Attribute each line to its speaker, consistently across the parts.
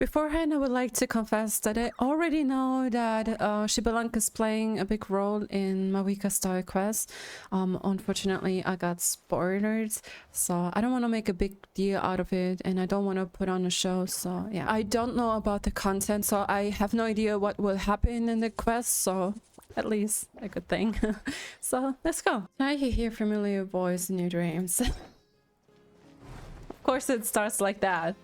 Speaker 1: Beforehand, I would like to confess that I already know that Xilonen is playing a big role in Mavuika style quest. Unfortunately, I got spoiled, so I don't want to make a big deal out of it, and I don't want to put on a show. So yeah, I don't know about the content, so I have no idea what will happen in the quest. So at least a good thing. So let's go. I hear familiar voice in your dreams. Of course, it starts like that.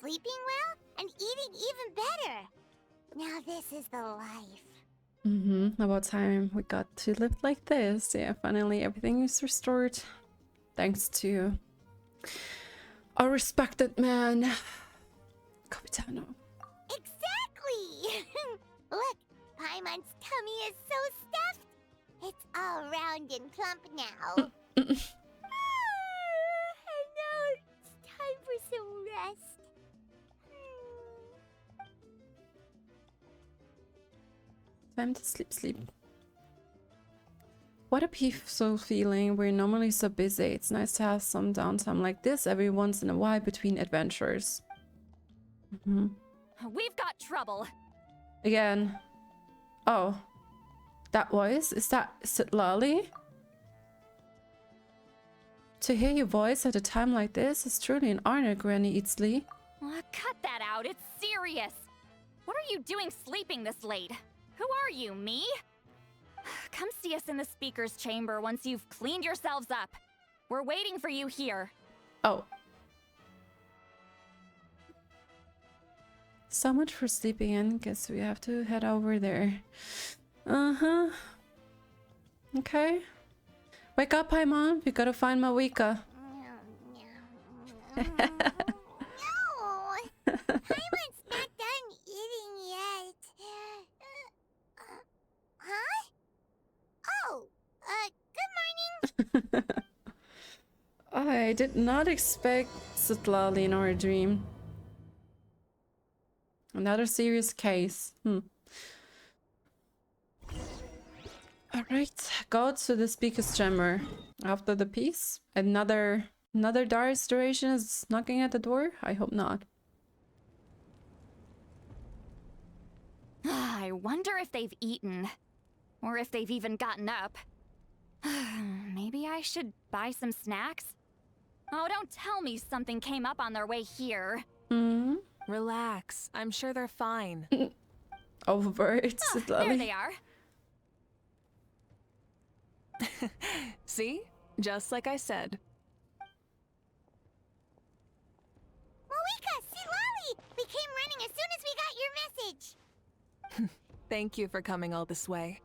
Speaker 2: Sleeping well and eating even better. Now this is the life.
Speaker 1: About time we got to live like this. Yeah, finally everything is restored. Thanks to our respected man, Capitano.
Speaker 2: Exactly! Look, Paimon's tummy is so stuffed. It's all round and plump now. And now it's time for some rest.
Speaker 1: Time to sleep. What a peaceful feeling. We're normally so busy. It's nice to have some downtime like this every once in a while between adventures.
Speaker 3: We've got trouble.
Speaker 1: Again. Oh. That voice? Is that Citlali? To hear your voice at a time like this is truly an honor, Granny Eatsley.
Speaker 3: Cut that out. It's serious. What are you doing sleeping this late? Who are you, me? Come see us in the speaker's chamber once you've cleaned yourselves up. We're waiting for you here.
Speaker 1: Oh. So much for sleeping in. Guess we have to head over there. Okay. Wake up, Paimon. We gotta find Mavuika.
Speaker 2: No. Paimon's not done eating yet. Huh? Oh, good morning.
Speaker 1: I did not expect Citlali in our dream. Another serious case. Alright, go to the speaker's chamber. After the peace, another dire duration is knocking at the door? I hope not.
Speaker 3: I wonder if they've eaten. Or if they've even gotten up. Maybe I should buy some snacks? Oh, don't tell me something came up on their way here.
Speaker 4: Relax. I'm sure they're fine.
Speaker 1: Over it, Citlali.
Speaker 3: There they are.
Speaker 4: See? Just like I said.
Speaker 2: Mavuika, Citlali! We came running as soon as we got your message.
Speaker 4: Thank you for coming all this way.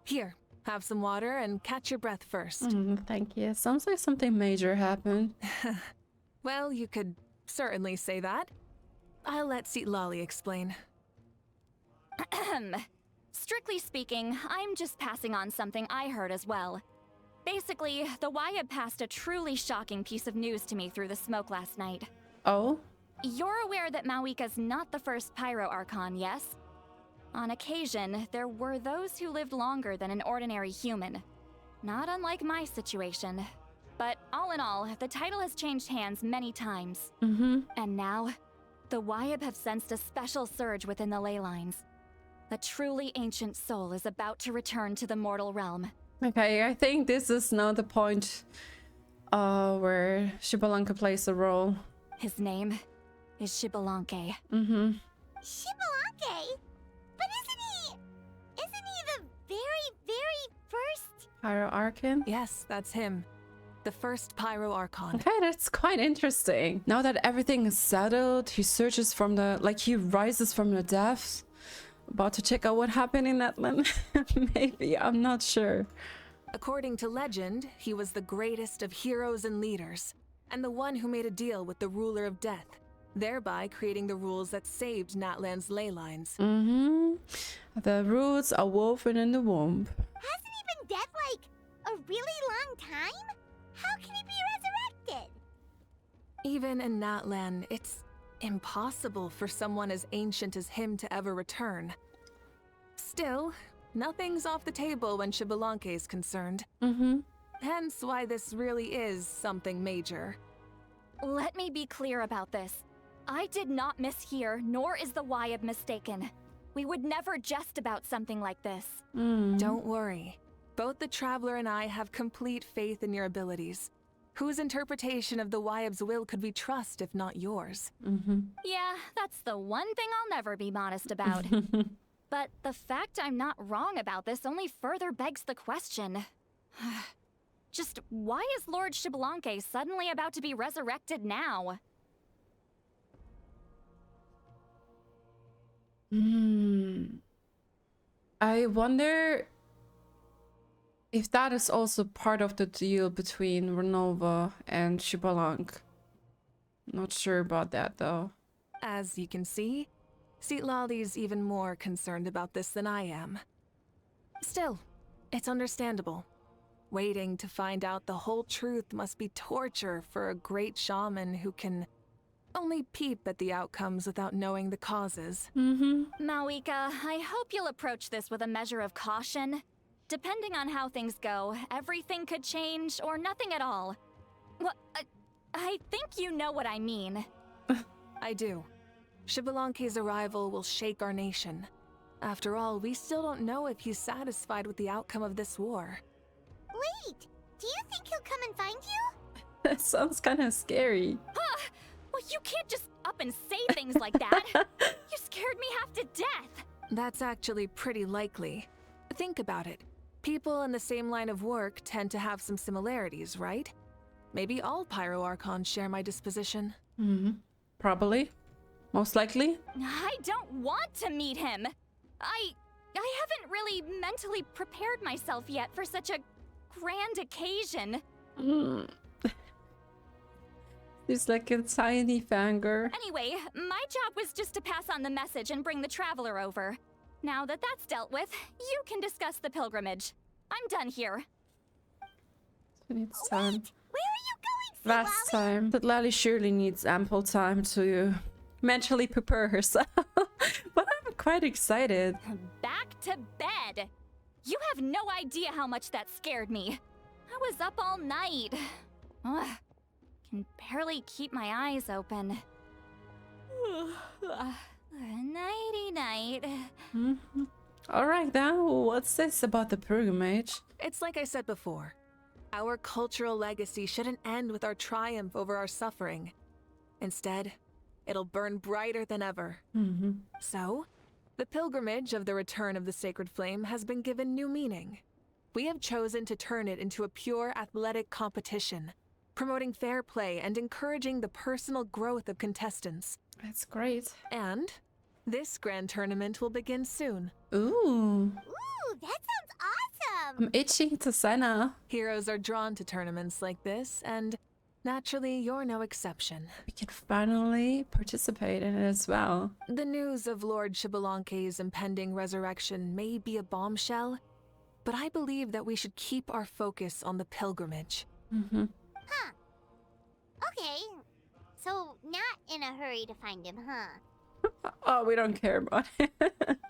Speaker 4: Here, have some water and catch your breath first.
Speaker 1: Thank you. Sounds like something major happened.
Speaker 4: Well, you could certainly say that. I'll let Citlali explain.
Speaker 3: Strictly speaking, I'm just passing on something I heard as well. Basically, the Wyab passed a truly shocking piece of news to me through the smoke last night.
Speaker 1: Oh?
Speaker 3: You're aware that Mavuika's not the first Pyro Archon, yes? On occasion, there were those who lived longer than an ordinary human. Not unlike my situation. But all in all, the title has changed hands many times. And now, the Wyab have sensed a special surge within the ley lines. A truly ancient soul is about to return to the mortal realm.
Speaker 1: Okay, I think this is now the point where Xbalanque plays a role.
Speaker 3: His name is Xbalanque.
Speaker 2: Xbalanque? But isn't he the very first?
Speaker 1: Pyro Archon?
Speaker 4: Yes, that's him. The first Pyro Archon.
Speaker 1: Okay, that's quite interesting. Now that everything is settled, he searches from the... like, he rises from the depths. About to check out what happened in that land. Maybe, I'm not sure.
Speaker 4: According to legend, he was the greatest of heroes and leaders, and the one who made a deal with the ruler of death, thereby creating the rules that saved Natlan's ley lines.
Speaker 1: The roots are woven in the womb.
Speaker 2: Hasn't he been dead like a really long time? How can he be resurrected?
Speaker 4: Even in Natlan, it's impossible for someone as ancient as him to ever return. Still, nothing's off the table when Xbalanque is concerned. Hence why this really is something major.
Speaker 3: Let me be clear about this. I did not mishear, nor is the Wyab mistaken. We would never jest about something like this.
Speaker 4: Don't worry. Both the Traveler and I have complete faith in your abilities. Whose interpretation of the Wyab's will could we trust if not yours?
Speaker 3: Yeah, that's the one thing I'll never be modest about. But the fact I'm not wrong about this only further begs the question. Just why is Lord Xbalanque suddenly about to be resurrected now?
Speaker 1: I wonder if that is also part of the deal between Renova and Xbalanque. Not sure about that though.
Speaker 4: As you can see, Citlali's even more concerned about this than I am. Still, it's understandable. Waiting to find out the whole truth must be torture for a great shaman who can only peep at the outcomes without knowing the causes.
Speaker 3: Mavuika, I hope you'll approach this with a measure of caution. Depending on how things go, everything could change or nothing at all. Well, I think you know what I mean.
Speaker 4: I do. Xbalanque's arrival will shake our nation. After all, we still don't know if he's satisfied with the outcome of this war.
Speaker 2: Wait, do you think he'll come and find you?
Speaker 1: That sounds kind of scary.
Speaker 3: Well, you can't just up and say things like that. You scared me half to death.
Speaker 4: That's actually pretty likely. Think about it. People in the same line of work tend to have some similarities, right? Maybe all Pyro Archons share my disposition.
Speaker 1: Probably. Most likely.
Speaker 3: I don't want to meet him. I haven't really mentally prepared myself yet for such a grand occasion.
Speaker 1: He's like a tiny fangirl.
Speaker 3: Anyway, my job was just to pass on the message and bring the Traveler over. Now that that's dealt with, you can discuss the pilgrimage. I'm done here.
Speaker 1: It's time.
Speaker 2: Where are you going,
Speaker 1: Last
Speaker 2: Citlali?
Speaker 1: time. Citlali surely needs ample time to mentally prepare herself. But I'm quite excited.
Speaker 3: Back to bed. You have no idea how much that scared me. I was up all night. Ugh, can barely keep my eyes open. Nighty-night.
Speaker 1: Alright then, what's this about the pilgrimage?
Speaker 4: It's like I said before. Our cultural legacy shouldn't end with our triumph over our suffering. Instead, it'll burn brighter than ever. So, the pilgrimage of the return of the sacred flame has been given new meaning. We have chosen to turn it into a pure athletic competition, promoting fair play and encouraging the personal growth of contestants.
Speaker 1: That's great.
Speaker 4: And this grand tournament will begin soon.
Speaker 1: Ooh.
Speaker 2: Ooh, that sounds awesome!
Speaker 1: I'm itching to sign up.
Speaker 4: Heroes are drawn to tournaments like this, and naturally, you're no exception.
Speaker 1: We can finally participate in it as well.
Speaker 4: The news of Lord Xbalanque's impending resurrection may be a bombshell, but I believe that we should keep our focus on the pilgrimage.
Speaker 2: Huh. Okay. So, not in a hurry to find him, huh?
Speaker 1: Oh, we don't care about it.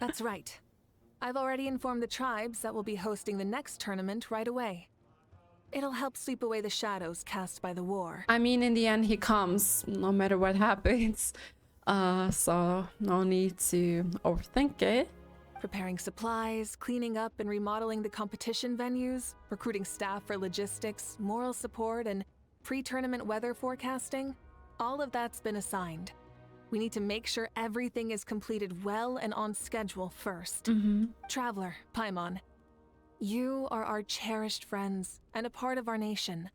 Speaker 4: That's right. I've already informed the tribes that we'll be hosting the next tournament right away. It'll help sweep away the shadows cast by the war.
Speaker 1: I mean, in the end, he comes, no matter what happens. So no need to overthink it.
Speaker 4: Preparing supplies, cleaning up and remodeling the competition venues, recruiting staff for logistics, moral support, and pre-tournament weather forecasting. All of that's been assigned. We need to make sure everything is completed well and on schedule first. Traveler, Paimon, you are our cherished friends and a part of our nation.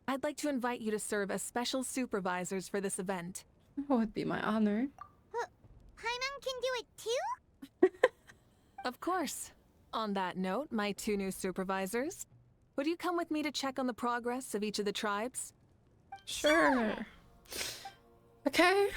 Speaker 4: I'd like to invite you to serve as special supervisors for this event.
Speaker 1: It would be my honor.
Speaker 2: Paimon can do it too?
Speaker 4: Of course. On that note, my two new supervisors, would you come with me to check on the progress of each of the tribes?
Speaker 1: Sure. Okay.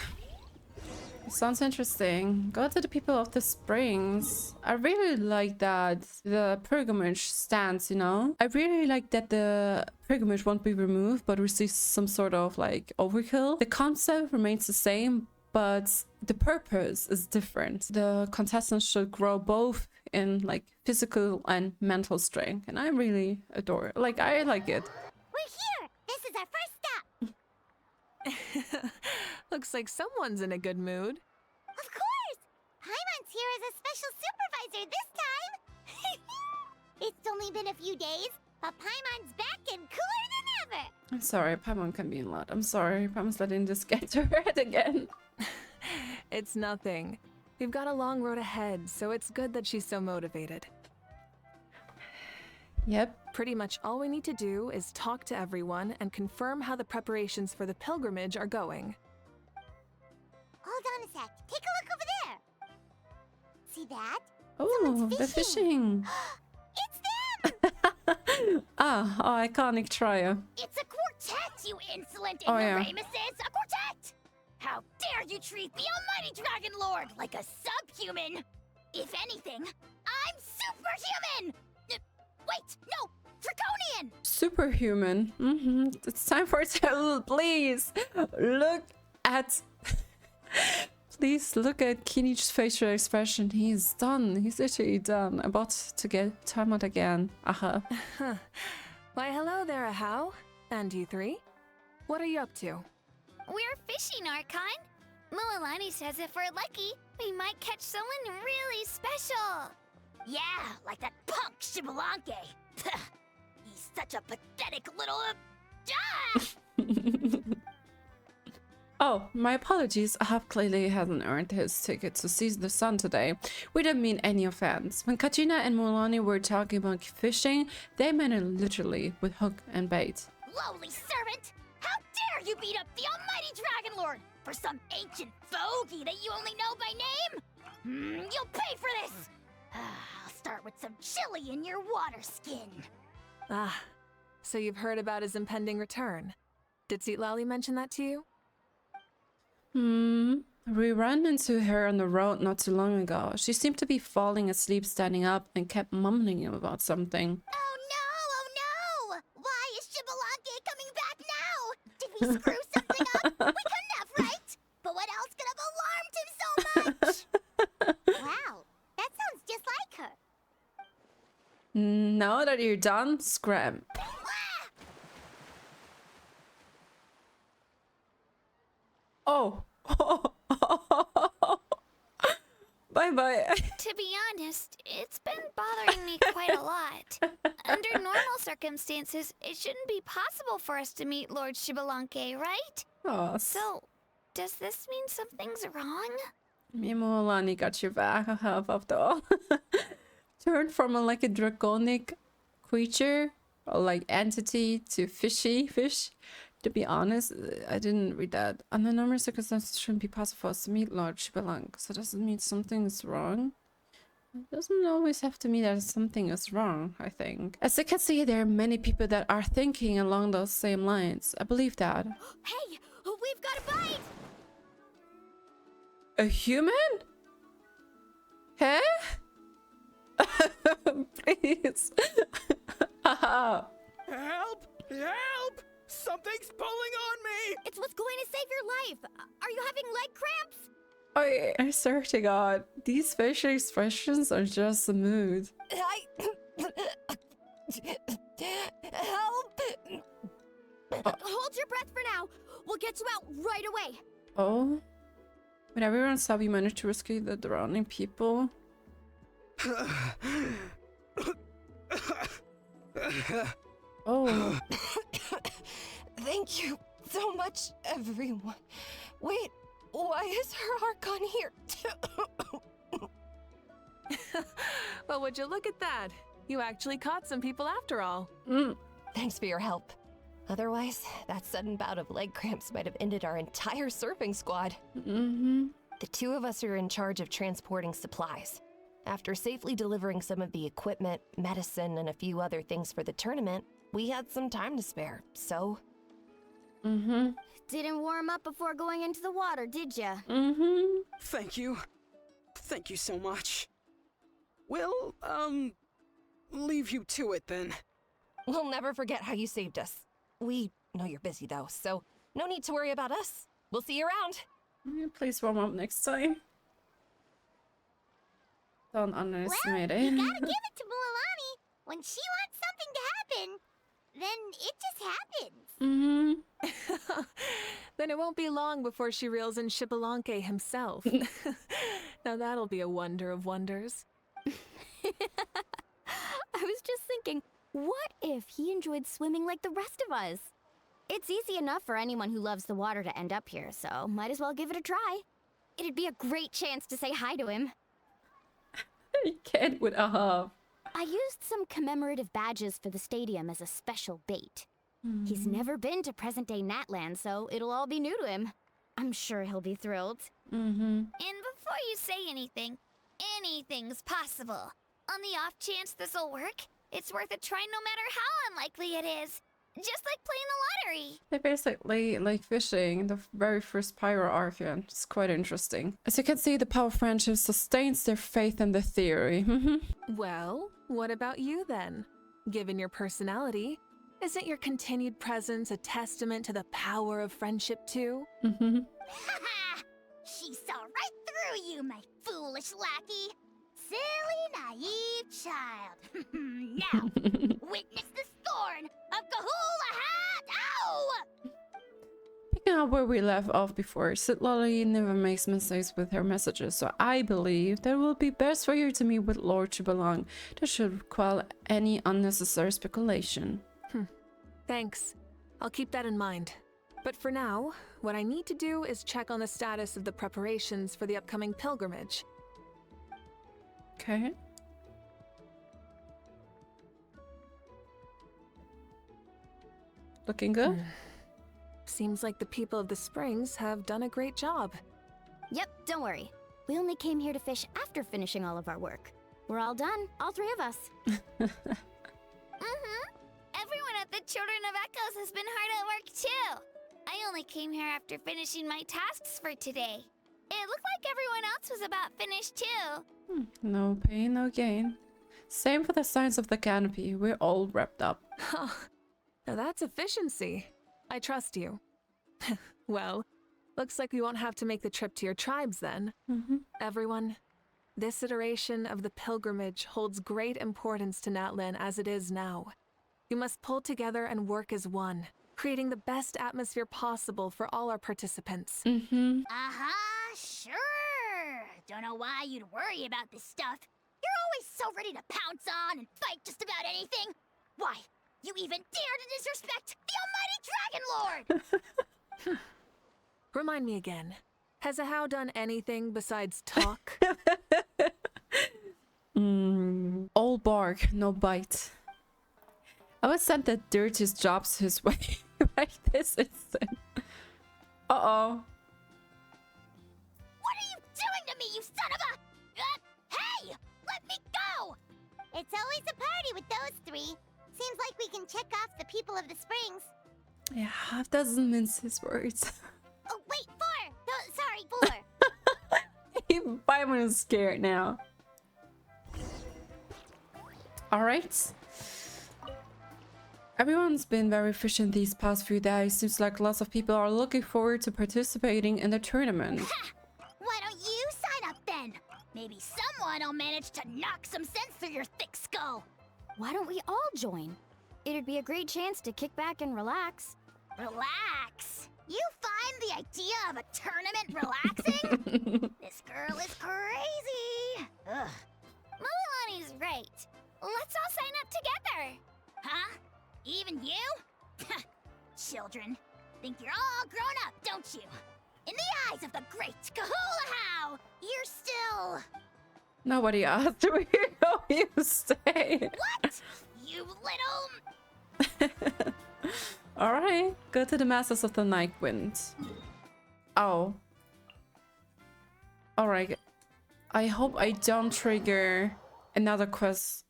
Speaker 1: Sounds interesting. Go to the people of the springs. I really like that the pilgrimage stands, you know? I really like that the pilgrimage won't be removed but receives some sort of like overkill. The concept remains the same, but the purpose is different. The contestants should grow both in like physical and mental strength, and I really adore it. Like, I like it.
Speaker 2: We're here! This is our first stop!
Speaker 4: Looks like someone's in a good mood.
Speaker 2: Of course! Paimon's here as a special supervisor this time! It's only been a few days, but Paimon's back and cooler than ever!
Speaker 1: I'm sorry, Paimon can be a lot. I'm sorry, Paimon's letting this get to her head again.
Speaker 4: It's nothing. We've got a long road ahead, so it's good that she's so motivated.
Speaker 1: Yep.
Speaker 4: Pretty much all we need to do is talk to everyone and confirm how the preparations for the pilgrimage are going.
Speaker 2: Hold on a sec. Take a look over there! See that?
Speaker 1: Oh,
Speaker 2: Someone's
Speaker 1: they're fishing.
Speaker 2: It's them!
Speaker 1: Iconic trio.
Speaker 2: It's a quartet, you insolent
Speaker 1: Oh, yeah.
Speaker 2: ignoramuses! A quartet! How dare you treat the almighty Dragon Lord like a subhuman! If anything, I'm superhuman! Wait, no! Draconian!
Speaker 1: Superhuman. It's time for it. Please look at. Please look at Kinich's facial expression. He's done. He's literally done. About to get time out again. Aha.
Speaker 4: Why, hello there, Ahau. And you three? What are you up to?
Speaker 2: We're fishing, Archon. Mualani says if we're lucky, we might catch someone really special. Yeah, like that punk Xilonen. He's such a pathetic little...
Speaker 1: Oh, my apologies. Ahab clearly hasn't earned his ticket to see the sun today. We didn't mean any offense. When Katrina and Mualani were talking about fishing, they meant it literally with hook and bait.
Speaker 2: Lowly servant! How dare you beat up the almighty Dragon Lord for some ancient bogey that you only know by name? You'll pay for this! I'll start with some chili in your water skin.
Speaker 4: Ah, so you've heard about his impending return. Did Citlali mention that to you?
Speaker 1: We ran into her on the road not too long ago. She seemed to be falling asleep standing up and kept mumbling about something.
Speaker 2: Oh no! Why is Xbalanque coming back now? Did we screw something up? We couldn't have, right? But what else could have alarmed him so much? Wow, that sounds just like her.
Speaker 1: Now that you're done, scram. Oh. Bye-bye.
Speaker 2: To be honest, it's been bothering me quite a lot. Under normal circumstances, it shouldn't be possible for us to meet Lord Xbalanque, right?
Speaker 1: Oh,
Speaker 2: So, does this mean something's wrong?
Speaker 1: Mimolani got your back, after all. Turned from like a draconic creature or like entity to fishy fish. To be honest, I didn't read that. Under normal circumstances, it shouldn't be possible for us to meet Lord Xbalanque. So does it mean something is wrong? It doesn't always have to mean that something is wrong, I think. As you can see, there are many people that are thinking along those same lines. I believe that.
Speaker 2: Hey, we've got a bite!
Speaker 1: A human? Huh? Please.
Speaker 5: Help! Help! Something's pulling on me!
Speaker 2: It's what's going to save your life! Are you having leg cramps?
Speaker 1: I swear to God, these facial expressions are just a mood.
Speaker 2: Help! Hold your breath for now. We'll get you out right away.
Speaker 1: Oh? When everyone saw we managed to rescue the drowning people. Oh.
Speaker 6: Thank you so much, everyone. Wait, why is her Archon here?
Speaker 4: Well, would you look at that? You actually caught some people after all.
Speaker 6: Thanks for your help. Otherwise, that sudden bout of leg cramps might have ended our entire surfing squad. The two of us are in charge of transporting supplies. After safely delivering some of the equipment, medicine, and a few other things for the tournament, we had some time to spare, so...
Speaker 2: Didn't warm up before going into the water, did ya?
Speaker 5: Thank you. Thank you so much. We'll, leave you to it then.
Speaker 6: We'll never forget how you saved us. We know you're busy though, so no need to worry about us. We'll see you around.
Speaker 1: Please warm up next time. Don't
Speaker 2: Well,
Speaker 1: underestimate
Speaker 2: you
Speaker 1: it.
Speaker 2: gotta give it to Mualani. When she wants something to happen, then it just happens.
Speaker 1: Mm-hmm.
Speaker 4: Then it won't be long before she reels in Xibalanque himself. Now that'll be a wonder of wonders.
Speaker 7: I was just thinking, what if he enjoyed swimming like the rest of us? It's easy enough for anyone who loves the water to end up here, so might as well give it a try. It'd be a great chance to say hi to him.
Speaker 1: You can't with a half.
Speaker 7: I used some commemorative badges for the stadium as a special bait. He's never been to present-day Natland, so it'll all be new to him. I'm sure he'll be thrilled.
Speaker 1: Mm-hmm.
Speaker 2: And before you say anything, anything's possible. On the off chance this'll work, it's worth a try no matter how unlikely it is. Just like playing the lottery.
Speaker 1: They basically like fishing the very first Pyro Archon. It's quite interesting. As you can see, the power of friendship sustains their faith in the theory.
Speaker 4: Well, what about you then? Given your personality, isn't your continued presence a testament to the power of friendship too?
Speaker 1: Mm-hmm.
Speaker 2: Haha! She saw right through you, my foolish lackey. Silly, naive child. Now, witness the scorn of Kahula Hat! Ow!
Speaker 1: Picking up where we left off before, Citlali never makes mistakes with her messages, so I believe that it will be best for you to meet with Lord Xibalanque. That should quell any unnecessary speculation.
Speaker 4: Thanks. I'll keep that in mind. But for now, what I need to do is check on the status of the preparations for the upcoming pilgrimage.
Speaker 1: Okay. Looking good?
Speaker 4: Seems like the people of the Springs have done a great job.
Speaker 7: Yep, don't worry. We only came here to fish after finishing all of our work. We're all done, all three of us.
Speaker 2: Everyone at the Children of Echoes has been hard at work too. I only came here after finishing my tasks for today. It looked like everyone else was about finished too.
Speaker 1: No pain, no gain. Same for the signs of the canopy. We're all wrapped up.
Speaker 4: Now that's efficiency. I trust you. Well, looks like we won't have to make the trip to your tribes then. Everyone, this iteration of the pilgrimage holds great importance to Natlan as it is now. You must pull together and work as one, creating the best atmosphere possible for all our participants.
Speaker 2: Sure. Don't know why you'd worry about this stuff. You're always so ready to pounce on and fight just about anything. Why, you even dare to disrespect the almighty Dragon Lord!
Speaker 4: Remind me again, has Ahau done anything besides talk?
Speaker 1: All bark, no bite. I would send the dirtiest jobs his way right this instant. Uh-oh.
Speaker 2: What are you doing to me, you son of a... hey! Let me go! It's always a party with those three. Seems like we can check off the people of the Springs.
Speaker 1: Yeah, half doesn't mince his words.
Speaker 2: Oh, wait, 4! No, sorry, 4.
Speaker 1: Paimon is scared now. Alright. Everyone's been very efficient these past few days. Seems like lots of people are looking forward to participating in the tournament.
Speaker 2: Why don't you sign up then? Maybe someone will manage to knock some sense through your thick skull.
Speaker 7: Why don't we all join? It'd be a great chance to kick back and relax.
Speaker 2: Relax. You find the idea of a tournament relaxing? This girl is crazy. Ugh. Mualani's right. Let's all sign up together. Huh? Even you? Children. Think you're all grown up, don't you? In the eyes of the great Kahulahau, you're still...
Speaker 1: Nobody asked where you stay.
Speaker 2: What? You little...
Speaker 1: Alright, go to the Masters of the Night Wind. Oh. Alright. I hope I don't trigger another quest.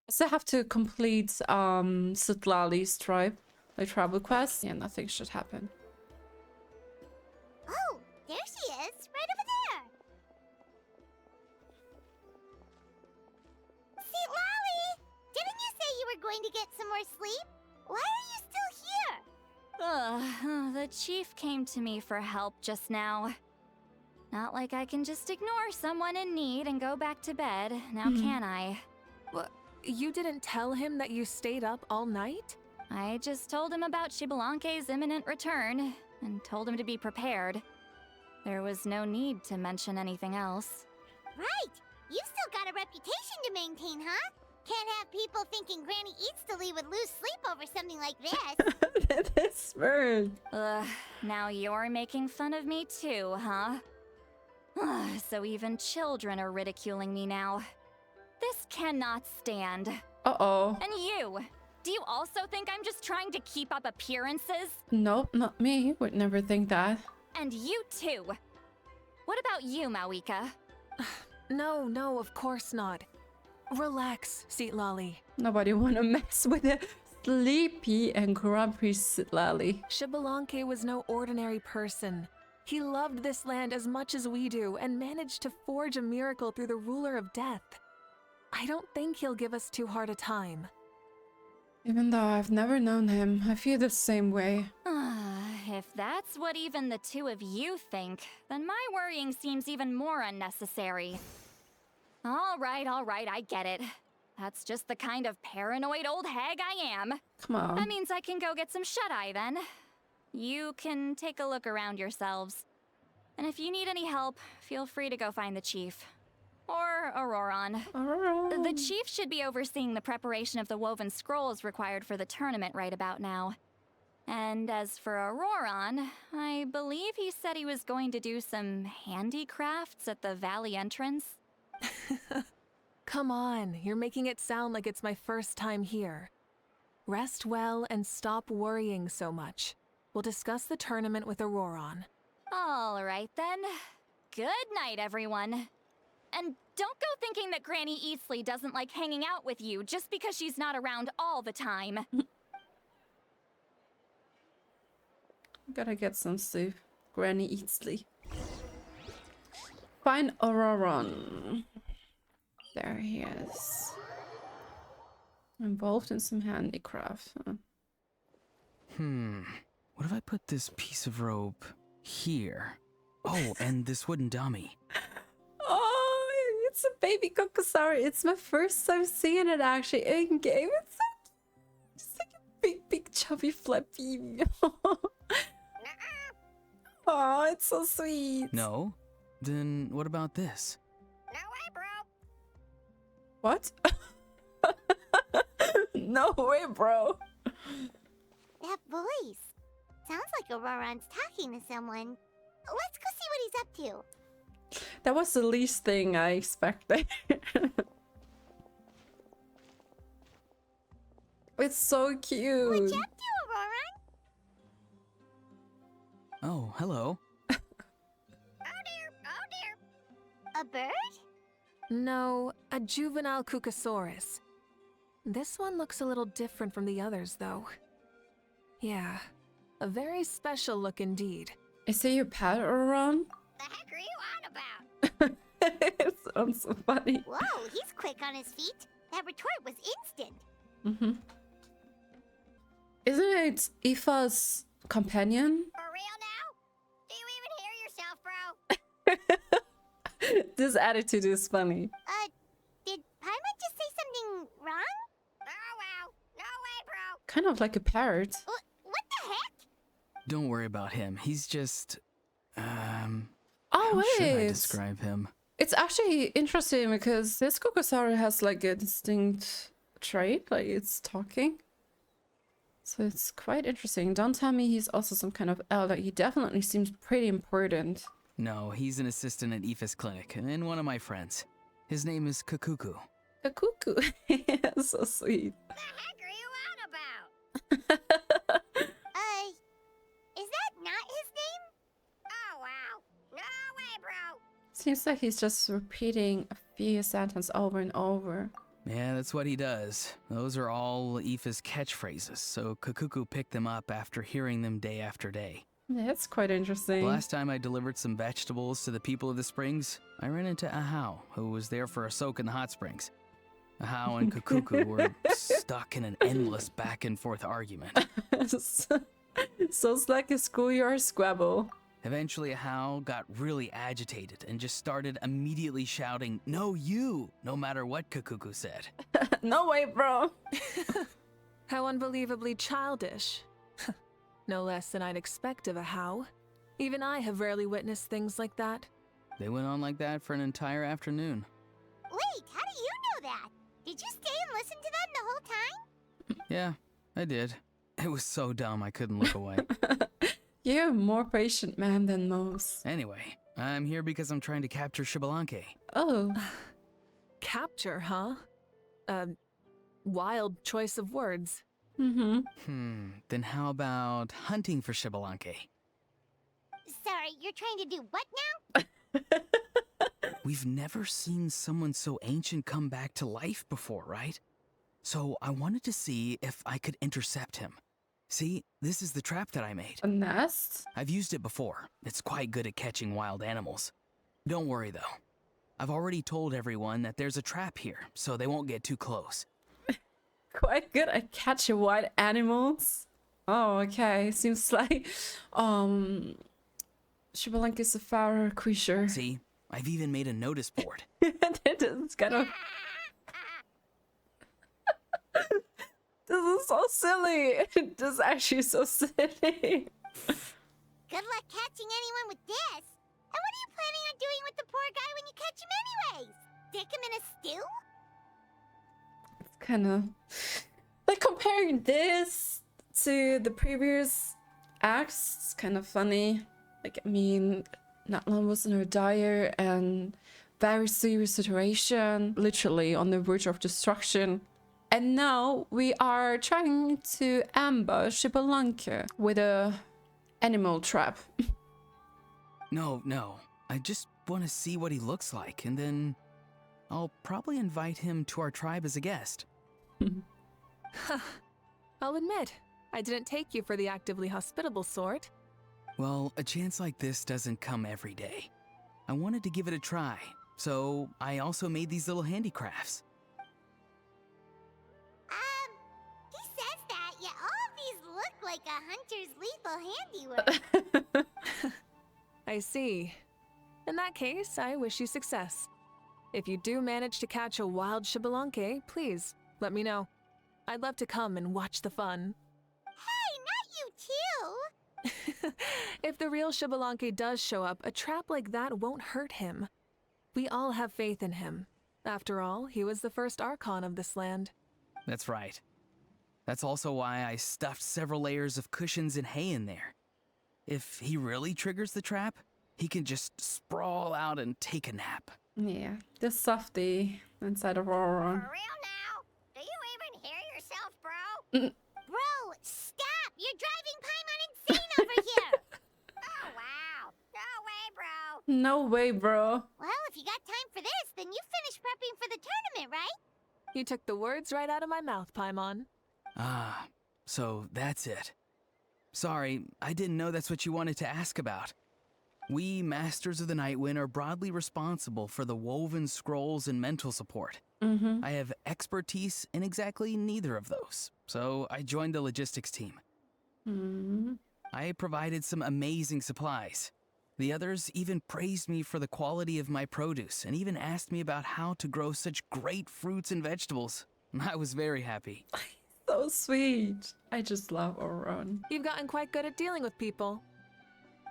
Speaker 1: I still have to complete Citlali's tribe, like travel quest. Yeah, nothing should happen.
Speaker 2: Oh, there she is, right over there. Citlali, didn't you say you were going to get some more sleep? Why are you still here?
Speaker 3: The chief came to me for help just now. Not like I can just ignore someone in need and go back to bed, now can I?
Speaker 4: What? You didn't tell him that you stayed up all night?
Speaker 3: I just told him about Xbalanque's imminent return, and told him to be prepared. There was no need to mention anything else.
Speaker 2: Right! You still got a reputation to maintain, huh? Can't have people thinking Granny Citlali would lose sleep over something like this.
Speaker 1: This bird.
Speaker 3: Ugh, now you're making fun of me too, huh? So even children are ridiculing me now. This cannot stand.
Speaker 1: Uh-oh.
Speaker 3: And you! Do you also think I'm just trying to keep up appearances?
Speaker 1: Nope, not me. Would never think that.
Speaker 3: And you too! What about you, Mavuika?
Speaker 4: No, of course not. Relax, Citlali.
Speaker 1: Nobody wanna mess with a sleepy and grumpy Citlali.
Speaker 4: Xbalanque was no ordinary person. He loved this land as much as we do and managed to forge a miracle through the ruler of death. I don't think he'll give us too hard a time.
Speaker 1: Even though I've never known him, I feel the same way.
Speaker 3: If that's what even the two of you think, then my worrying seems even more unnecessary. All right, I get it. That's just the kind of paranoid old hag I am.
Speaker 1: Come on.
Speaker 3: That means I can go get some shut-eye then. You can take a look around yourselves. And if you need any help, feel free to go find the chief. Or Ororon.
Speaker 1: Ororon.
Speaker 3: The chief should be overseeing the preparation of the woven scrolls required for the tournament right about now. And as for Ororon, I believe he said he was going to do some handicrafts at the valley entrance.
Speaker 4: Come on, you're making it sound like it's my first time here. Rest well and stop worrying so much. We'll discuss the tournament with Ororon.
Speaker 3: All right then. Good night, everyone. And don't go thinking that Granny Citlali doesn't like hanging out with you just because she's not around all the time.
Speaker 1: Gotta get some sleep. Granny Citlali. Find Ororon. There he is. Involved in some handicraft. Huh?
Speaker 5: What if I put this piece of rope here? Oh, and this wooden dummy.
Speaker 1: Oh, it's a baby Kokusari. It's my first time seeing it actually in game. It's so just like a big chubby flappy. Oh, it's so sweet.
Speaker 5: No? Then what about this?
Speaker 2: No way, bro.
Speaker 1: What? No way, bro.
Speaker 2: That voice. Sounds like Ororon's talking to someone. Let's go see what he's up to.
Speaker 1: That was the least thing I expected. It's so cute.
Speaker 2: What you up to, Ororon?
Speaker 5: Oh, hello.
Speaker 2: Oh dear. A bird?
Speaker 4: No, a juvenile Cucosaurus. This one looks a little different from the others, though. Yeah, a very special look indeed.
Speaker 1: Is it your pet, Ororon?
Speaker 2: The heck are you on about?
Speaker 1: It sounds so funny.
Speaker 2: Whoa, he's quick on his feet. That retort was instant.
Speaker 1: Isn't it Aoife's companion?
Speaker 2: For real now? Do you even hear yourself, bro?
Speaker 1: This attitude is funny.
Speaker 2: Did Paimon just say something wrong? Oh wow, no way, bro.
Speaker 1: Kind of like a parrot.
Speaker 2: What the heck?
Speaker 5: Don't worry about him. He's just...
Speaker 1: Oh,
Speaker 5: how should I
Speaker 1: wait.
Speaker 5: describe him?
Speaker 1: It's actually interesting because this Kokusari has like a distinct trait, like it's talking. So it's quite interesting. Don't tell me he's also some kind of elder. He definitely seems pretty important.
Speaker 5: No, he's an assistant at Aoife's clinic, and one of my friends. His name is Cacucu.
Speaker 1: Cacucu. So sweet.
Speaker 2: The heck are you on about? Is that not his name? Oh wow, no way, bro.
Speaker 1: Seems like he's just repeating a few sentences over and over.
Speaker 5: Yeah, that's what he does. Those are all Aoife's catchphrases, so Cacucu picked them up after hearing them day after day.
Speaker 1: That's quite interesting.
Speaker 5: Last time I delivered some vegetables to the people of the springs, I ran into Ahau, who was there for a soak in the hot springs. Ahau and Cacucu were stuck in an endless back and forth argument.
Speaker 1: Sounds like a schoolyard squabble.
Speaker 5: Eventually, a How got really agitated and just started immediately shouting, "No, you!" no matter what Cacucu said.
Speaker 1: No way, bro.
Speaker 4: How unbelievably childish. No less than I'd expect of a How. Even I have rarely witnessed things like that.
Speaker 5: They went on like that for an entire afternoon.
Speaker 2: Wait, how do you know that? Did you stay and listen to them the whole time?
Speaker 5: Yeah, I did. It was so dumb I couldn't look away.
Speaker 1: You're a more patient man than most.
Speaker 5: Anyway, I'm here because I'm trying to capture Xbalanque.
Speaker 1: Oh.
Speaker 4: Capture, huh? Wild choice of words.
Speaker 5: Then how about hunting for Xbalanque?
Speaker 2: Sorry, you're trying to do what now?
Speaker 5: We've never seen someone so ancient come back to life before, right? So I wanted to see if I could intercept him. See, this is the trap that I made.
Speaker 1: A nest?
Speaker 5: I've used it before. It's quite good at catching wild animals. Don't worry though. I've already told everyone that there's a trap here, so they won't get too close.
Speaker 1: Quite good at catching wild animals. Oh, okay. Seems like Xbalanque is a far creature.
Speaker 5: See, I've even made a notice board.
Speaker 1: It's kind of... This is so silly. This is actually so silly.
Speaker 2: Good luck catching anyone with this. And what are you planning on doing with the poor guy when you catch him anyways? Stick him in a stew?
Speaker 1: It's kind of... Like, comparing this to the previous acts, it's kind of funny. Like, I mean, Natlan was in a dire and very serious situation, literally on the verge of destruction. And now we are trying to ambush Xbalanque with a animal trap.
Speaker 5: No. I just want to see what he looks like, and then I'll probably invite him to our tribe as a guest.
Speaker 4: I'll admit, I didn't take you for the actively hospitable sort.
Speaker 5: Well, a chance like this doesn't come every day. I wanted to give it a try, so I also made these little handicrafts.
Speaker 2: He says that, yet all of these look like a hunter's lethal handiwork.
Speaker 4: I see. In that case, I wish you success. If you do manage to catch a wild Xbalanque, please, let me know. I'd love to come and watch the fun.
Speaker 2: Hey, not you too!
Speaker 4: If the real Xbalanque does show up, a trap like that won't hurt him. We all have faith in him. After all, he was the first Archon of this land.
Speaker 5: That's right. That's also why I stuffed several layers of cushions and hay in there. If he really triggers the trap, he can just sprawl out and take a nap.
Speaker 1: Yeah, the softy inside of Ororon.
Speaker 2: For real now? Do you even hear yourself, bro? Bro, stop! You're driving Paimon insane over here! Oh, wow. No way, bro.
Speaker 1: No way, bro.
Speaker 2: Well, if you got time for this, then you finished prepping for the tournament, right?
Speaker 4: You took the words right out of my mouth, Paimon.
Speaker 5: Ah, so that's it. Sorry, I didn't know that's what you wanted to ask about. We Masters of the Nightwind are broadly responsible for the woven scrolls and mental support. I have expertise in exactly neither of those, so I joined the logistics team. I provided some amazing supplies. The others even praised me for the quality of my produce and even asked me about how to grow such great fruits and vegetables. I was very happy.
Speaker 1: So sweet. I just love Ororon.
Speaker 4: You've gotten quite good at dealing with people.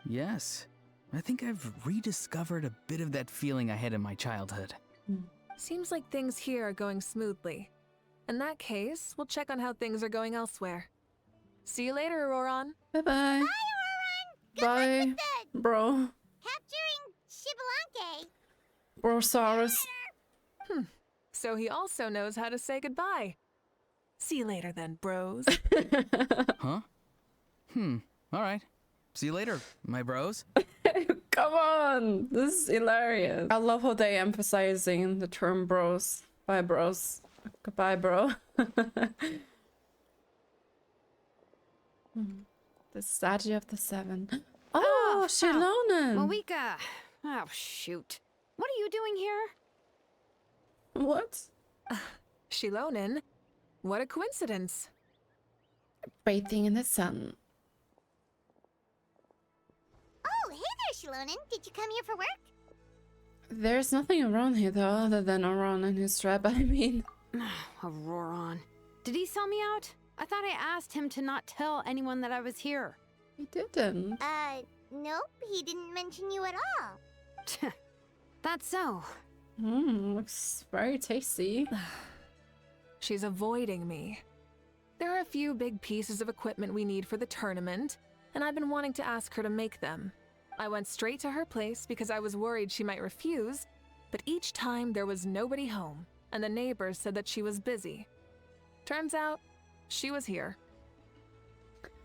Speaker 5: Yes, I think I've rediscovered a bit of that feeling I had in my childhood.
Speaker 4: Seems like things here are going smoothly. In that case, we'll check on how things are going elsewhere. See you later, Ororon.
Speaker 1: Bye-bye.
Speaker 2: Bye, Ororon! Good
Speaker 1: Bye,
Speaker 2: luck with the
Speaker 1: bro.
Speaker 2: capturing Xbalanque.
Speaker 1: Brosaurus.
Speaker 4: So he also knows how to say goodbye. See you later then, bros.
Speaker 5: Huh? Alright. See you later, my bros.
Speaker 1: Come on. This is hilarious. I love how they emphasizing the term bros. Bye, bros. Goodbye, bro. The statue of the seven. Oh, Xilonen.
Speaker 7: Mavuika! Oh, shoot. What are you doing here?
Speaker 1: What?
Speaker 4: Xilonen? What a coincidence.
Speaker 1: Bathing in the sun.
Speaker 2: Oh, hey Xilonen? Did you come here for work?
Speaker 1: There's nothing around here though, other than Ororon and his trap. I mean,
Speaker 8: Ororon. Did he sell me out? I thought I asked him to not tell anyone that I was here.
Speaker 1: he didn't.
Speaker 2: Nope, he didn't mention you at all.
Speaker 8: That's so.
Speaker 1: Looks very tasty.
Speaker 4: She's avoiding me. There are a few big pieces of equipment we need for the tournament, and I've been wanting to ask her to make them. I went straight to her place because I was worried she might refuse, but each time there was nobody home, and the neighbors said that she was busy. Turns out, she was here.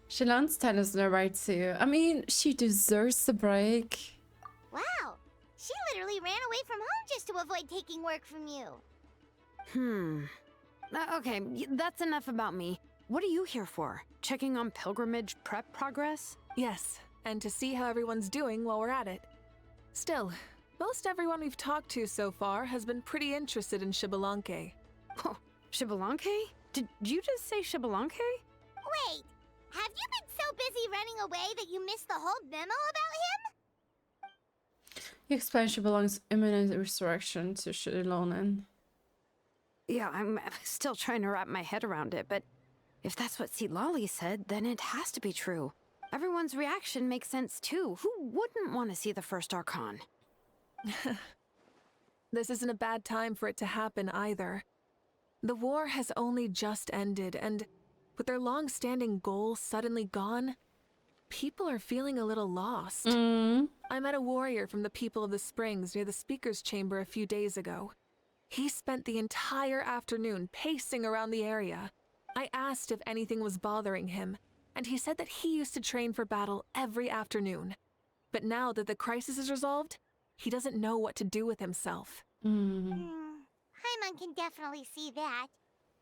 Speaker 1: Xilone's tennis no right to. I mean, she deserves a break.
Speaker 2: Wow, she literally ran away from home just to avoid taking work from you.
Speaker 8: Okay, that's enough about me. What are you here for? Checking on pilgrimage prep progress?
Speaker 4: Yes, and to see how everyone's doing while we're at it. Still, most everyone we've talked to so far has been pretty interested in Xbalanque.
Speaker 8: Oh, Xbalanque? Did you just say Xbalanque?
Speaker 2: Wait, have you been so busy running away that you missed the whole memo about him?
Speaker 1: He explains she belongs imminent resurrection to Xilonen.
Speaker 8: Yeah, I'm still trying to wrap my head around it, but if that's what Citlali said, then it has to be true. Everyone's reaction makes sense too. Who wouldn't want to see the first Archon?
Speaker 4: This isn't a bad time for it to happen either. The war has only just ended, and with their long-standing goals suddenly gone, people are feeling a little lost. I met a warrior from the People of the Springs near the Speaker's Chamber a few days ago. He spent the entire afternoon pacing around the area. I asked if anything was bothering him, and he said that he used to train for battle every afternoon. But now that the crisis is resolved, he doesn't know what to do with himself.
Speaker 2: Paimon can definitely see that.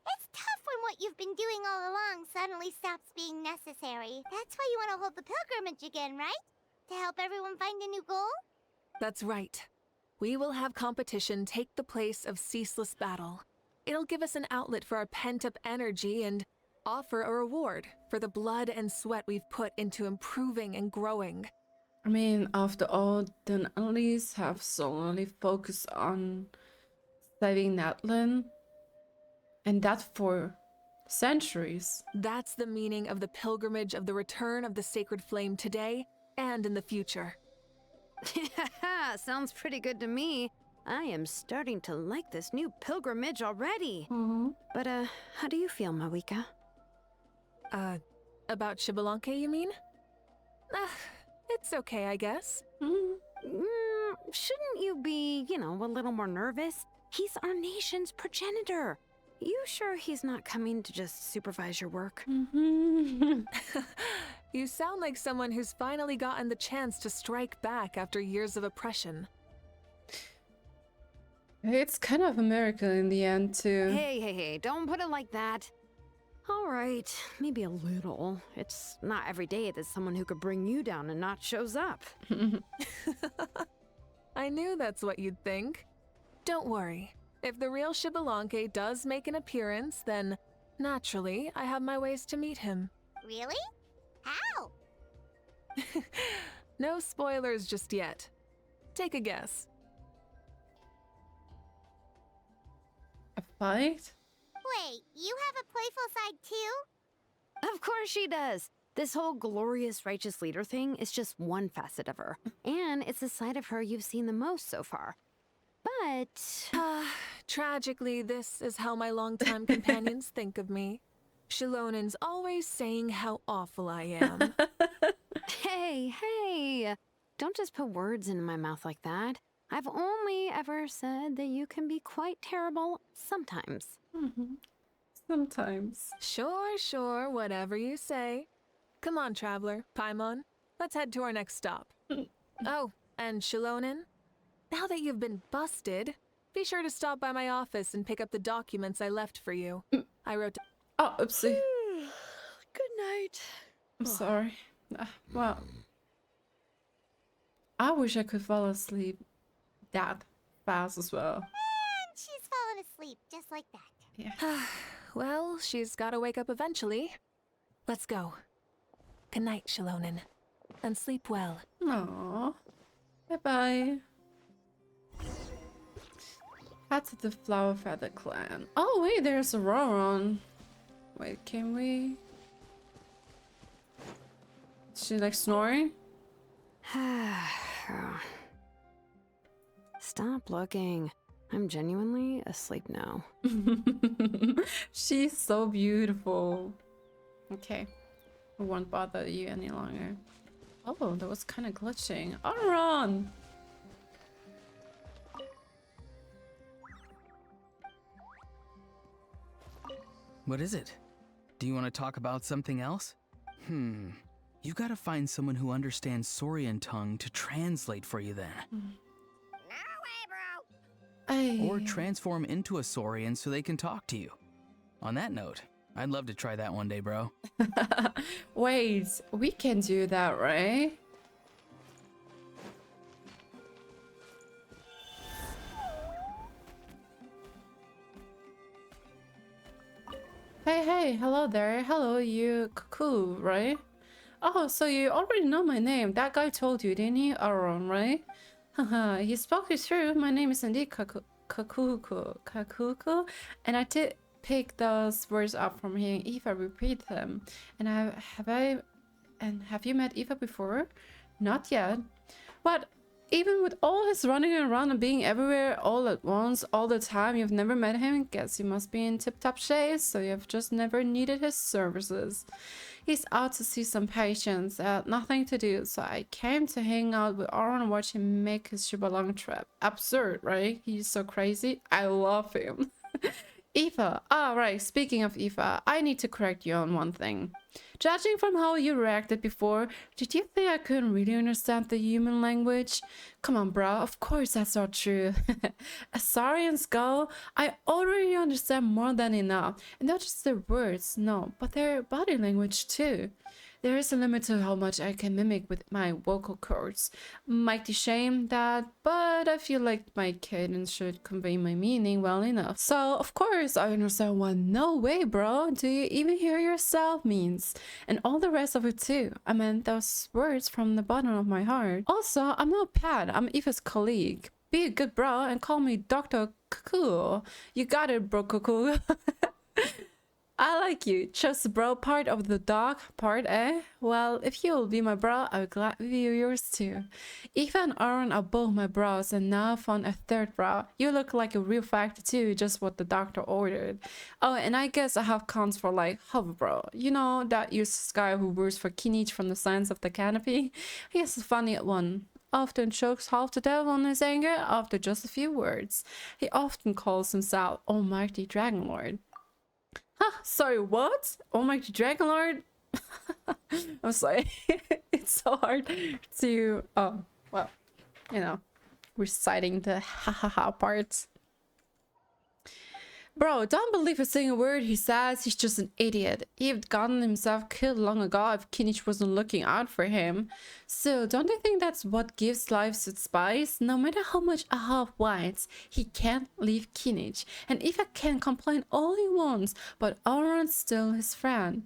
Speaker 2: It's tough when what you've been doing all along suddenly stops being necessary. That's why you want to hold the pilgrimage again, right? To help everyone find a new goal?
Speaker 4: That's right. We will have competition take the place of ceaseless battle. It'll give us an outlet for our pent-up energy and offer a reward for the blood and sweat we've put into improving and growing.
Speaker 1: I mean, after all, the Annelies have solely focused on saving Natlan, and that for centuries.
Speaker 4: That's the meaning of the pilgrimage of the return of the sacred flame today and in the future.
Speaker 8: Sounds pretty good to me. I am starting to like this new pilgrimage already. But, how do you feel, Mavuika?
Speaker 4: About Xbalanque, you mean? It's okay, I guess.
Speaker 8: Shouldn't you be, a little more nervous? He's our nation's progenitor. You sure he's not coming to just supervise your work?
Speaker 4: You sound like someone who's finally gotten the chance to strike back after years of oppression.
Speaker 1: It's kind of a miracle in the end, too.
Speaker 8: Hey, don't put it like that. All right, maybe a little. It's not every day that someone who could bring you down and not shows up.
Speaker 4: I knew that's what you'd think. Don't worry. If the real Xbalanque does make an appearance, then naturally I have my ways to meet him.
Speaker 2: Really? How?
Speaker 4: No spoilers just yet. Take a guess.
Speaker 1: A fight?
Speaker 2: Wait, you have a playful side too?
Speaker 8: Of course she does. This whole glorious righteous leader thing is just one facet of her. And it's the side of her you've seen the most so far. But...
Speaker 4: Tragically, this is how my longtime companions think of me. Xilonen's always saying how awful I am.
Speaker 8: Hey, don't just put words in my mouth like that. I've only ever said that you can be quite terrible sometimes.
Speaker 1: Sometimes.
Speaker 4: Sure, whatever you say. Come on, traveler, Paimon. Let's head to our next stop. Oh, and Xilonen, now that you've been busted, be sure to stop by my office and pick up the documents I left for you. I wrote...
Speaker 1: Oh, oopsie.
Speaker 8: Good night.
Speaker 1: I'm sorry. Well, I wish I could fall asleep that fast as well.
Speaker 2: And she's fallen asleep just like that.
Speaker 1: Yeah.
Speaker 4: Well, she's gotta wake up eventually. Let's go. Good night, Xilonen. And sleep well.
Speaker 1: Aww. Bye-bye. Head to the Flower Feather Clan. Oh wait, there's Ororon. Wait, can we... Is she like snoring?
Speaker 8: Stop looking. I'm genuinely asleep now.
Speaker 1: She's so beautiful. Okay. I won't bother you any longer. Oh, that was kind of glitching. Ororon!
Speaker 5: What is it? Do you want to talk about something else? You gotta find someone who understands Saurian tongue to translate for you then.
Speaker 2: No way, bro.
Speaker 5: Or transform into a Saurian so they can talk to you. On that note, I'd love to try that one day, bro.
Speaker 1: Wait, we can do that, right? Hey, hello there. Hello, you Cuckoo, right? Oh, so you already know my name. That guy told you, didn't he? Ororon, right? Haha, he spoke it through. My name is indeed Cacucu, and I did pick those words up from hearing Eva repeat them. And have you met Eva before? Not yet. But even with all his running around and being everywhere all at once, all the time, you've never met him? Guess he must be in tip-top shape, so you've just never needed his services. He's out to see some patients. I had nothing to do, so I came to hang out with Ororon and watch him make his Xilonen trip. Absurd, right? He's so crazy. I love him. Eva. Ah, right. Speaking of Eva, I need to correct you on one thing. Judging from how you reacted before, did you think I couldn't really understand the human language? Come on, bro. Of course that's not true. As Saurians go, I already understand more than enough. And not just their words, no, but their body language too. There is a limit to how much I can mimic with my vocal cords. Mighty shame that, but I feel like my cadence should convey my meaning well enough. So, of course, I understand what no way, bro. Do you even hear yourself means? And all the rest of it too. I meant those words from the bottom of my heart. Also, I'm not Pat, I'm Eva's colleague. Be a good bro and call me Dr. Cuckoo. You got it, Bro Cacucu. I like you. Just the bro part of the dog part, eh? Well, if you will be my bro, I will gladly be yours too. Eva and Ororon are both my bros, and now I found a third bro. You look like a real factor too, just what the doctor ordered. Oh, and I guess I have cons for like hover bro. You know, that useless guy who works for Kinich from the Signs of the Canopy? He's a funny one. Often chokes half to death on his anger after just a few words. He often calls himself Almighty Dragon Lord. Huh, sorry, what? Almighty Dragon Lord? I'm sorry. It's so hard to, well, you know, reciting the ha parts. Bro, don't believe a single word he says. He's just an idiot. He'd gotten himself killed long ago if Kinich wasn't looking out for him. So, don't you think that's what gives life its spice? No matter how much Ahab whites, he can't leave Kinich. And Eva can complain all he wants, but Ororon's still his friend.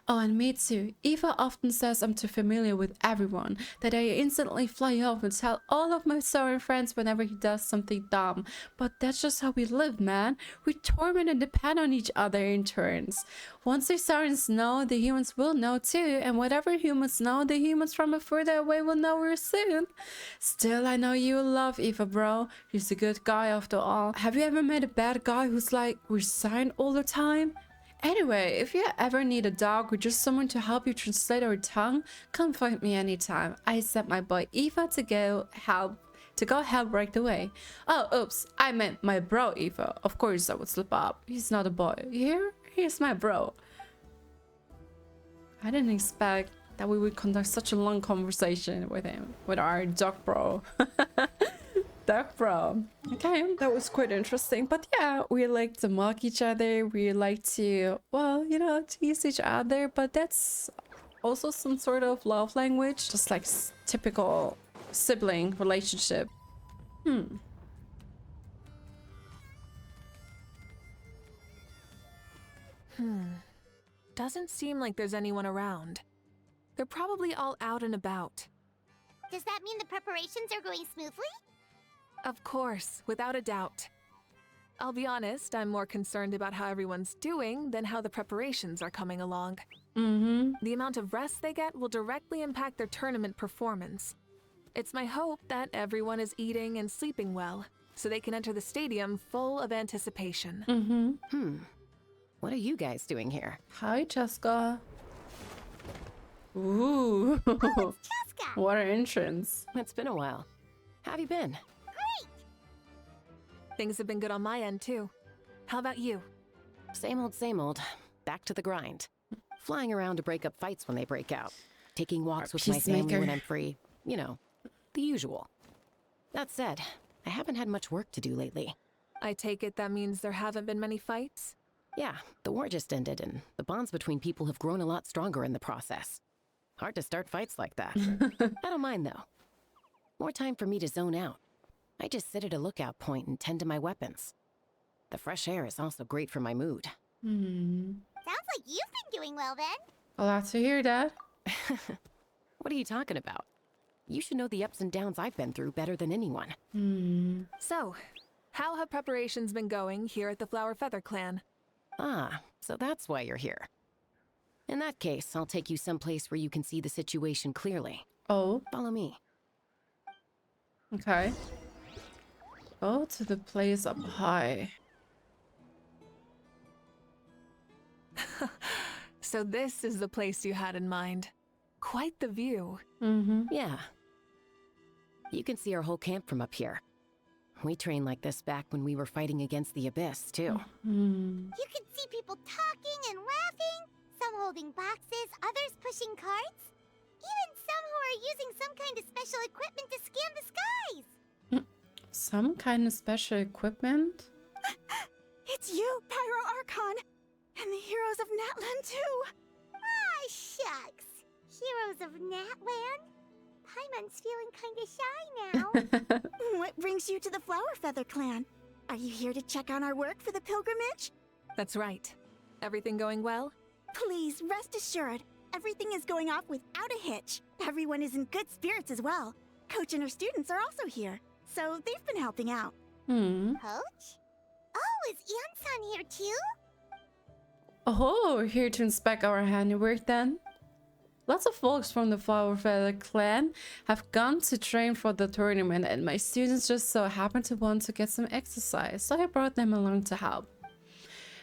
Speaker 1: Oh, and me too. Eva often says I'm too familiar with everyone, that I instantly fly off and tell all of my Saurian friends whenever he does something dumb. But that's just how we live, man. We torment and depend on each other in turns. Once the Saurians know, the humans will know too, and whatever humans know, the humans from further away will know real soon. Still, I know you love Eva, bro. He's a good guy after all. Have you ever met a bad guy who's like resigned all the time? Anyway, if you ever need a dog or just someone to help you translate our tongue, come find me anytime. I sent my boy Eva to go help right away. Oh, oops, I meant my bro Eva. Of course I would slip up. He's not a boy. You hear? He's my bro. I didn't expect that we would conduct such a long conversation with him, with our dog bro. Dog bro. Okay, that was quite interesting. But yeah, we like to mock each other. We like to, well, you know, tease each other. But that's also some sort of love language. Just like typical sibling relationship.
Speaker 4: Doesn't seem like there's anyone around. They're probably all out and about.
Speaker 2: Does that mean the preparations are going smoothly?
Speaker 4: Of course, without a doubt. I'll be honest, I'm more concerned about how everyone's doing than how the preparations are coming along. The amount of rest they get will directly impact their tournament performance. It's my hope that everyone is eating and sleeping well, so they can enter the stadium full of anticipation.
Speaker 9: What are you guys doing here?
Speaker 1: Hi, Chasca. Ooh.
Speaker 2: Chasca!
Speaker 1: What an entrance.
Speaker 9: It's been a while. How have you been?
Speaker 4: Things have been good on my end, too. How about you?
Speaker 9: Same old, back to the grind. Flying around to break up fights when they break out. Taking walks with my family
Speaker 1: peacemaker.
Speaker 9: when I'm free. You know, the usual. That said, I haven't had much work to do lately.
Speaker 4: I take it that means there haven't been many fights?
Speaker 9: Yeah, the war just ended, and the bonds between people have grown a lot stronger in the process. Hard to start fights like that. I don't mind, though. More time for me to zone out. I just sit at a lookout point and tend to my weapons. The fresh air is also great for my mood.
Speaker 2: Sounds like you've been doing well then.
Speaker 1: Glad to hear that.
Speaker 9: What are you talking about? You should know the ups and downs I've been through better than anyone.
Speaker 4: So, how have preparations been going here at the Flower Feather Clan?
Speaker 9: Ah, so that's why you're here. In that case, I'll take you someplace where you can see the situation clearly.
Speaker 1: Oh,
Speaker 9: Follow me.
Speaker 1: okay. Go to the place up high.
Speaker 4: So this is the place you had in mind. Quite the view.
Speaker 9: Yeah. You can see our whole camp from up here. We trained like this back when we were fighting against the Abyss, too.
Speaker 2: You can see people talking and laughing, some holding boxes, others pushing carts. Even some who are using some kind of special equipment to scan the skies.
Speaker 1: Some kind of special equipment?
Speaker 7: It's you, Pyro Archon, and the heroes of Natlan too.
Speaker 2: Ah, shucks. Heroes of Natland? Paimon's feeling kinda shy now.
Speaker 7: What brings you to the Flower Feather Clan? Are you here to check on our work for the pilgrimage?
Speaker 4: That's right. Everything going well?
Speaker 7: Please, rest assured, everything is going off without a hitch. Everyone is in good spirits as well. Coach and her students are also here, so they've been helping out.
Speaker 2: Coach? Oh, is Iansan here too?
Speaker 1: Oh, here to inspect our handiwork then? Lots of folks from the Flower Feather clan have gone to train for the tournament, and my students just so happen to want to get some exercise, so I brought them along to help.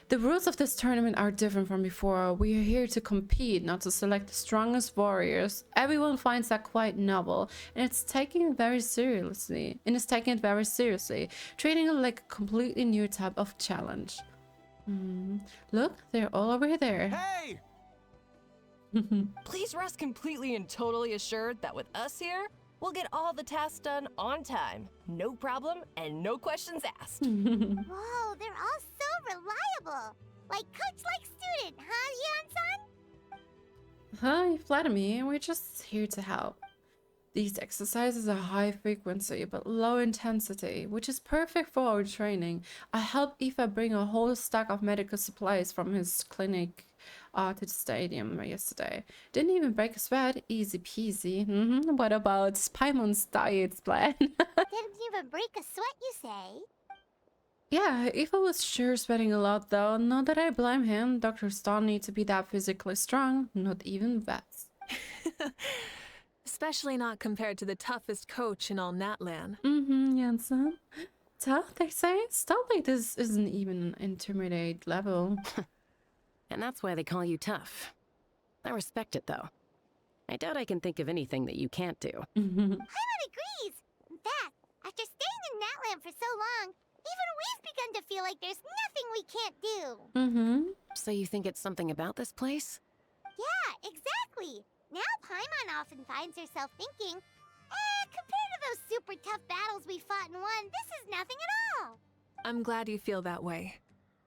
Speaker 1: The rules of this tournament are different from before. We are here to compete, not to select the strongest warriors. Everyone finds that quite novel, and it's taking it very seriously. Treating it like a completely new type of challenge. Look, they're all over there.
Speaker 10: Hey!
Speaker 6: Please rest completely and totally assured that with us here, we'll get all the tasks done on time. No problem and no questions asked.
Speaker 2: Whoa, they're all so reliable. Like coach, like student, huh, Iansan?
Speaker 1: Huh, you flatter me. We're just here to help. These exercises are high frequency but low intensity, which is perfect for our training. I helped Eva bring a whole stack of medical supplies from his clinic to the stadium yesterday. Didn't even break a sweat. Easy peasy. What about Paimon's diet plan?
Speaker 2: Didn't even break a sweat, you say?
Speaker 1: Yeah, Eva was sure sweating a lot though. Not that I blame him. Doctors don't need to be that physically strong. Not even vets.
Speaker 4: Especially not compared to the toughest coach in all Natlan.
Speaker 1: Iansan. Tough, they say? Stuff like this isn't even an intermediate level.
Speaker 9: And that's why they call you tough. I respect it, though. I doubt I can think of anything that you can't do.
Speaker 2: Paimon agrees. In fact, after staying in Natland for so long, even we've begun to feel like there's nothing we can't do.
Speaker 9: So you think it's something about this place?
Speaker 2: Yeah, exactly. Now Paimon often finds herself thinking, compared to those super tough battles we fought and won, this is nothing at all.
Speaker 4: I'm glad you feel that way.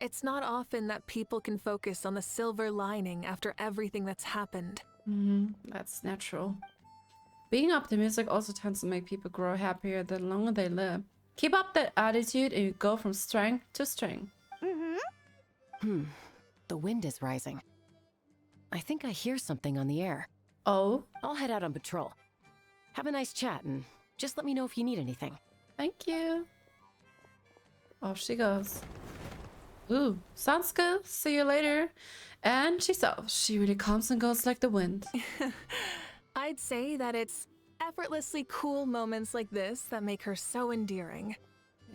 Speaker 4: It's not often that people can focus on the silver lining after everything that's happened.
Speaker 1: That's natural. Being optimistic also tends to make people grow happier the longer they live. Keep up that attitude and you go from strength to strength.
Speaker 9: The wind is rising. I think I hear something on the air.
Speaker 1: Oh?
Speaker 9: I'll head out on patrol. Have a nice chat, and just let me know if you need anything.
Speaker 1: Thank you. Off she goes. Ooh, sounds good. See you later. And she's off. She really comes and goes like the wind.
Speaker 4: I'd say that it's effortlessly cool moments like this that make her so endearing.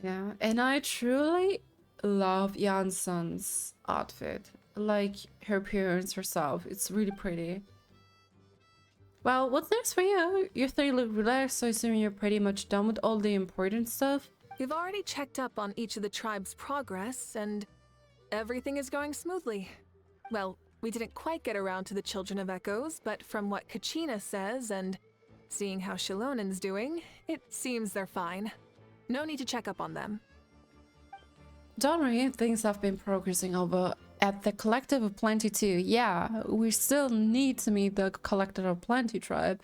Speaker 1: Yeah, and I truly love Iansan's outfit. Like her appearance herself. It's really pretty. Well, what's next for you? You three look relaxed, so I assume you're pretty much done with all the important stuff.
Speaker 4: We've already checked up on each of the tribe's progress, and everything is going smoothly. Well, we didn't quite get around to the Children of Echoes, but from what Kachina says and seeing how Xilonen's doing, it seems they're fine. No need to check up on them.
Speaker 1: Don't worry, things have been progressing over at the Collective of Plenty too. Yeah, we still need to meet the Collective of Plenty tribe.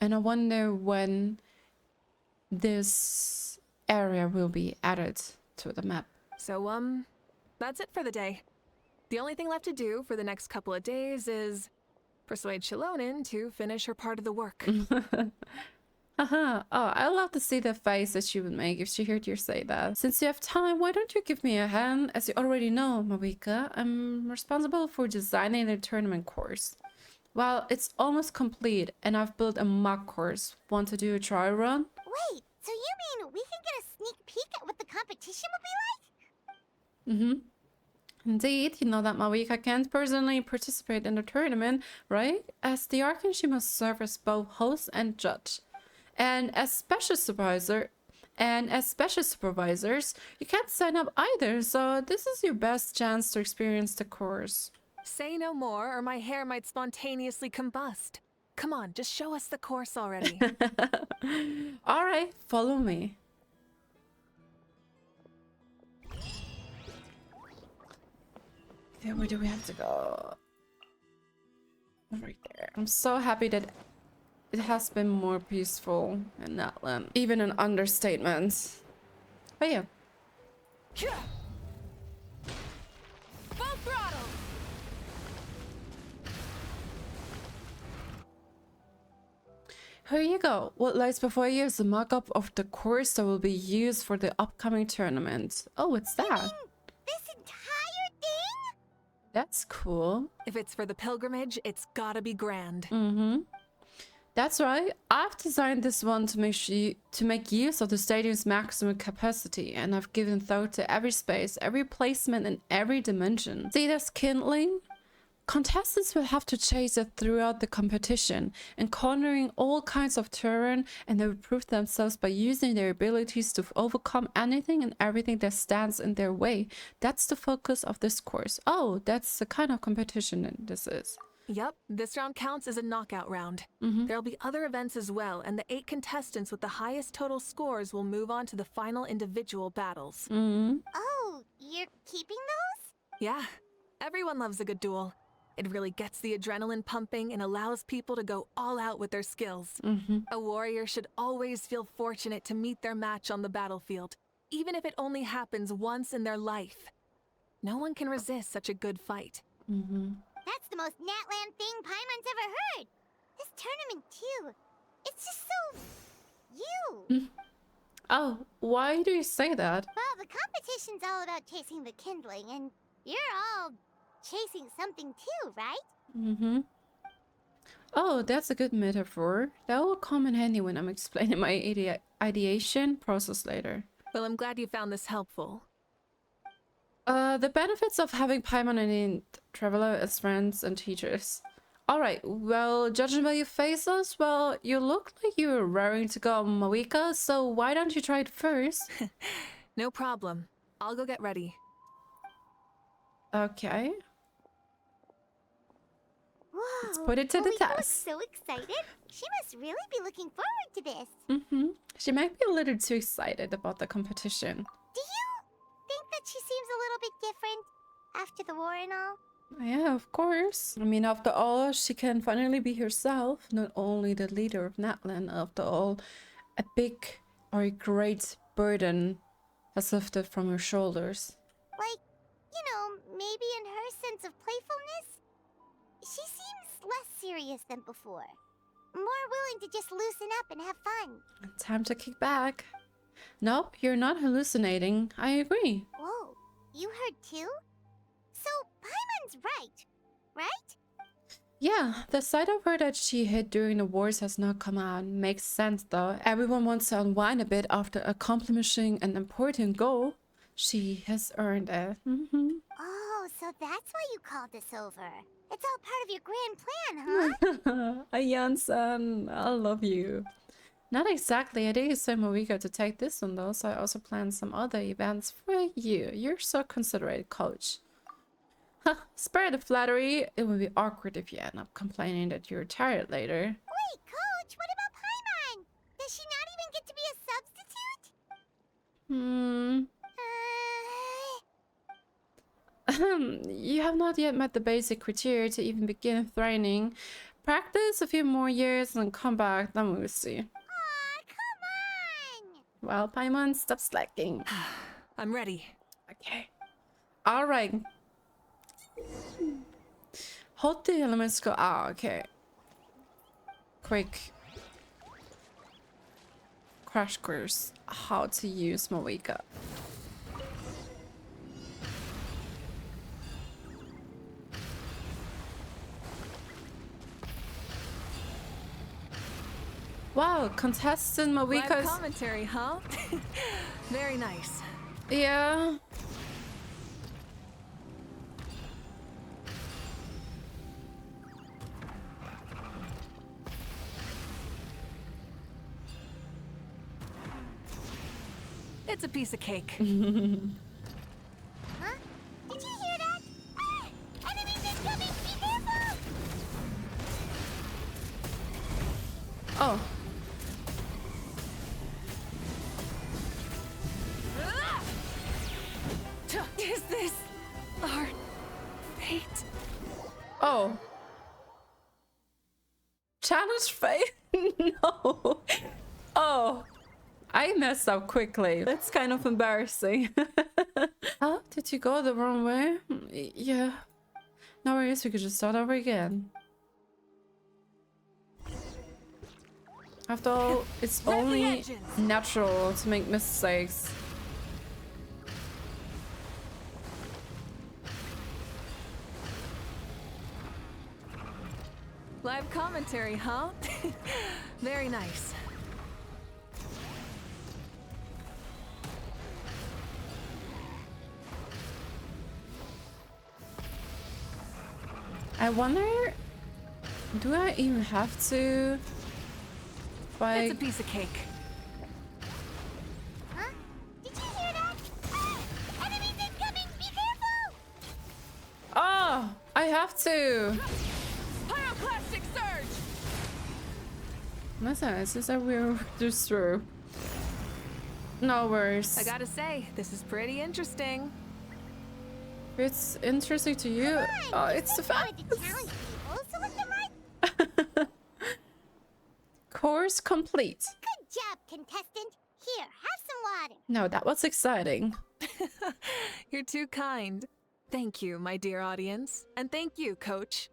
Speaker 1: And I wonder when this area will be added to the map.
Speaker 4: So, that's it for the day. The only thing left to do for the next couple of days is persuade Xilonen to finish her part of the work.
Speaker 1: Haha. Oh, I love to see the face that she would make if she heard you say that. Since you have time, why don't you give me a hand? As you already know, Mavuika, I'm responsible for designing the tournament course. Well, it's almost complete, and I've built a mock course. Want to do a trial run?
Speaker 2: Wait, so you mean we can get a sneak peek at what the competition will be like?
Speaker 1: Mm-hmm. Indeed, you know that Mavuika can't personally participate in the tournament, right? As the Archon, she must serve as both host and judge. And as special supervisors, you can't sign up either, so this is your best chance to experience the course.
Speaker 4: Say no more, or my hair might spontaneously combust. Come on, just show us the course already.
Speaker 1: Alright, follow me. Okay, where do we have to go? Right there. I'm so happy that it has been more peaceful in that land. Even an understatement. But yeah.
Speaker 4: Full throttle!
Speaker 1: Here you go. What lies before you is a mock-up of the course that will be used for the upcoming tournament. Oh, what's that?
Speaker 2: This entire thing?
Speaker 1: That's cool.
Speaker 4: If it's for the pilgrimage, it's gotta be grand.
Speaker 1: Mm-hmm. That's right. I've designed this one to make use of the stadium's maximum capacity, and I've given thought to every space, every placement, and every dimension. See this kindling? Contestants will have to chase it throughout the competition, encountering all kinds of terrain, and they will prove themselves by using their abilities to overcome anything and everything that stands in their way. That's the focus of this course. Oh, that's the kind of competition that this is.
Speaker 4: Yep, this round counts as a knockout round. There'll be other events as well, and the 8 contestants with the highest total scores will move on to the final individual battles.
Speaker 2: Oh, you're keeping those?
Speaker 4: Yeah, everyone loves a good duel. It really gets the adrenaline pumping and allows people to go all out with their skills. A warrior should always feel fortunate to meet their match on the battlefield, even if it only happens once in their life. No one can resist such a good fight.
Speaker 2: That's the most Natland thing Paimon's ever heard. This tournament, too. It's just so... you.
Speaker 1: Oh, why do you say that?
Speaker 2: Well, the competition's all about chasing the kindling, and you're all chasing something too, right?
Speaker 1: Oh, that's a good metaphor. That will come in handy when I'm explaining my ideation process later.
Speaker 4: Well, I'm glad you found this helpful.
Speaker 1: The benefits of having Paimon and Traveler as friends and teachers. Alright, well, judging by your faces, well, you look like you're raring to go on Mavuika, so why don't you try it first?
Speaker 4: No problem. I'll go get ready.
Speaker 1: Okay.
Speaker 2: Whoa.
Speaker 1: Let's put it to the
Speaker 2: Mavuika looks
Speaker 1: test.
Speaker 2: so excited. She must really be looking forward to this.
Speaker 1: She might be a little too excited about the competition.
Speaker 2: Do you think that she seems a little bit different after the war and all?
Speaker 1: Yeah, of course. I mean, after all, she can finally be herself, not only the leader of Natlan. After all, a big or a great burden has lifted from her shoulders.
Speaker 2: Like, you know, maybe in her sense of playfulness? She seems less serious than before. More willing time to just loosen up and have fun.
Speaker 1: Time to kick back. Nope, you're not hallucinating. I agree.
Speaker 2: Whoa, you heard too? So, Paimon's right?
Speaker 1: Yeah, the side of her that she hid during the wars has not come out. Makes sense though. Everyone wants to unwind a bit after accomplishing an important goal. She has earned it.
Speaker 2: Oh, so that's why you called us over. It's all part of your grand plan, huh?
Speaker 1: Iansan, I love you. Not exactly. I did expect Mavuika to take this one though, so I also planned some other events for you. You're so considerate, coach. Spare the flattery. It would be awkward if you end up complaining that you're tired later.
Speaker 2: Wait, Coach, what about Paimon? Does she not even get to be a substitute?
Speaker 1: You have not yet met the basic criteria to even begin training. Practice a few more years and come back, then we'll see.
Speaker 2: Aw, come on!
Speaker 1: Well, Paimon, stop slacking.
Speaker 4: I'm ready.
Speaker 1: Okay. Alright. Hold the elements go. Ah, okay. Quick crash course how to use Mavuika. Wow, contestant
Speaker 4: Live
Speaker 1: Mavuika's.
Speaker 4: commentary, huh? Very nice.
Speaker 1: Yeah.
Speaker 4: It's a piece of cake.
Speaker 2: Huh? Did you hear that? Ah! Enemies incoming! Be careful!
Speaker 1: Oh.
Speaker 4: Is this our fate?
Speaker 1: Oh. Challenge fate? No. Oh. I messed up quickly. That's kind of embarrassing. Oh, did you go the wrong way? Yeah. No worries, we could just start over again. After all, it's only natural to make mistakes.
Speaker 4: Live commentary, huh? Very nice.
Speaker 1: I wonder, do I even have to?
Speaker 4: It's a piece of cake.
Speaker 2: Huh? Did you hear that? Ah! Enemies incoming! Be careful!
Speaker 1: Oh, I have to.
Speaker 4: Pyroclastic surge!
Speaker 1: Listen, it's just that we're just through. No worries.
Speaker 4: I gotta say, this is pretty interesting.
Speaker 1: It's interesting to you. Oh, it's the fact.
Speaker 2: To challenge people, so let them right.
Speaker 1: Course complete.
Speaker 2: Good job, contestant. Here, have some water.
Speaker 1: No, that was exciting.
Speaker 4: You're too kind. Thank you, my dear audience. And thank you, coach.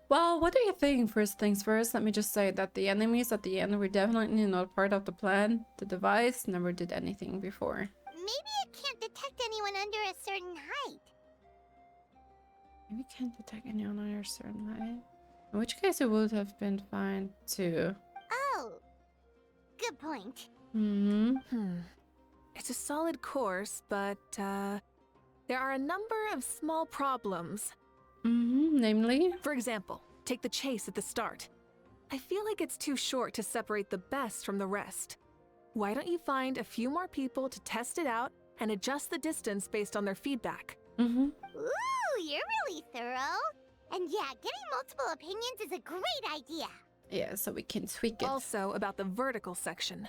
Speaker 1: Well, what do you think? First things first, let me just say that the enemies at the end were definitely not part of the plan. The device never did anything before.
Speaker 2: Maybe it can't detect anyone under a certain height.
Speaker 1: Maybe can't detect anyone under a certain height. In which case it would have been fine too.
Speaker 2: Oh, good point.
Speaker 4: It's a solid course, but there are a number of small problems.
Speaker 1: Namely?
Speaker 4: For example, take the chase at the start. I feel like it's too short to separate the best from the rest. Why don't you find a few more people to test it out and adjust the distance based on their feedback?
Speaker 2: Ooh, you're really thorough. And yeah, getting multiple opinions is a great idea.
Speaker 1: Yeah, so we can tweak it.
Speaker 4: Also, about the vertical section.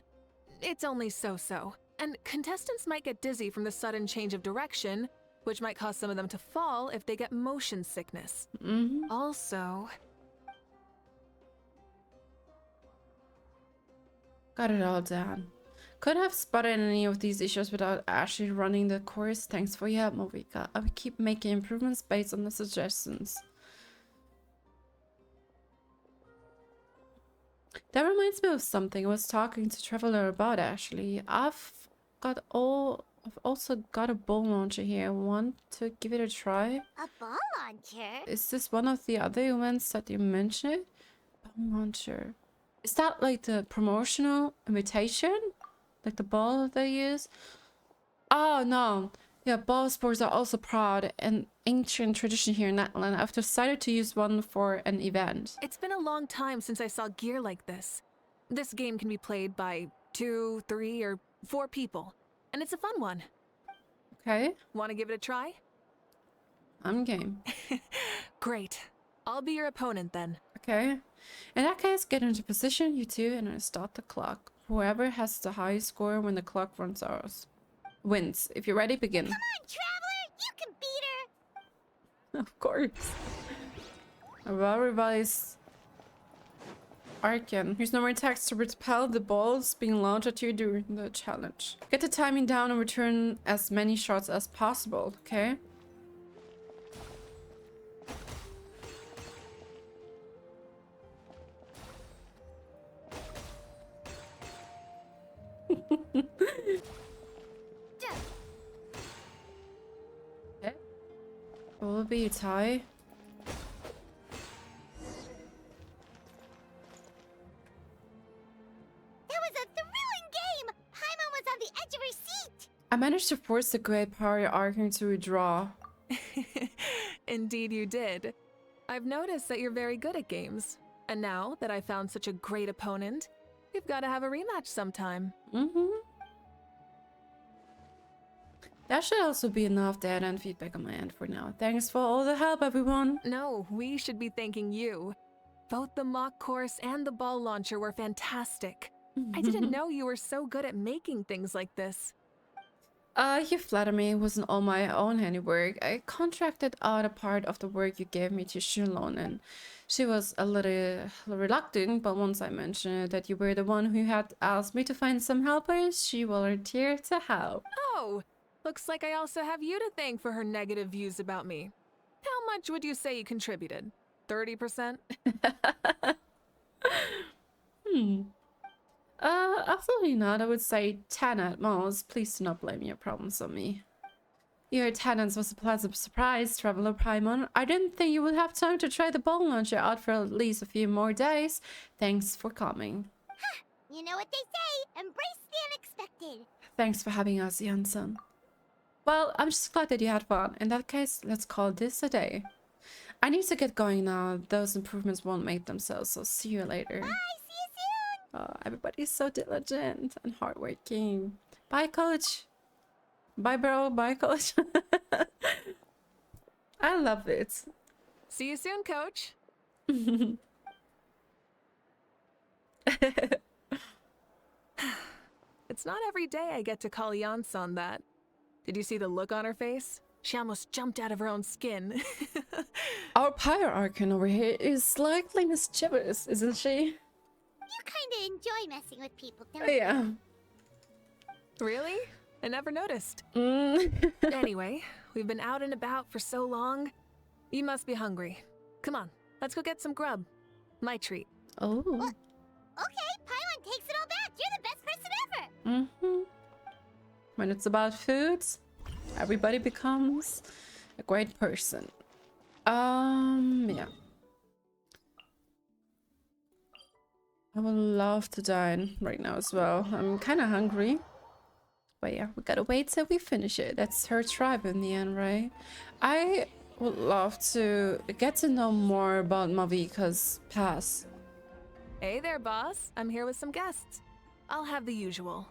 Speaker 4: It's only so-so, and contestants might get dizzy from the sudden change of direction, which might cause some of them to fall if they get motion sickness. Also...
Speaker 1: Got it all down. Could have spotted any of these issues without actually running the course. Thanks for your help, Mavuika. I will keep making improvements based on the suggestions. That reminds me of something I was talking to Traveler about actually. I've also got a ball launcher here. Want to give it a try?
Speaker 2: A ball launcher?
Speaker 1: Is this one of the other events that you mentioned? Ball launcher. Is that like the promotional invitation? Like the ball they use? Oh no. Yeah, ball sports are also proud and ancient tradition here in Netherlands. I've decided to use one for an event.
Speaker 4: It's been a long time since I saw gear like this. This game can be played by 2, 3, or 4 people, and it's a fun one.
Speaker 1: Okay,
Speaker 4: Want to give it a try?
Speaker 1: I'm game.
Speaker 4: Great. I'll be your opponent then.
Speaker 1: Okay. In that case, get into position, you two, and I start the clock. Whoever has the highest score when the clock runs out wins. If you're ready, begin.
Speaker 2: Come on, Traveler! You can beat her!
Speaker 1: Of course. A well-revised Archon. Use normal attacks to repel the balls being launched at you during the challenge. Get the timing down and return as many shots as possible, okay? Okay. Will be a tie.
Speaker 2: That was a thrilling game! Paimon was on the edge of her seat!
Speaker 1: I managed to force the great power Archon to withdraw.
Speaker 4: Indeed you did. I've noticed that you're very good at games. And now that I found such a great opponent, we've got to have a rematch sometime.
Speaker 1: That should also be enough data and feedback on my end for now. Thanks for all the help, everyone.
Speaker 4: No, we should be thanking you. Both the mock course and the ball launcher were fantastic. I didn't know you were so good at making things like this.
Speaker 1: You flatter me. It wasn't all my own handiwork. I contracted out a part of the work you gave me to Xilonen. She was a little reluctant, but once I mentioned that you were the one who had asked me to find some helpers, she volunteered to help.
Speaker 4: Oh, looks like I also have you to thank for her negative views about me. How much would you say you contributed? 30%?
Speaker 1: Absolutely not. I would say 10 at most. Please do not blame your problems on me. Your attendance was a pleasant surprise, Traveler Paimon. I didn't think you would have time to try the ball launcher out for at least a few more days. Thanks for coming.
Speaker 2: You know what they say, embrace the unexpected.
Speaker 1: Thanks for having us, Iansan. Well, I'm just glad that you had fun. In that case, let's call this a day. I need to get going now. Those improvements won't make themselves, so see you later.
Speaker 2: Bye, see you soon!
Speaker 1: Oh, everybody's so diligent and hardworking. Bye, coach. Bye, bro. Bye, coach. I love it.
Speaker 4: See you soon, coach. It's not every day I get to call Iansan that. Did you see the look on her face? She almost jumped out of her own skin.
Speaker 1: Our pyro Archon over here is slightly mischievous, isn't she?
Speaker 2: You kinda enjoy messing with people, don't you?
Speaker 1: Yeah.
Speaker 4: Really? I never noticed. Anyway, we've been out and about for so long. You must be hungry. Come on, let's go get some grub. My treat.
Speaker 1: Oh.
Speaker 2: Okay, Paimon takes it all back. You're the best person ever.
Speaker 1: When it's about food, everybody becomes a great person. Yeah. I would love to dine right now as well. I'm kind of hungry. But yeah, we gotta wait till we finish it. That's her tribe in the end, right? I would love to get to know more about Mavuika's past.
Speaker 4: Hey there, boss. I'm here with some guests. I'll have the usual.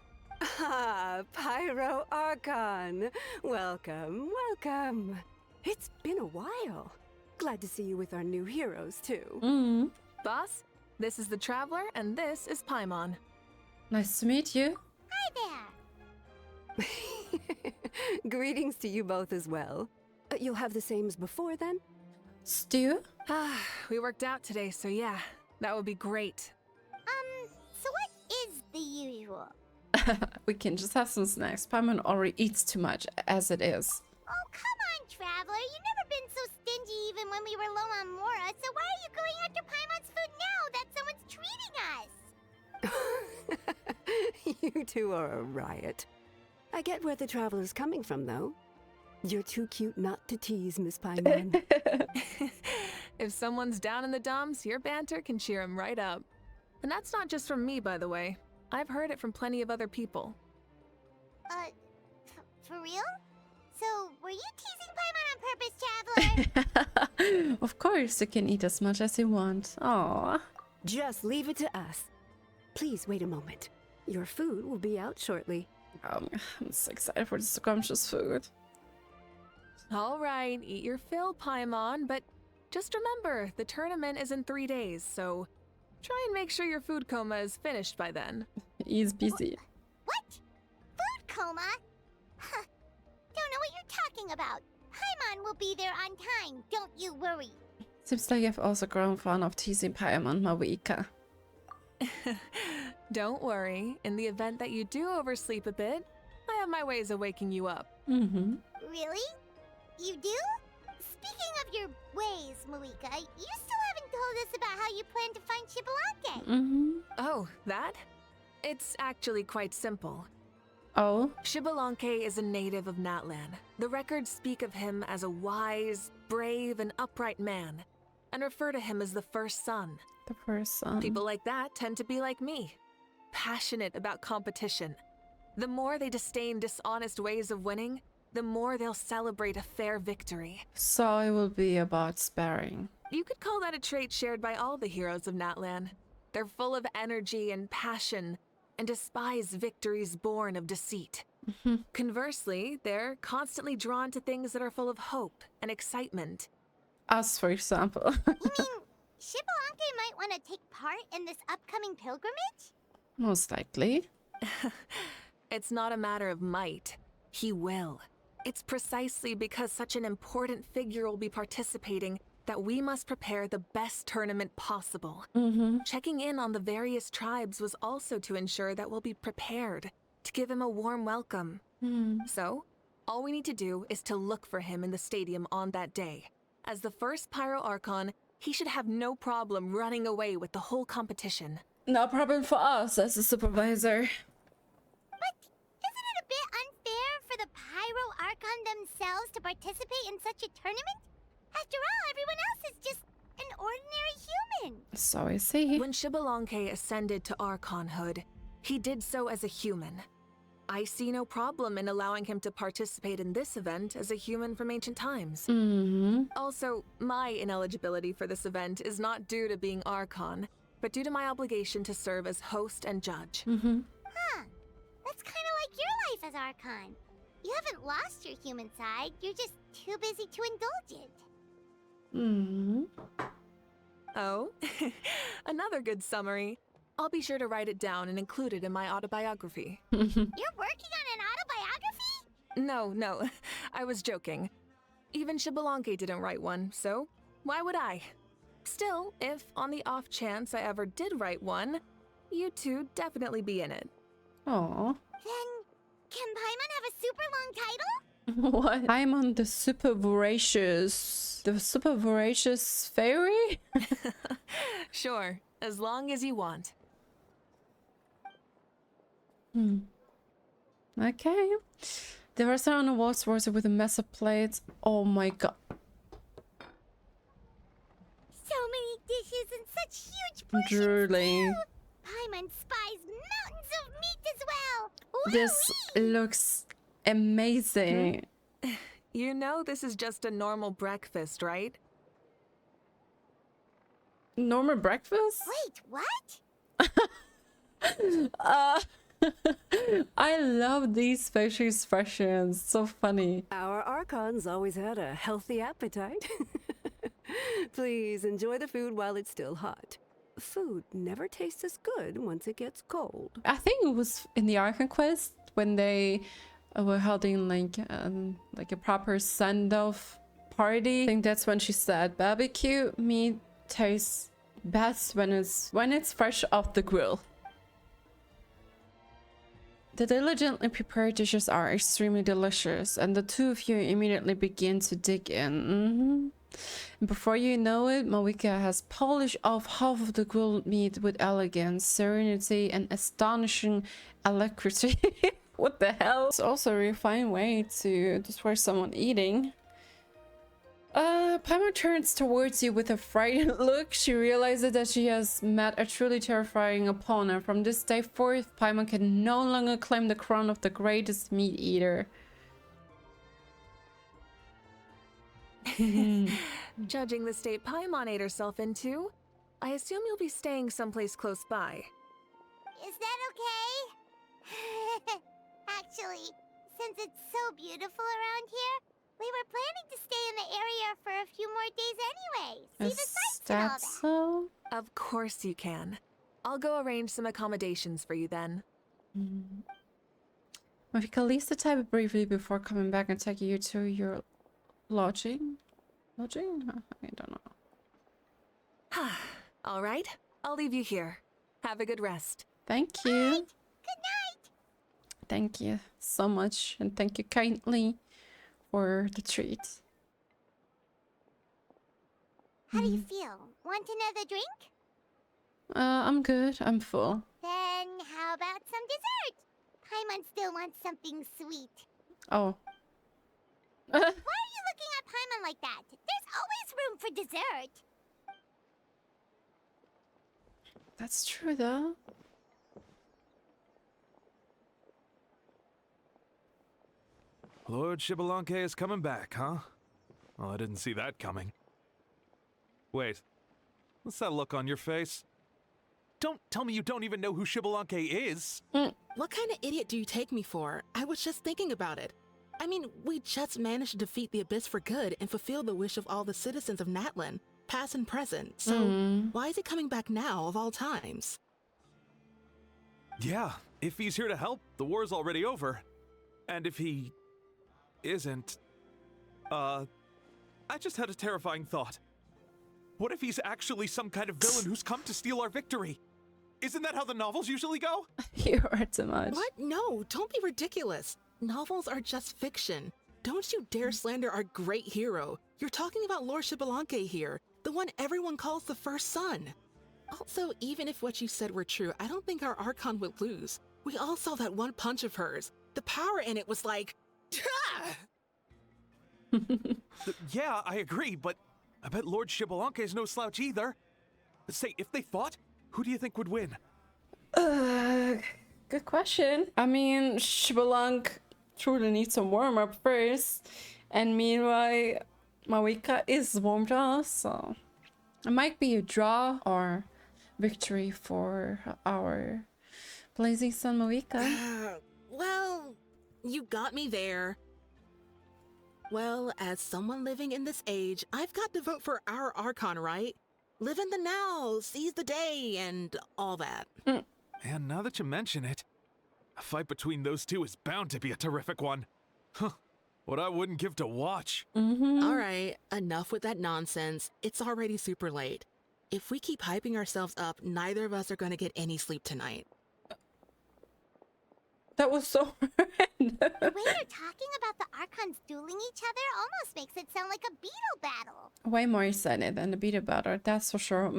Speaker 10: Ah, Pyro Archon. Welcome, welcome. It's been a while. Glad to see you with our new heroes, too.
Speaker 4: Boss, this is the Traveler, and this is Paimon.
Speaker 1: Nice to meet you.
Speaker 2: Hi there.
Speaker 10: Greetings to you both as well. You'll have the same as before, then?
Speaker 1: Stew?
Speaker 4: We worked out today, so yeah, that would be great.
Speaker 2: So what is the usual?
Speaker 1: We can just have some snacks. Paimon already eats too much as it is.
Speaker 2: Oh, come on, Traveler. You've never been so stingy even when we were low on Mora, so why are you going after Paimon's food now that someone's treating us?
Speaker 10: two are a riot. I get where the traveler's coming from, though. You're too cute not to tease, Miss Paimon.
Speaker 4: If someone's down in the dumps, your banter can cheer him right up. And that's not just from me, by the way. I've heard it from plenty of other people.
Speaker 2: For real? So, were you teasing Paimon on purpose, traveler?
Speaker 1: Of course, you can eat as much as you want. Aww.
Speaker 10: Just leave it to us. Please wait a moment. Your food will be out shortly.
Speaker 1: I'm so excited for this scrumptious food.
Speaker 4: All right, eat your fill, Paimon, but just remember, the tournament is in 3 days, so try and make sure your food coma is finished by then.
Speaker 1: He's busy.
Speaker 2: What? Food coma? Huh. Don't know what you're talking about. Paimon will be there on time, don't you worry.
Speaker 1: Seems like I've also grown fond of teasing Paimon Mavuika.
Speaker 4: Don't worry, in the event that you do oversleep a bit, I have my ways of waking you up.
Speaker 1: Mm-hmm.
Speaker 2: Really? You do? Speaking of your ways, Mavuika, you still haven't told us about how you plan to find Xilonen.
Speaker 1: Mm-hmm.
Speaker 4: Oh, that? It's actually quite simple.
Speaker 1: Oh?
Speaker 4: Xbalanque is a native of Natlan. The records speak of him as a wise, brave, and upright man, and refer to him as the first son.
Speaker 1: The first son.
Speaker 4: People like that tend to be like me, passionate about competition. The more they disdain dishonest ways of winning, the more they'll celebrate a fair victory.
Speaker 1: So it will be about sparring.
Speaker 4: You could call that a trait shared by all the heroes of Natlan. They're full of energy and passion, and despise victories born of deceit. Conversely, they're constantly drawn to things that are full of hope and excitement.
Speaker 1: Us, for example.
Speaker 2: You mean Xilonen might want to take part in this upcoming pilgrimage?
Speaker 1: Most likely.
Speaker 4: It's not a matter of might. He will. It's precisely because such an important figure will be participating that we must prepare the best tournament possible. Checking in on the various tribes was also to ensure that we'll be prepared to give him a warm welcome. So, all we need to do is to look for him in the stadium on that day. As the first Pyro Archon, he should have no problem running away with the whole competition.
Speaker 1: No problem for us as a supervisor.
Speaker 2: But isn't it a bit unfair for the Pyro Archon themselves to participate in such a tournament? After all, everyone else is just an ordinary human.
Speaker 1: So I see.
Speaker 4: When Xbalanque ascended to Archonhood, he did so as a human. I see no problem in allowing him to participate in this event as a human from ancient times. Also, my ineligibility for this event is not due to being Archon, but due to my obligation to serve as host and judge.
Speaker 2: Huh. That's kind of like your life as Archon. You haven't lost your human side, you're just too busy to indulge it.
Speaker 4: Oh, another good summary. I'll be sure to write it down and include it in my autobiography.
Speaker 2: You're working on an autobiography?
Speaker 4: No, I was joking. Even Xibalanque didn't write one, so why would I? Still, if on the off chance I ever did write one, you two definitely be in it.
Speaker 1: Aww.
Speaker 2: Then, can Paimon have a super long title?
Speaker 1: What? I'm on the super voracious... The super voracious fairy?
Speaker 4: Sure, as long as you want.
Speaker 1: Okay. The restaurant on the walls was with a mess of plates. Oh my god.
Speaker 2: So many dishes and such huge portions
Speaker 1: Drooling.
Speaker 2: too. Paimon spies mountains of meat as well.
Speaker 1: This
Speaker 2: Wowee!
Speaker 1: looks amazing.
Speaker 4: You know this is just a normal breakfast, right?
Speaker 1: Normal breakfast?
Speaker 2: Wait, what?
Speaker 1: I love these facial expressions. So funny.
Speaker 10: Our Archons always had a healthy appetite. Please enjoy the food while it's still hot. Food never tastes as good once it gets cold.
Speaker 1: I think it was in the Archon quest when they were holding like a proper send-off party. I think that's when she said barbecue meat tastes best when it's fresh off the grill. The diligently prepared dishes are extremely delicious, and the two of you immediately begin to dig in. Before you know it, Mavuika has polished off half of the grilled meat with elegance, serenity, and astonishing alacrity. What the hell? It's also a refined way to destroy someone eating. Paimon turns towards you with a frightened look. She realizes that she has met a truly terrifying opponent. From this day forth, Paimon can no longer claim the crown of the greatest meat eater.
Speaker 4: Judging the state Paimon ate herself into, I assume you'll be staying someplace close by.
Speaker 2: Is that okay? Actually, since it's so beautiful around here, we were planning to stay in the area for a few more days anyway. See the sights and all
Speaker 1: that
Speaker 2: that.
Speaker 1: so?
Speaker 4: Of course you can. I'll go arrange some accommodations for you then.
Speaker 1: Mavuika leaves the table briefly before coming back and taking you to your lodging. Lodging? I don't know.
Speaker 4: All right, I'll leave you here. Have a good rest.
Speaker 1: Thank you.
Speaker 2: Good night.
Speaker 1: Thank you so much, and thank you kindly for the treat.
Speaker 2: How do you feel? Want another drink?
Speaker 1: I'm good. I'm full.
Speaker 2: Then how about some dessert? Paimon still wants something sweet.
Speaker 1: Oh.
Speaker 2: Why are you looking at Paimon like that? There's always room for dessert.
Speaker 1: That's true, though.
Speaker 11: Lord Xilonen is coming back, huh? Well, I didn't see that coming. Wait, what's that look on your face? Don't tell me you don't even know who Xilonen is!
Speaker 12: What kind of idiot do you take me for? I was just thinking about it. I mean, we just managed to defeat the Abyss for good and fulfill the wish of all the citizens of Natlan, past and present. So, why is he coming back now, of all times?
Speaker 11: Yeah, if he's here to help, the war's already over. And if he isn't, I just had a terrifying thought. What if he's actually some kind of villain who's come to steal our victory? Isn't that how the novels usually go?
Speaker 1: You are too much.
Speaker 12: What? No, don't be ridiculous. Novels are just fiction. Don't you dare slander our great hero. You're talking about Lord Xbalanque here, the one everyone calls the first son. Also, even if what you said were true, I don't think our Archon would lose. We all saw that one punch of hers. The power in it was like...
Speaker 11: Yeah, I agree, but I bet Lord Xilonen is no slouch either. Say, if they fought, who do you think would win?
Speaker 1: Good question. I mean, Xbalanque truly needs some warm-up first. And meanwhile, Mavuika is warmed up, so... It might be a draw or victory for our blazing sun Mavuika.
Speaker 12: Well, you got me there. Well, as someone living in this age, I've got to vote for our Archon, right? Live in the now, seize the day, and all that.
Speaker 11: And now that you mention it, a fight between those two is bound to be a terrific one. Huh, what I wouldn't give to watch.
Speaker 12: All right, enough with that nonsense. It's already super late. If we keep hyping ourselves up, neither of us are going to get any sleep tonight.
Speaker 1: That was so random.
Speaker 2: The way you're talking about the Archons dueling each other almost makes it sound like a beetle battle.
Speaker 1: Way more excited than the beat battle, that's for sure.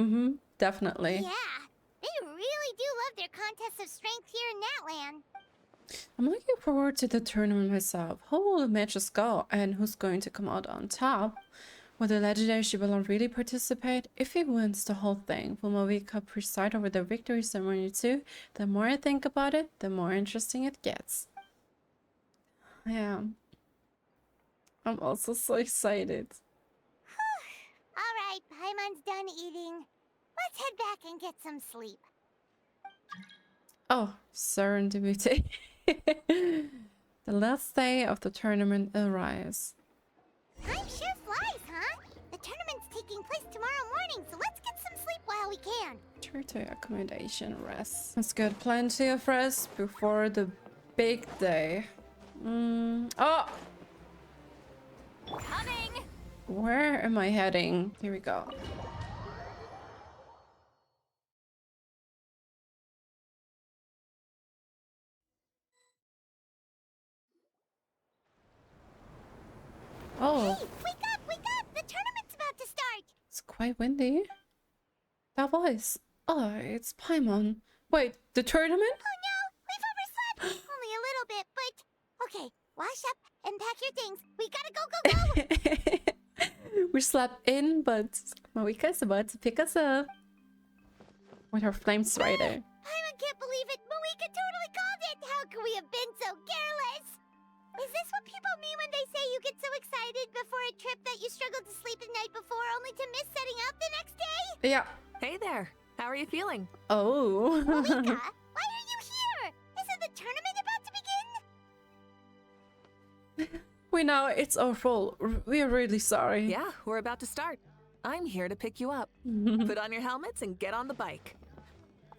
Speaker 1: Definitely.
Speaker 2: Yeah, they really do love their contests of strength here in Natlan.
Speaker 1: I'm looking forward to the tournament myself. How will the matches go and who's going to come out on top? Will the legendary Xilonen really participate? If he wins the whole thing, will Mavuika preside over the victory ceremony too? The more I think about it, the more interesting it gets. Yeah. I'm also so excited.
Speaker 2: Alright, Paimon's done eating. Let's head back and get some sleep.
Speaker 1: Oh, serendipity. The last day of the tournament arrives.
Speaker 2: Time sure flies, huh? The tournament's taking place tomorrow morning, so let's get some sleep while we can.
Speaker 1: Territory accommodation rest. That's good. Plenty of rest before the big day. Oh!
Speaker 3: Coming!
Speaker 1: Where am I heading? Here we go. Oh.
Speaker 2: Hey, wake up, wake up! The tournament's about
Speaker 1: quite windy. That voice. Oh, it's Paimon. Wait, the tournament?
Speaker 2: Oh no, we've overslept. Only a little bit, but okay. Wash up and pack your things. We gotta go,
Speaker 1: We slept in, but Mavuika is about to pick us up with her flame strider.
Speaker 2: Paimon can't believe it. Mavuika totally called it. How could we have been so careless? Is this what people mean when they say you get so excited before a trip that you struggle to sleep the night before only to miss setting out the next day?
Speaker 1: Yeah.
Speaker 4: Hey there. How are you feeling?
Speaker 1: Oh.
Speaker 2: Mavuika, why are you here? Isn't the tournament about to begin?
Speaker 1: We know it's our fault. We are really sorry.
Speaker 4: Yeah, we're about to start. I'm here to pick you up. Put on your helmets and get on the bike.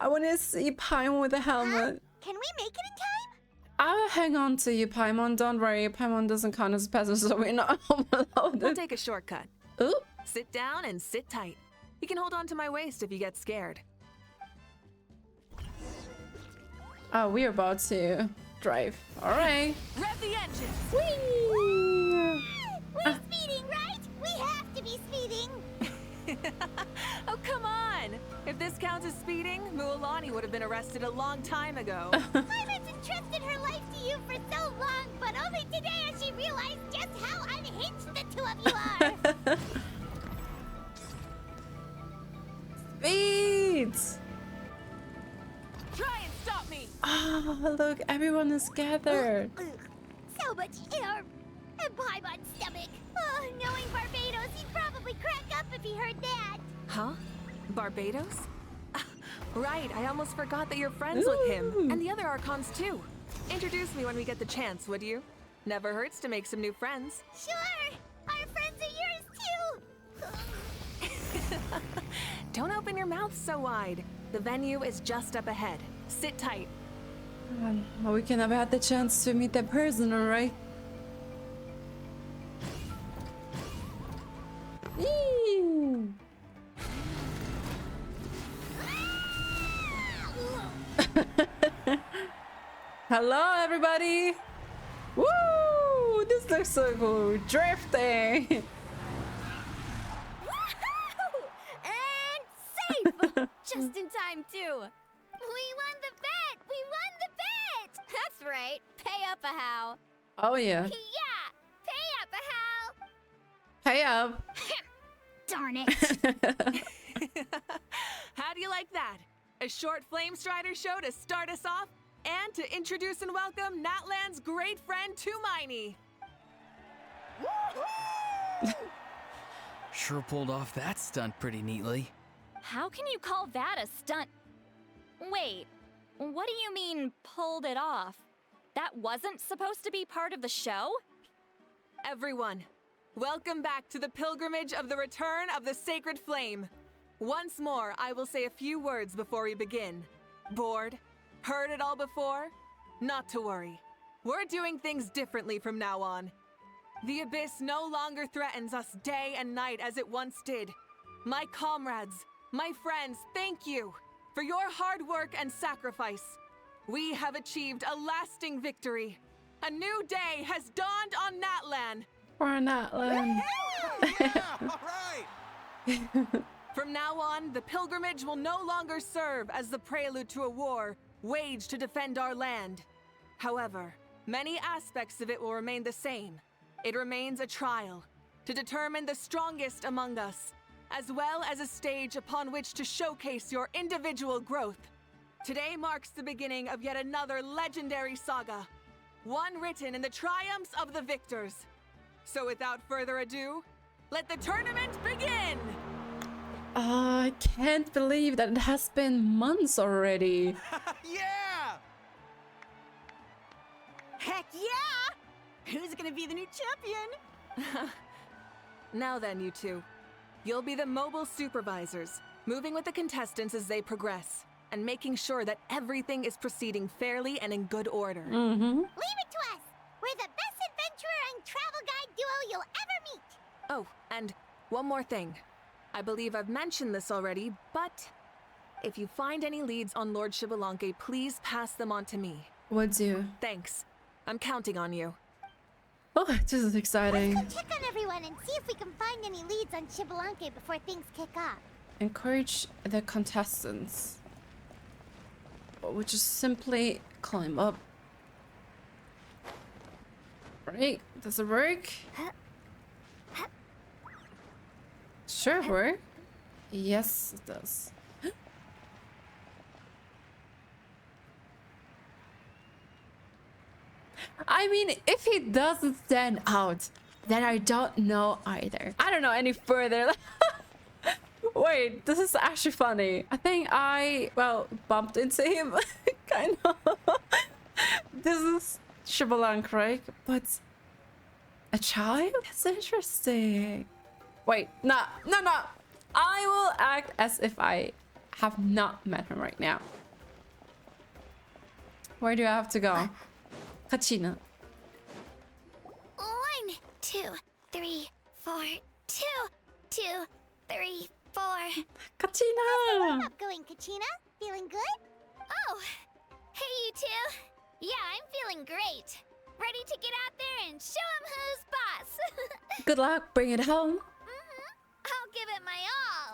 Speaker 1: I want to see Paimon with a helmet.
Speaker 2: Can we make it in time?
Speaker 1: I'll hang on to you, Paimon. Don't worry. Paimon doesn't count as a peasant, so we're not overloaded.
Speaker 4: We'll take a shortcut.
Speaker 1: Ooh.
Speaker 4: Sit down and sit tight. You can hold on to my waist if you get scared.
Speaker 1: Oh, we're about to drive. All right.
Speaker 4: Rev the engines!
Speaker 1: Whee!
Speaker 2: We're speeding, right? We have to be speeding.
Speaker 4: Oh, come on! If this counts as speeding, Mualani would have been arrested a long time ago.
Speaker 2: Pirates entrusted her life to you for so long, but only today has she realized just how unhinged the two of you are.
Speaker 1: Speed!
Speaker 4: Try and stop me!
Speaker 1: Oh, look, everyone is gathered.
Speaker 2: Ugh, so much air. And Paimon's stomach. Oh, knowing Barbados, he'd probably crack up if he heard that.
Speaker 4: Huh? Barbados? Right, I almost forgot that you're friends with him. And the other Archons too. Introduce me when we get the chance, would you? Never hurts to make some new friends.
Speaker 2: Sure. Our friends are yours too.
Speaker 4: Don't open your mouth so wide. The venue is just up ahead. Sit tight.
Speaker 1: Well, we can have had the chance to meet that person, all right? Eee. Hello, everybody! Woo! This looks so cool. Drifting!
Speaker 7: Woohoo! And safe! Just in time, too. We won the bet! We won the bet! That's right. Pay up a how.
Speaker 1: Oh, yeah.
Speaker 7: Yeah! Pay up a how!
Speaker 1: Hey up!
Speaker 2: Darn it.
Speaker 4: How do you like that? A short flame strider show to start us off, and to introduce and welcome Natlan's great friend Tumaini.
Speaker 5: Sure pulled off that stunt pretty neatly.
Speaker 3: How can you call that a stunt? Wait, what do you mean, pulled it off? That wasn't supposed to be part of the show?
Speaker 4: Everyone, welcome back to the pilgrimage of the return of the sacred flame. Once more, I will say a few words before we begin. Bored? Heard it all before? Not to worry. We're doing things differently from now on. The abyss no longer threatens us day and night as it once did. My comrades, my friends, thank you for your hard work and sacrifice. We have achieved a lasting victory. A new day has dawned on Natlan.
Speaker 1: Or Natlan.
Speaker 11: Yeah, all right.
Speaker 4: From now on, the pilgrimage will no longer serve as the prelude to a war waged to defend our land. However, many aspects of it will remain the same. It remains a trial to determine the strongest among us, as well as a stage upon which to showcase your individual growth. Today marks the beginning of yet another legendary saga, one written in the triumphs of the victors. So without further ado, let the tournament begin!
Speaker 1: I can't believe that it has been months already.
Speaker 11: Yeah!
Speaker 10: Heck yeah! Who's gonna be the new champion?
Speaker 4: Now then, you two. You'll be the mobile supervisors, moving with the contestants as they progress, and making sure that everything is proceeding fairly and in good order.
Speaker 1: Mm-hmm.
Speaker 2: Leave it to us. We're the best adventurer and travel guide duo you'll ever meet.
Speaker 4: Oh, and one more thing. I believe I've mentioned this already, but if you find any leads on Lord Xilonen, please pass them on to me.
Speaker 1: Would you?
Speaker 4: Thanks. I'm counting on you.
Speaker 1: Oh, this is exciting.
Speaker 2: Let's go check on everyone and see if we can find any leads on Xbalanque before things kick off.
Speaker 1: Encourage the contestants. Which is simply climb up. Right? Does it work? Sure work. Yes, it does. I mean, if he doesn't stand out, then I don't know either. I don't know any further. Wait, this is actually funny. I think I, well, bumped into him. Kind of. This is Xbalanque, right? But a child? That's interesting. Wait, no. I will act as if I have not met him right now. Where do I have to go? Kachina.
Speaker 2: 1, 2, 3, 4, 2, 2, 3, 4.
Speaker 1: Kachina!
Speaker 2: How's going, Kachina? Feeling good?
Speaker 7: Oh, hey you two. Yeah, I'm feeling great. Ready to get out there and show 'em who's boss.
Speaker 1: Good luck, bring it home.
Speaker 7: I'll give it my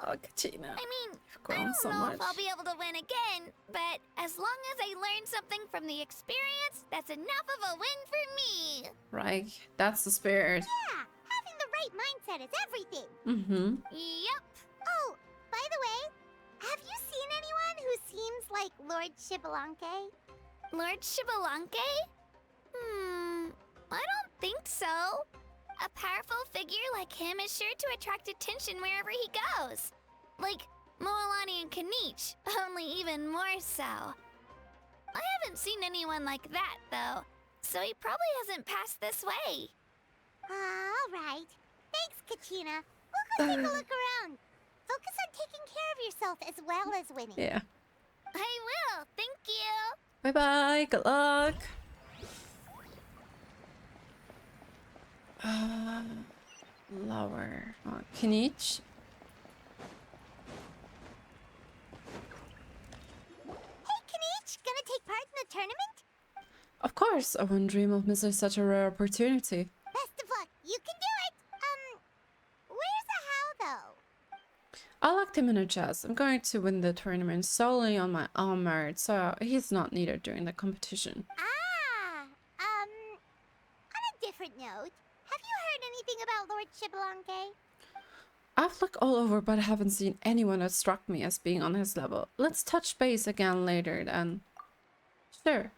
Speaker 7: all.
Speaker 1: Oh, Kachina.
Speaker 7: I mean,
Speaker 1: You've
Speaker 7: I
Speaker 1: grown
Speaker 7: don't
Speaker 1: so
Speaker 7: know
Speaker 1: much.
Speaker 7: if I'll be able to win again, but as long as I learn something from the experience, that's enough of a win for me.
Speaker 1: Right, that's the spirit.
Speaker 2: Yeah, having the right mindset is everything.
Speaker 1: Mm-hmm.
Speaker 7: Yep.
Speaker 2: Oh, by the way, have you seen anyone who seems like Lord Xbalanque?
Speaker 7: Lord Xbalanque? I don't think so. A powerful figure like him is sure to attract attention wherever he goes. Like Moalani and Kanich, only even more so. I haven't seen anyone like that, though, so he probably hasn't passed this way.
Speaker 2: All right. Thanks, Kachina. We'll go take a look around. Focus on taking care of yourself as well as winning.
Speaker 1: Yeah.
Speaker 7: I will, thank you.
Speaker 1: Bye-bye, good luck. Lower. Kanich.
Speaker 2: Hey, Kanich, gonna take part in the tournament?
Speaker 1: Of course, I wouldn't dream of missing such a rare opportunity.
Speaker 2: Best of luck. You can do it. Where's the how, though?
Speaker 1: I locked him in a chest. I'm going to win the tournament solely on my own merit, so he's not needed during the competition.
Speaker 2: On a different note, have you heard anything about Lord Xbalanque?
Speaker 1: I've looked all over, but I haven't seen anyone that struck me as being on his level. Let's touch base again later, then. Sure.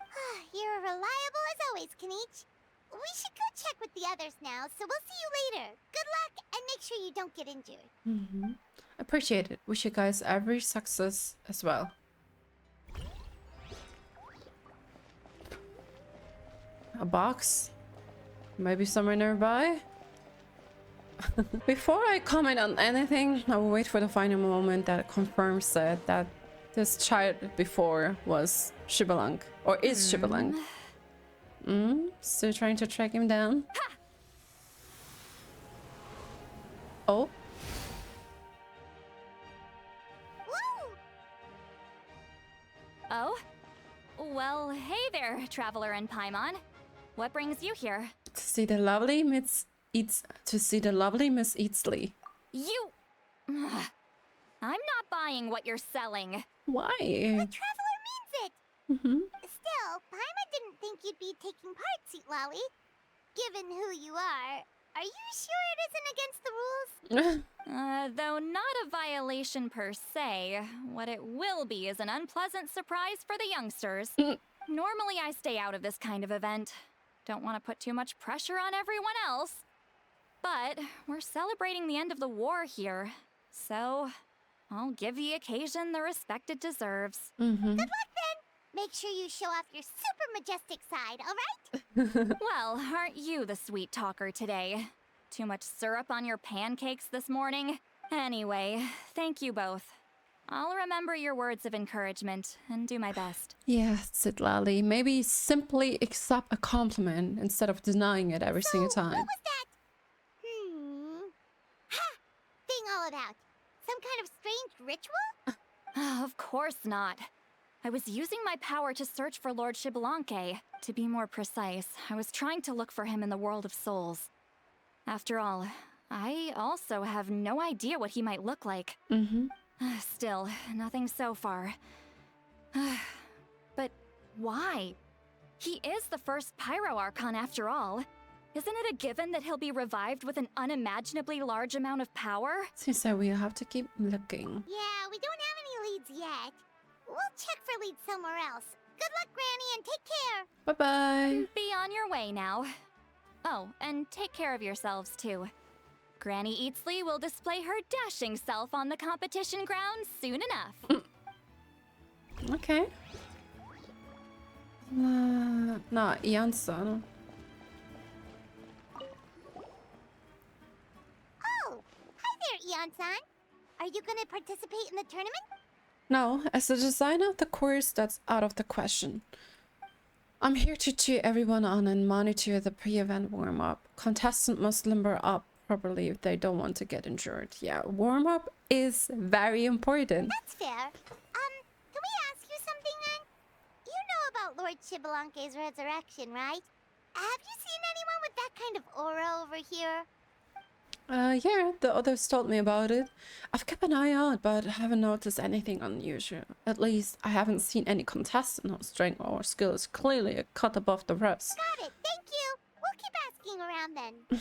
Speaker 2: You're reliable as always, Kanich. We should go check with the others now, so we'll see you later. Good luck, and make sure you don't get injured.
Speaker 1: Mm-hmm. Appreciate it. Wish you guys every success as well. A box? Maybe somewhere nearby? Before I comment on anything, I will wait for the final moment that confirms it, that this child before was Xbalanque. Or is Xbalanque. Still trying to track him down? Oh?
Speaker 2: Woo!
Speaker 3: Oh? Well, hey there, Traveler and Paimon. What brings you here?
Speaker 1: To see the lovely Miss Eatsley.
Speaker 3: You... I'm not buying what you're selling.
Speaker 1: Why?
Speaker 2: The traveler means it. Still, Paimon didn't think you'd be taking part, Citlali. Given who you are you sure it isn't against the rules?
Speaker 3: Though not a violation per se, what it will be is an unpleasant surprise for the youngsters. Normally I stay out of this kind of event. Don't want to put too much pressure on everyone else. But we're celebrating the end of the war here, so I'll give the occasion the respect it deserves.
Speaker 2: Good luck then. Make sure you show off your super majestic side, alright?
Speaker 3: Well, aren't you the sweet talker today? Too much syrup on your pancakes this morning? Anyway, thank you both. I'll remember your words of encouragement and do my best.
Speaker 1: Yes, Citlali. Maybe simply accept a compliment instead of denying it every single time.
Speaker 2: What was that? Ha! Thing all about? Some kind of strange ritual?
Speaker 3: Of course not. I was using my power to search for Lord Xibalanque. To be more precise, I was trying to look for him in the world of souls. After all, I also have no idea what he might look like. Still, nothing so far. But why? He is the first Pyro Archon after all. Isn't it a given that he'll be revived with an unimaginably large amount of power?
Speaker 1: Seems like we have to keep looking.
Speaker 2: Yeah, we don't have any leads yet. We'll check for leads somewhere else. Good luck, Granny, and take care.
Speaker 1: Bye-bye.
Speaker 3: Be on your way now. Oh, and take care of yourselves too. Granny Eatsley will display her dashing self on the competition grounds soon enough.
Speaker 1: Okay. No, Iansan.
Speaker 2: Oh, hi there, Iansan. Are you gonna participate in the tournament?
Speaker 1: No, as a designer of the course, that's out of the question. I'm here to cheer everyone on and monitor the pre-event warm-up. Contestant must limber up properly if they don't want to get injured. Yeah, warm-up is very important.
Speaker 2: That's fair. Can we ask you something then? You know about Lord Xibalanque's resurrection, right? Have you seen anyone with that kind of aura over here?
Speaker 1: Yeah, the others told me about it. I've kept an eye out, but haven't noticed anything unusual. At least, I haven't seen any contestant whose strength or skill is clearly a cut above the rest.
Speaker 2: Got it, thank you. We'll keep asking around then.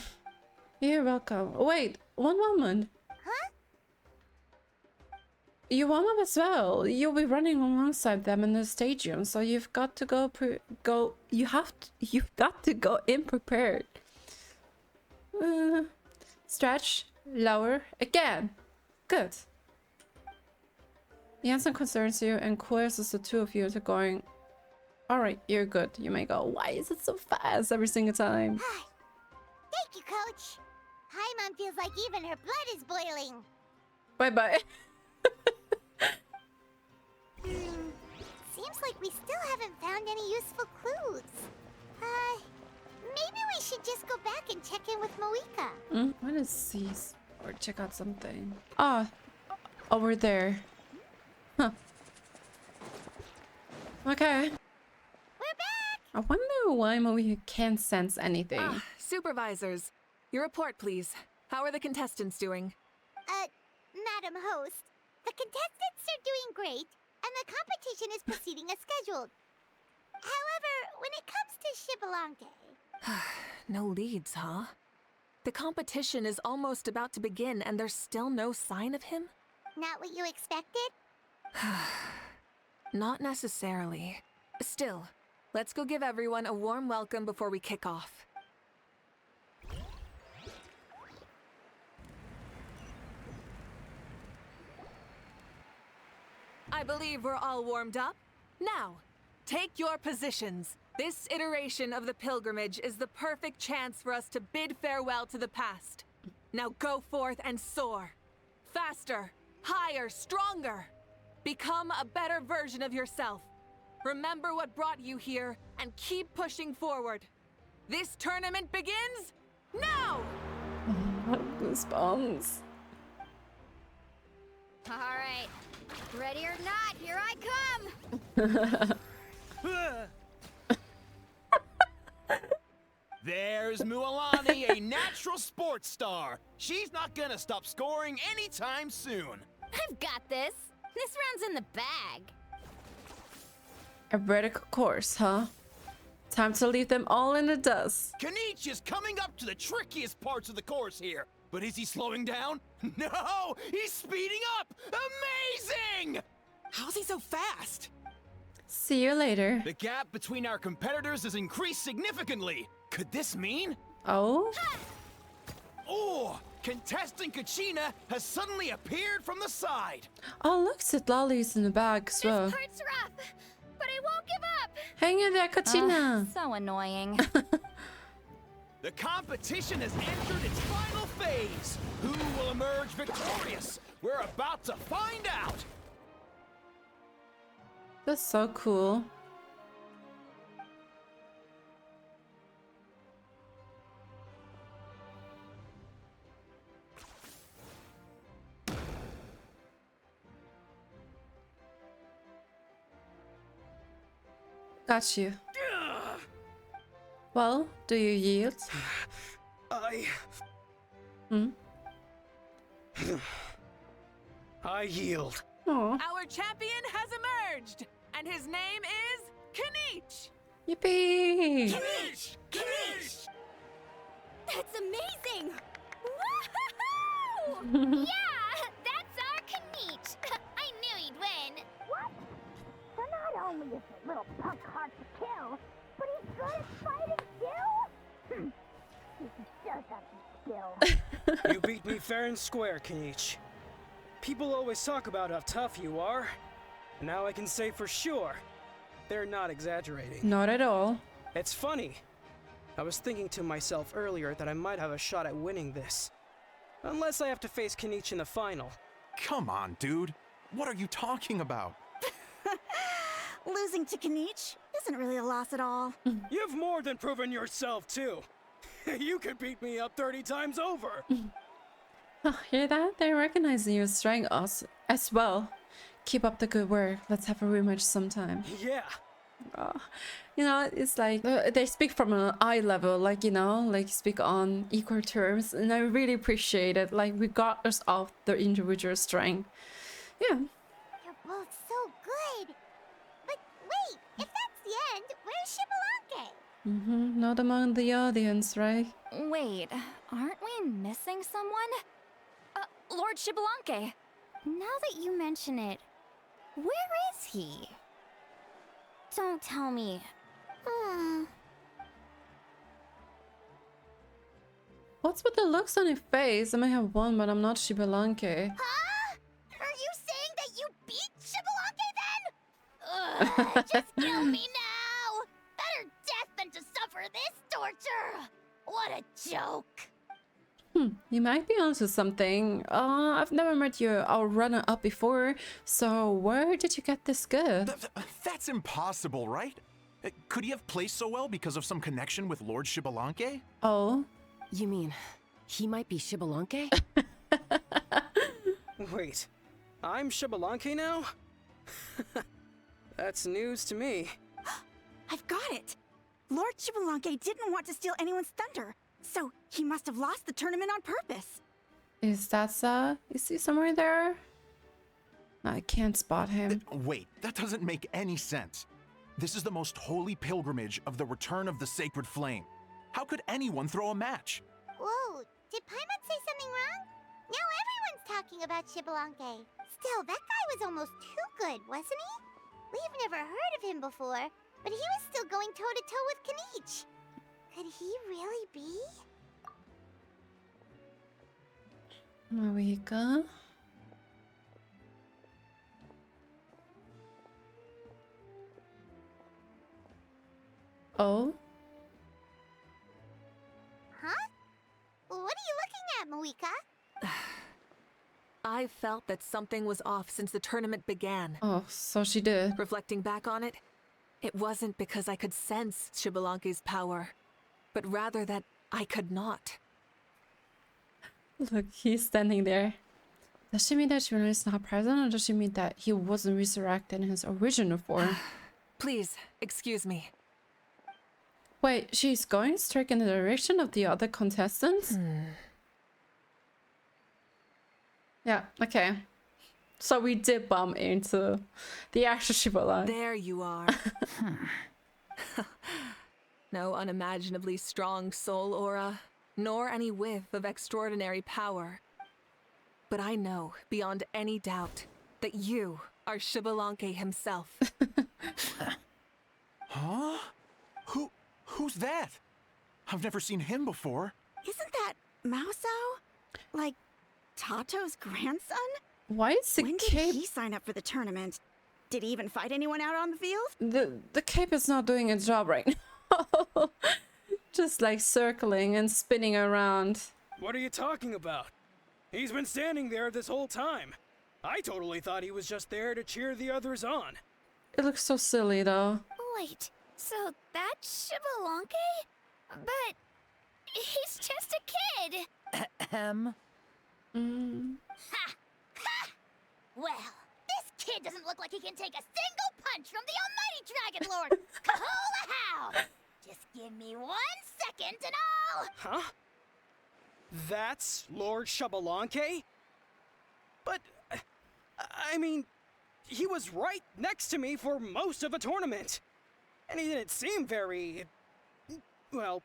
Speaker 1: You're welcome. Wait, one moment.
Speaker 2: Huh?
Speaker 1: You warm up as well. You'll be running alongside them in the stadium, so you've got to you've got to go in prepared. Stretch, lower, again. Good. Iansan concerns you and coerces the two of you to going. Alright, you're good. You may go. Why is it so fast every single time?
Speaker 2: Thank you, Coach. Paimon feels like even her blood is boiling.
Speaker 1: Bye-bye.
Speaker 2: Seems like we still haven't found any useful clues. Maybe we should just go back and check in with Mavuika.
Speaker 1: What is these? Or check out something. Ah, over there. Huh. Okay.
Speaker 2: We're back!
Speaker 1: I wonder why Mavuika can't sense anything.
Speaker 4: Supervisors, your report, please. How are the contestants doing?
Speaker 2: Madam Host, the contestants are doing great, and the competition is proceeding as scheduled. However, when it comes to Xibalanque...
Speaker 4: No leads, huh? The competition is almost about to begin and there's still no sign of him?
Speaker 2: Not what you expected?
Speaker 4: Not necessarily. Still, let's go give everyone a warm welcome before we kick off. I believe we're all warmed up. Now, take your positions. This iteration of the pilgrimage is the perfect chance for us to bid farewell to the past. Now go forth and soar. Faster, higher, stronger. Become a better version of yourself. Remember what brought you here and keep pushing forward. This tournament begins now!
Speaker 1: Goosebumps.
Speaker 7: All right. Ready or not, here I come!
Speaker 13: There's Mualani, a natural sports star. She's not gonna stop scoring anytime soon.
Speaker 7: I've got this. This round's in the bag.
Speaker 1: A vertical course, huh? Time to leave them all in the dust.
Speaker 13: Kanich is coming up to the trickiest parts of the course here. But is he slowing down? No! He's speeding up! Amazing!
Speaker 12: How's he so fast?
Speaker 1: See you later.
Speaker 13: The gap between our competitors has increased significantly. Could this mean?
Speaker 1: Oh?
Speaker 13: Oh! Contestant Kachina has suddenly appeared from the side.
Speaker 1: Oh, look, Citlali's in the back as well.
Speaker 7: This part's rough, but I won't give up.
Speaker 1: Hang in there, Kachina.
Speaker 3: So annoying.
Speaker 13: The competition has entered its final phase. Who will emerge victorious? We're about to find out.
Speaker 1: That's so cool. Got you. Well, do you yield? Hmm?
Speaker 13: I yield.
Speaker 1: Oh,
Speaker 4: Our champion has emerged, and his name is Kinich.
Speaker 1: yippee!
Speaker 13: Kanish! Kanish!
Speaker 7: That's amazing! Woohoo! Yeah, that's our Kanich. I knew he'd win.
Speaker 2: What? So not only is the little punk hard to kill, but he's good at fighting too? He does have some skill.
Speaker 14: You beat me fair and square, Kinich. People always talk about how tough you are. And now I can say for sure, they're not exaggerating.
Speaker 1: Not at all.
Speaker 14: It's funny. I was thinking to myself earlier that I might have a shot at winning this. Unless I have to face Kinich in the final.
Speaker 15: Come on, dude. What are you talking about?
Speaker 2: Losing to Kinich isn't really a loss at all.
Speaker 14: You've more than proven yourself, too. You could beat me up 30 times over.
Speaker 1: Oh, hear that? They're recognizing your strength as well. Keep up the good work. Let's have a rematch sometime.
Speaker 14: Yeah.
Speaker 1: Oh, you know, it's like they speak from an eye level, like, you know, like speak on equal terms, and I really appreciate it, like regardless of their individual strength. Yeah.
Speaker 2: You're both so good. But wait, if that's the end, where's Xbalanque?
Speaker 1: Not among the audience, right?
Speaker 3: Wait, aren't we missing someone? Lord Xbalanque.
Speaker 7: Now that you mention it, where is he? Don't tell me.
Speaker 1: What's with the looks on your face? I might have won, but I'm not Xbalanque.
Speaker 2: Huh? Are you saying that you beat Xbalanque then? Ugh, just kill me now! Better death than to suffer this torture! What a joke!
Speaker 1: You might be onto something. I've never met our runner-up before, so where did you get this good?
Speaker 15: That's impossible, right? Could he have placed so well because of some connection with Lord Xbalanque?
Speaker 1: Oh.
Speaker 9: You mean, he might be Xbalanque?
Speaker 14: Wait, I'm Xbalanque now? That's news to me.
Speaker 16: I've got it! Lord Xbalanque didn't want to steal anyone's thunder, so he must have lost the tournament on purpose.
Speaker 1: Is that is he somewhere there? I can't spot him.
Speaker 15: Wait, that doesn't make any sense. This is the most holy pilgrimage of the return of the sacred flame. How could anyone throw a match?
Speaker 2: Whoa, did Paimon say something wrong? Now everyone's talking about Xbalanque. Still, that guy was almost too good, wasn't he? We've never heard of him before, but he was still going toe-to-toe with Kinich. Could he really be?
Speaker 1: Mavuika. Oh?
Speaker 2: Huh? What are you looking at, Mavuika?
Speaker 4: I felt that something was off since the tournament began.
Speaker 1: Oh, so she did.
Speaker 4: Reflecting back on it, it wasn't because I could sense Xbalanque's power, but rather that I could not.
Speaker 1: Look, he's standing there. Does she mean that Xilonen is not present, or does she mean that he wasn't resurrected in his original form?
Speaker 4: Please, excuse me.
Speaker 1: Wait, she's going straight in the direction of the other contestants? Yeah, okay. So we did bump into the actual Xbalanque.
Speaker 4: There you are. No unimaginably strong soul aura, nor any whiff of extraordinary power. But I know, beyond any doubt, that you are Xbalanque himself.
Speaker 15: Huh? Who's that? I've never seen him before.
Speaker 16: Isn't that Mausau? Like, Tato's grandson?
Speaker 1: Why is the
Speaker 16: When did
Speaker 1: cape...
Speaker 16: he sign up for the tournament? Did he even fight anyone out on the field?
Speaker 1: The cape is not doing its job right now. Just like circling and spinning around.
Speaker 14: What are you talking about? He's been standing there this whole time. I totally thought he was just there to cheer the others on.
Speaker 1: It looks so silly though.
Speaker 7: Wait, so that's Xbalanque? But he's just a kid.
Speaker 2: Ha! Ha! Well, this kid doesn't look like he can take a single punch from the almighty Dragon Lord! Give me 1 second and I'll...
Speaker 14: Huh? That's Lord Xbalanque? But, I mean, he was right next to me for most of the tournament. And he didn't seem very, well,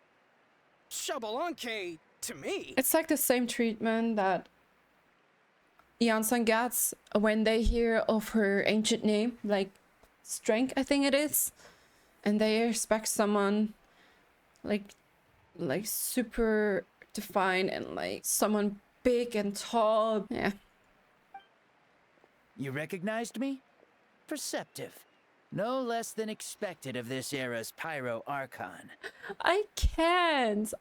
Speaker 14: Xbalanque to me.
Speaker 1: It's like the same treatment that Iansan gets when they hear of her ancient name, like strength, I think it is. And they expect someone like super defined and like someone big and tall. Yeah.
Speaker 17: You recognized me? Perceptive. No less than expected of this era's Pyro Archon.
Speaker 1: I can't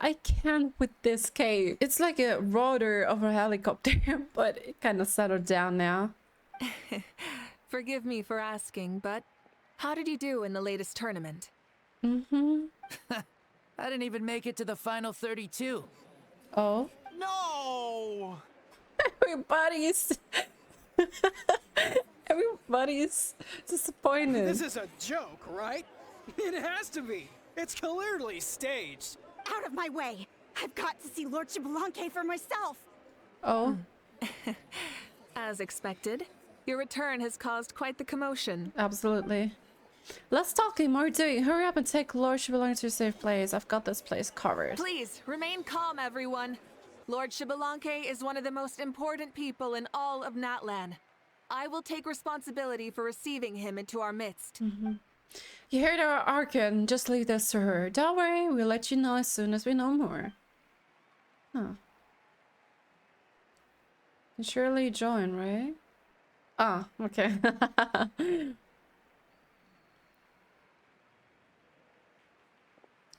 Speaker 1: with this cave. It's like a rudder of a helicopter, but it kind of settled down now.
Speaker 4: Forgive me for asking, but how did you do in the latest tournament?
Speaker 17: I didn't even make it to the final 32.
Speaker 1: Oh?
Speaker 15: No!
Speaker 1: Everybody's disappointed.
Speaker 14: This is a joke, right? It has to be. It's clearly staged.
Speaker 16: Out of my way! I've got to see Lord Xbalanque for myself!
Speaker 1: Oh?
Speaker 4: As expected, your return has caused quite the commotion.
Speaker 1: Absolutely. Less talking, more doing. Hurry up and take Lord Xbalanque to a safe place. I've got this place covered.
Speaker 4: Please, remain calm, everyone. Lord Xbalanque is one of the most important people in all of Natlan. I will take responsibility for receiving him into our midst.
Speaker 1: You heard our Archon. Just leave this to her. Don't worry, we'll let you know as soon as we know more. Huh. You surely join, right? Ah, okay.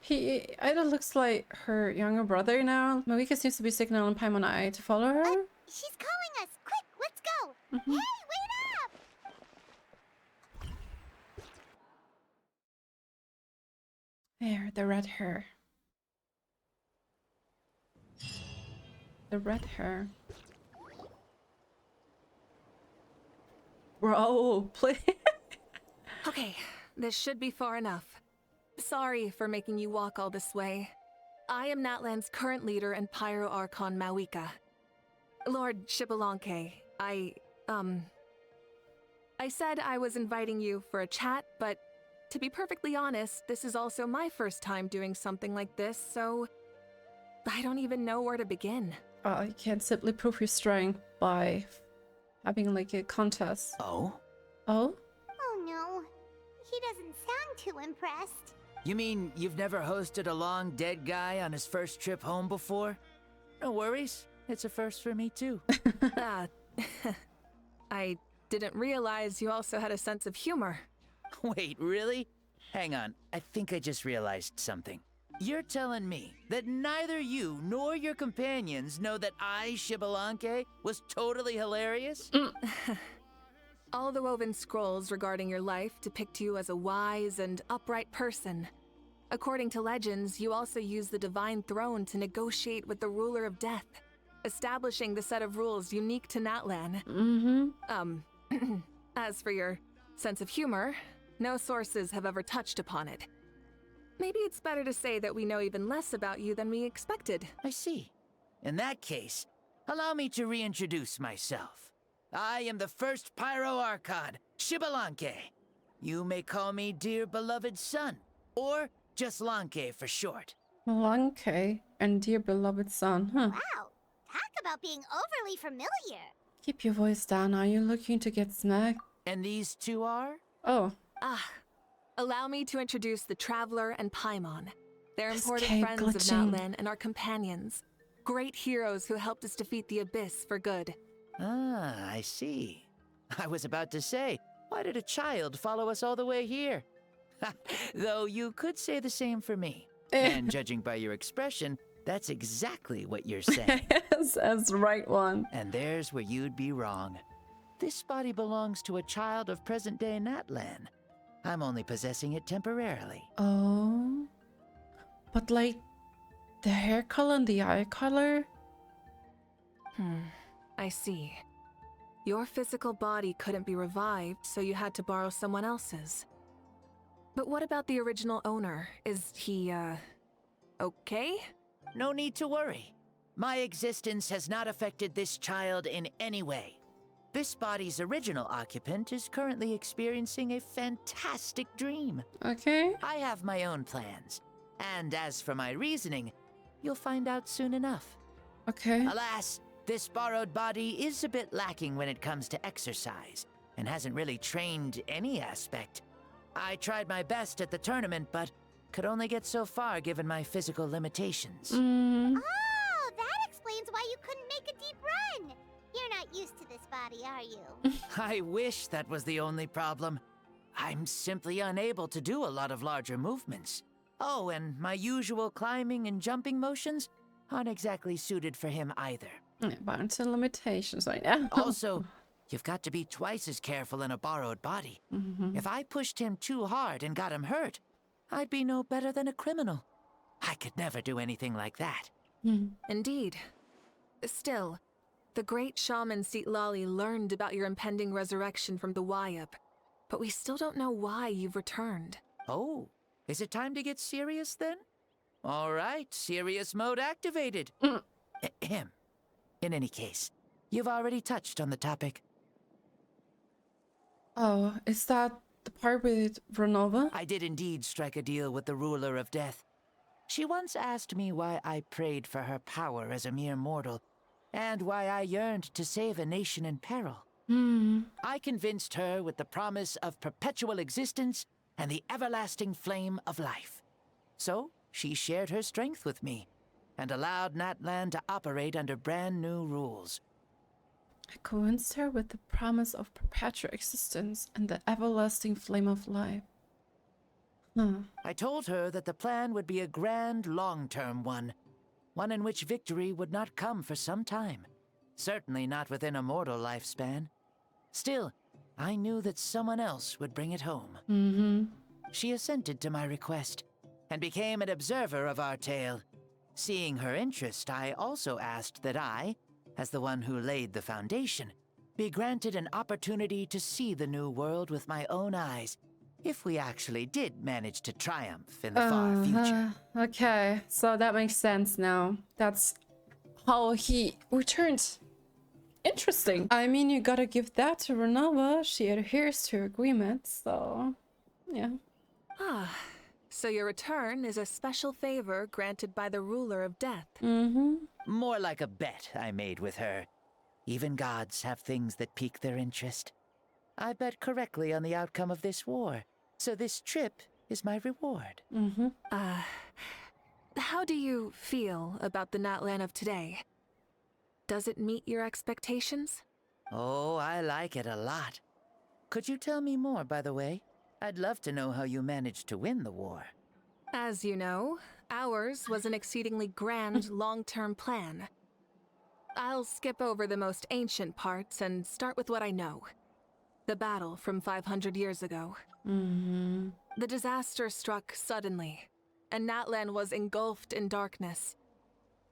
Speaker 1: He either looks like her younger brother now. Mavuika seems to be signaling Paimon Ai to follow her.
Speaker 2: She's calling us! Quick, let's go! Hey, wait up!
Speaker 1: There, the red hair. The red hair. Bro, please.
Speaker 4: Okay, this should be far enough. Sorry for making you walk all this way. I am Natlan's current leader and Pyro Archon Mavuika. Lord Xbalanque, I said I was inviting you for a chat, but to be perfectly honest, this is also my first time doing something like this, so I don't even know where to begin.
Speaker 1: You can simply prove your strength by having like a contest.
Speaker 17: Oh?
Speaker 1: Oh?
Speaker 2: Oh no, he doesn't sound too impressed.
Speaker 17: You mean you've never hosted a long dead guy on his first trip home before? No worries. It's a first for me too.
Speaker 4: I didn't realize you also had a sense of humor.
Speaker 17: Wait, really? Hang on, I think I just realized something. You're telling me that neither you nor your companions know that I, Xbalanque, was totally hilarious?
Speaker 4: All the woven scrolls regarding your life depict you as a wise and upright person. According to legends, you also use the divine throne to negotiate with the ruler of death, establishing the set of rules unique to Natlan. As for your sense of humor, no sources have ever touched upon it. Maybe it's better to say that we know even less about you than we expected.
Speaker 17: I see. In that case, allow me to reintroduce myself. I am the first Pyro Archon, Xbalanque. You may call me dear beloved son, or just Lanque for short.
Speaker 1: Lanque and dear beloved son, huh?
Speaker 2: Wow, talk about being overly familiar.
Speaker 1: Keep your voice down. Are you looking to get smacked?
Speaker 17: And these two are?
Speaker 1: Oh.
Speaker 4: Allow me to introduce the Traveler and Paimon. They're
Speaker 1: This
Speaker 4: important
Speaker 1: cave
Speaker 4: friends
Speaker 1: glitching.
Speaker 4: of Natlan and our companions. Great heroes who helped us defeat the Abyss for good.
Speaker 17: Ah, I see. I was about to say, why did a child follow us all the way here? Though you could say the same for me. And judging by your expression, that's exactly what you're saying.
Speaker 1: Yes, that's the right one.
Speaker 17: And there's where you'd be wrong. This body belongs to a child of present-day Natlan. I'm only possessing it temporarily.
Speaker 1: Oh. But like, the hair color and the eye color?
Speaker 4: I see. Your physical body couldn't be revived, so you had to borrow someone else's. But what about the original owner? Is he, okay?
Speaker 17: No need to worry. My existence has not affected this child in any way. This body's original occupant is currently experiencing a fantastic dream.
Speaker 1: Okay.
Speaker 17: I have my own plans. And as for my reasoning, you'll find out soon enough.
Speaker 1: Okay.
Speaker 17: Alas, this borrowed body is a bit lacking when it comes to exercise, and hasn't really trained any aspect. I tried my best at the tournament, but could only get so far given my physical limitations.
Speaker 2: Oh, that explains why you couldn't make a deep run. You're not used to this body, are you?
Speaker 17: I wish that was the only problem. I'm simply unable to do a lot of larger movements. Oh, and my usual climbing and jumping motions aren't exactly suited for him either.
Speaker 1: Yeah, bunch of limitations right now.
Speaker 17: Also, you've got to be twice as careful in a borrowed body. If I pushed him too hard and got him hurt, I'd be no better than a criminal. I could never do anything like that.
Speaker 4: Indeed. Still, the great shaman Citlali learned about your impending resurrection from the Wayup, but we still don't know why you've returned.
Speaker 17: Oh, is it time to get serious then? All right, serious mode activated. Ahem. In any case, you've already touched on the topic.
Speaker 1: Oh, is that the part with Renova?
Speaker 17: I did indeed strike a deal with the ruler of death. She once asked me why I prayed for her power as a mere mortal, and why I yearned to save a nation in peril. I convinced her with the promise of perpetual existence and the everlasting flame of life. So, she shared her strength with me, and allowed Natlan to operate under brand new rules.
Speaker 1: I convinced her with the promise of perpetual existence and the everlasting flame of life.
Speaker 17: I told her that the plan would be a grand, long-term one in which victory would not come for some time. Certainly not within a mortal lifespan. Still, I knew that someone else would bring it home. She assented to my request, and became an observer of our tale. Seeing her interest, I also asked that I, as the one who laid the foundation, be granted an opportunity to see the new world with my own eyes, if we actually did manage to triumph in the far future.
Speaker 1: Okay, so that makes sense now. That's how he returned. Interesting. I mean, you gotta give that to Renova. She adheres to her agreement, so yeah.
Speaker 4: So your return is a special favor granted by the ruler of death.
Speaker 17: More like a bet I made with her. Even gods have things that pique their interest. I bet correctly on the outcome of this war, so this trip is my reward.
Speaker 4: How do you feel about the Natlan of today? Does it meet your expectations?
Speaker 17: Oh, I like it a lot. Could you tell me more, by the way? I'd love to know how you managed to win the war.
Speaker 4: As you know, ours was an exceedingly grand, long-term plan. I'll skip over the most ancient parts and start with what I know. The battle from 500 years ago. The disaster struck suddenly, and Natlan was engulfed in darkness.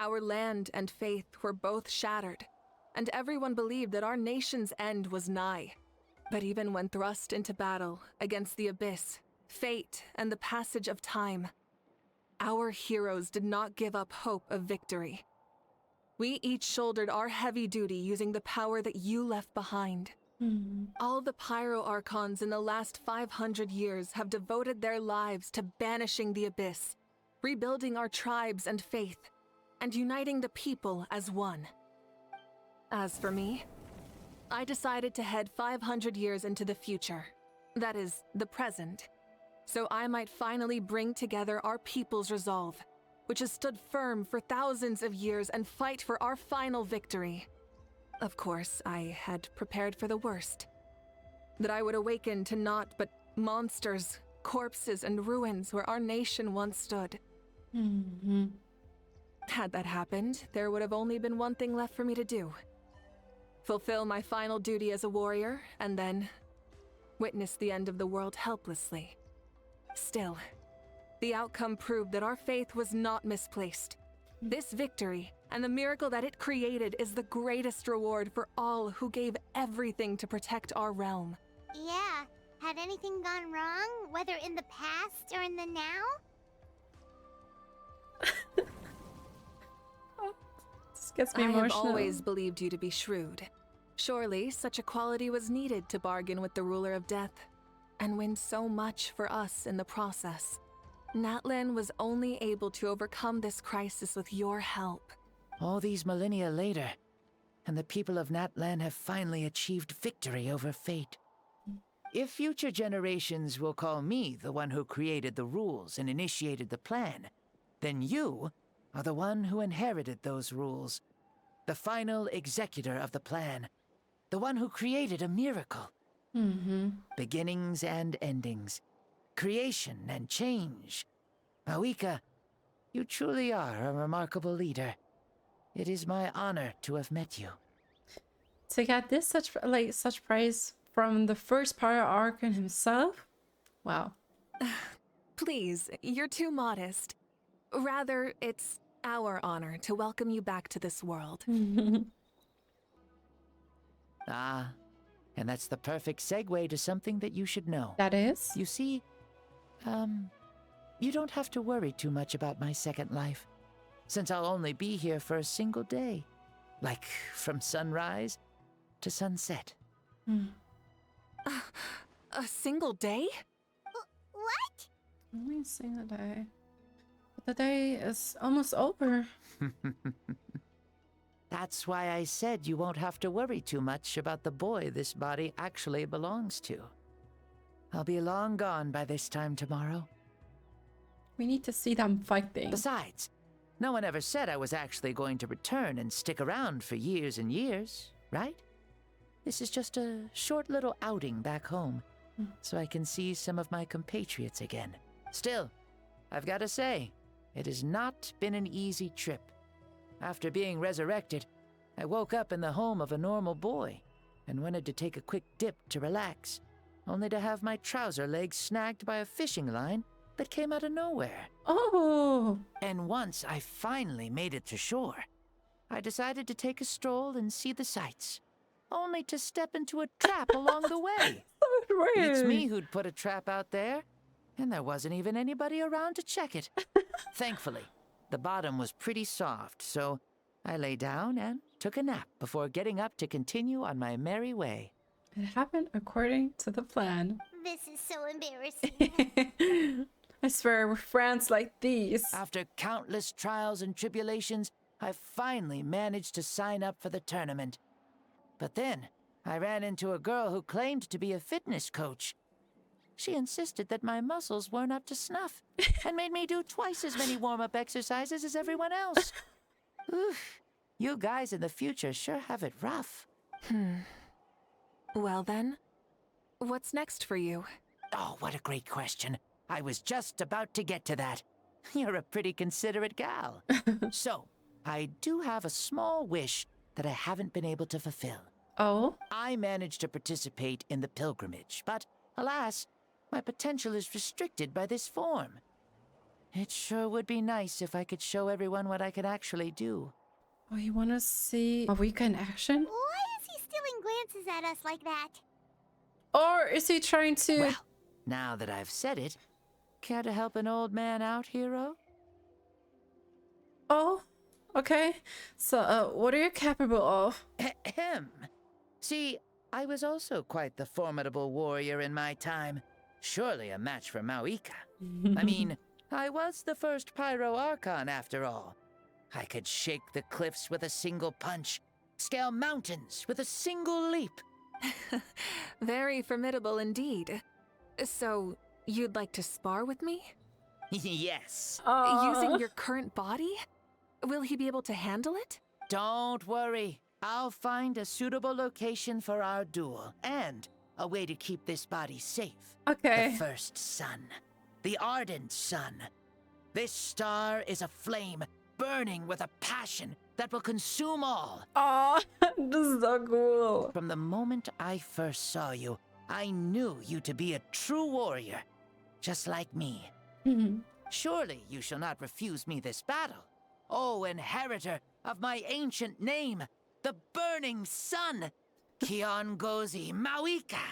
Speaker 4: Our land and faith were both shattered, and everyone believed that our nation's end was nigh. But even when thrust into battle against the abyss, fate, and the passage of time, our heroes did not give up hope of victory. We each shouldered our heavy duty using the power that you left behind. All the Pyro Archons in the last 500 years have devoted their lives to banishing the abyss, rebuilding our tribes and faith, and uniting the people as one. As for me, I decided to head 500 years into the future, that is, the present, so I might finally bring together our people's resolve, which has stood firm for thousands of years, and fight for our final victory. Of course, I had prepared for the worst. That I would awaken to naught but monsters, corpses, and ruins where our nation once stood. Had that happened, there would have only been one thing left for me to do. Fulfill my final duty as a warrior, and then witness the end of the world helplessly. Still, the outcome proved that our faith was not misplaced. This victory, and the miracle that it created, is the greatest reward for all who gave everything to protect our realm.
Speaker 2: Yeah, Had anything gone wrong, whether in the past or in the now?
Speaker 1: This gets me
Speaker 4: I
Speaker 1: emotional.
Speaker 4: have always believed you to be shrewd. Surely such a quality was needed to bargain with the ruler of death and win so much for us in the process. Natlan was only able to overcome this crisis with your help.
Speaker 17: All these millennia later, and the people of Natlan have finally achieved victory over fate. If future generations will call me the one who created the rules and initiated the plan, then you are the one who inherited those rules. The final executor of the plan. The one who created a miracle. Beginnings and endings. Creation and change. Mavuika, you truly are a remarkable leader. It is my honor to have met you.
Speaker 1: To get this such praise from the first Pyro Archon himself? Wow.
Speaker 4: Please, you're too modest. Rather, it's our honor to welcome you back to this world.
Speaker 17: Ah, and that's the perfect segue to something that you should know.
Speaker 1: That is?
Speaker 17: You see, you don't have to worry too much about my second life, since I'll only be here for a single day. Like, from sunrise to sunset.
Speaker 4: A single day?
Speaker 2: What?
Speaker 1: Only a single day. But the day is almost over.
Speaker 17: That's why I said you won't have to worry too much about the boy this body actually belongs to. I'll be long gone by this time tomorrow.
Speaker 1: We need to see them fighting.
Speaker 17: Besides, no one ever said I was actually going to return and stick around for years and years, right? This is just a short little outing back home, so I can see some of my compatriots again. Still, I've got to say, it has not been an easy trip. After being resurrected, I woke up in the home of a normal boy and wanted to take a quick dip to relax, only to have my trouser legs snagged by a fishing line that came out of nowhere.
Speaker 1: Oh!
Speaker 17: And once I finally made it to shore, I decided to take a stroll and see the sights, only to step into a trap along the way.
Speaker 1: So rude.
Speaker 17: It's me who'd put a trap out there, and there wasn't even anybody around to check it. Thankfully, the bottom was pretty soft, so I lay down and took a nap before getting up to continue on my merry way.
Speaker 1: It happened according to the plan.
Speaker 2: This is so embarrassing.
Speaker 1: I swear, with friends like these.
Speaker 17: After countless trials and tribulations, I finally managed to sign up for the tournament. But then, I ran into a girl who claimed to be a fitness coach. She insisted that my muscles weren't up to snuff, and made me do twice as many warm-up exercises as everyone else. Oof, you guys in the future sure have it rough.
Speaker 4: Well then, what's next for you?
Speaker 17: Oh, what a great question. I was just about to get to that. You're a pretty considerate gal. So, I do have a small wish that I haven't been able to fulfill.
Speaker 1: Oh?
Speaker 17: I managed to participate in the pilgrimage, but alas, my potential is restricted by this form. It sure would be nice if I could show everyone what I could actually do.
Speaker 1: Oh, you want to see Mavuika in action?
Speaker 2: Why is he stealing glances at us like that?
Speaker 1: Or is he trying to...
Speaker 17: Well, now that I've said it, care to help an old man out, hero?
Speaker 1: Oh, okay. So, what are you capable of?
Speaker 17: Ahem. See, I was also quite the formidable warrior in my time. Surely a match for Mavuika. I mean, I was the first Pyro Archon after all. I could shake the cliffs with a single punch, scale mountains with a single leap.
Speaker 4: Very formidable indeed. So, you'd like to spar with me?
Speaker 17: Yes.
Speaker 4: Using your current body? Will he be able to handle it?
Speaker 17: Don't worry. I'll find a suitable location for our duel, and a way to keep this body safe.
Speaker 1: Okay.
Speaker 17: The first sun. The ardent sun. This star is a flame, burning with a passion that will consume all.
Speaker 1: Oh, this is so cool.
Speaker 17: From the moment I first saw you, I knew you to be a true warrior, just like me. Surely you shall not refuse me this battle. O inheritor of my ancient name, the burning sun, Kiongozi Mavuika.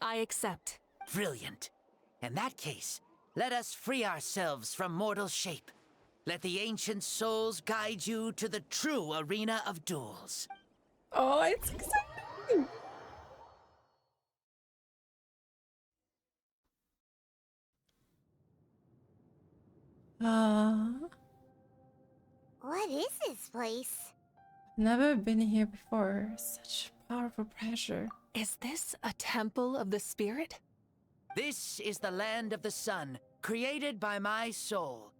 Speaker 4: I accept.
Speaker 17: Brilliant. In that case, let us free ourselves from mortal shape. Let the ancient souls guide you to the true arena of duels.
Speaker 1: Oh, it's exciting!
Speaker 2: What is this place?
Speaker 1: Never been here before. Such powerful pressure.
Speaker 4: Is this a temple of the spirit?
Speaker 17: This is the land of the sun, created by my soul.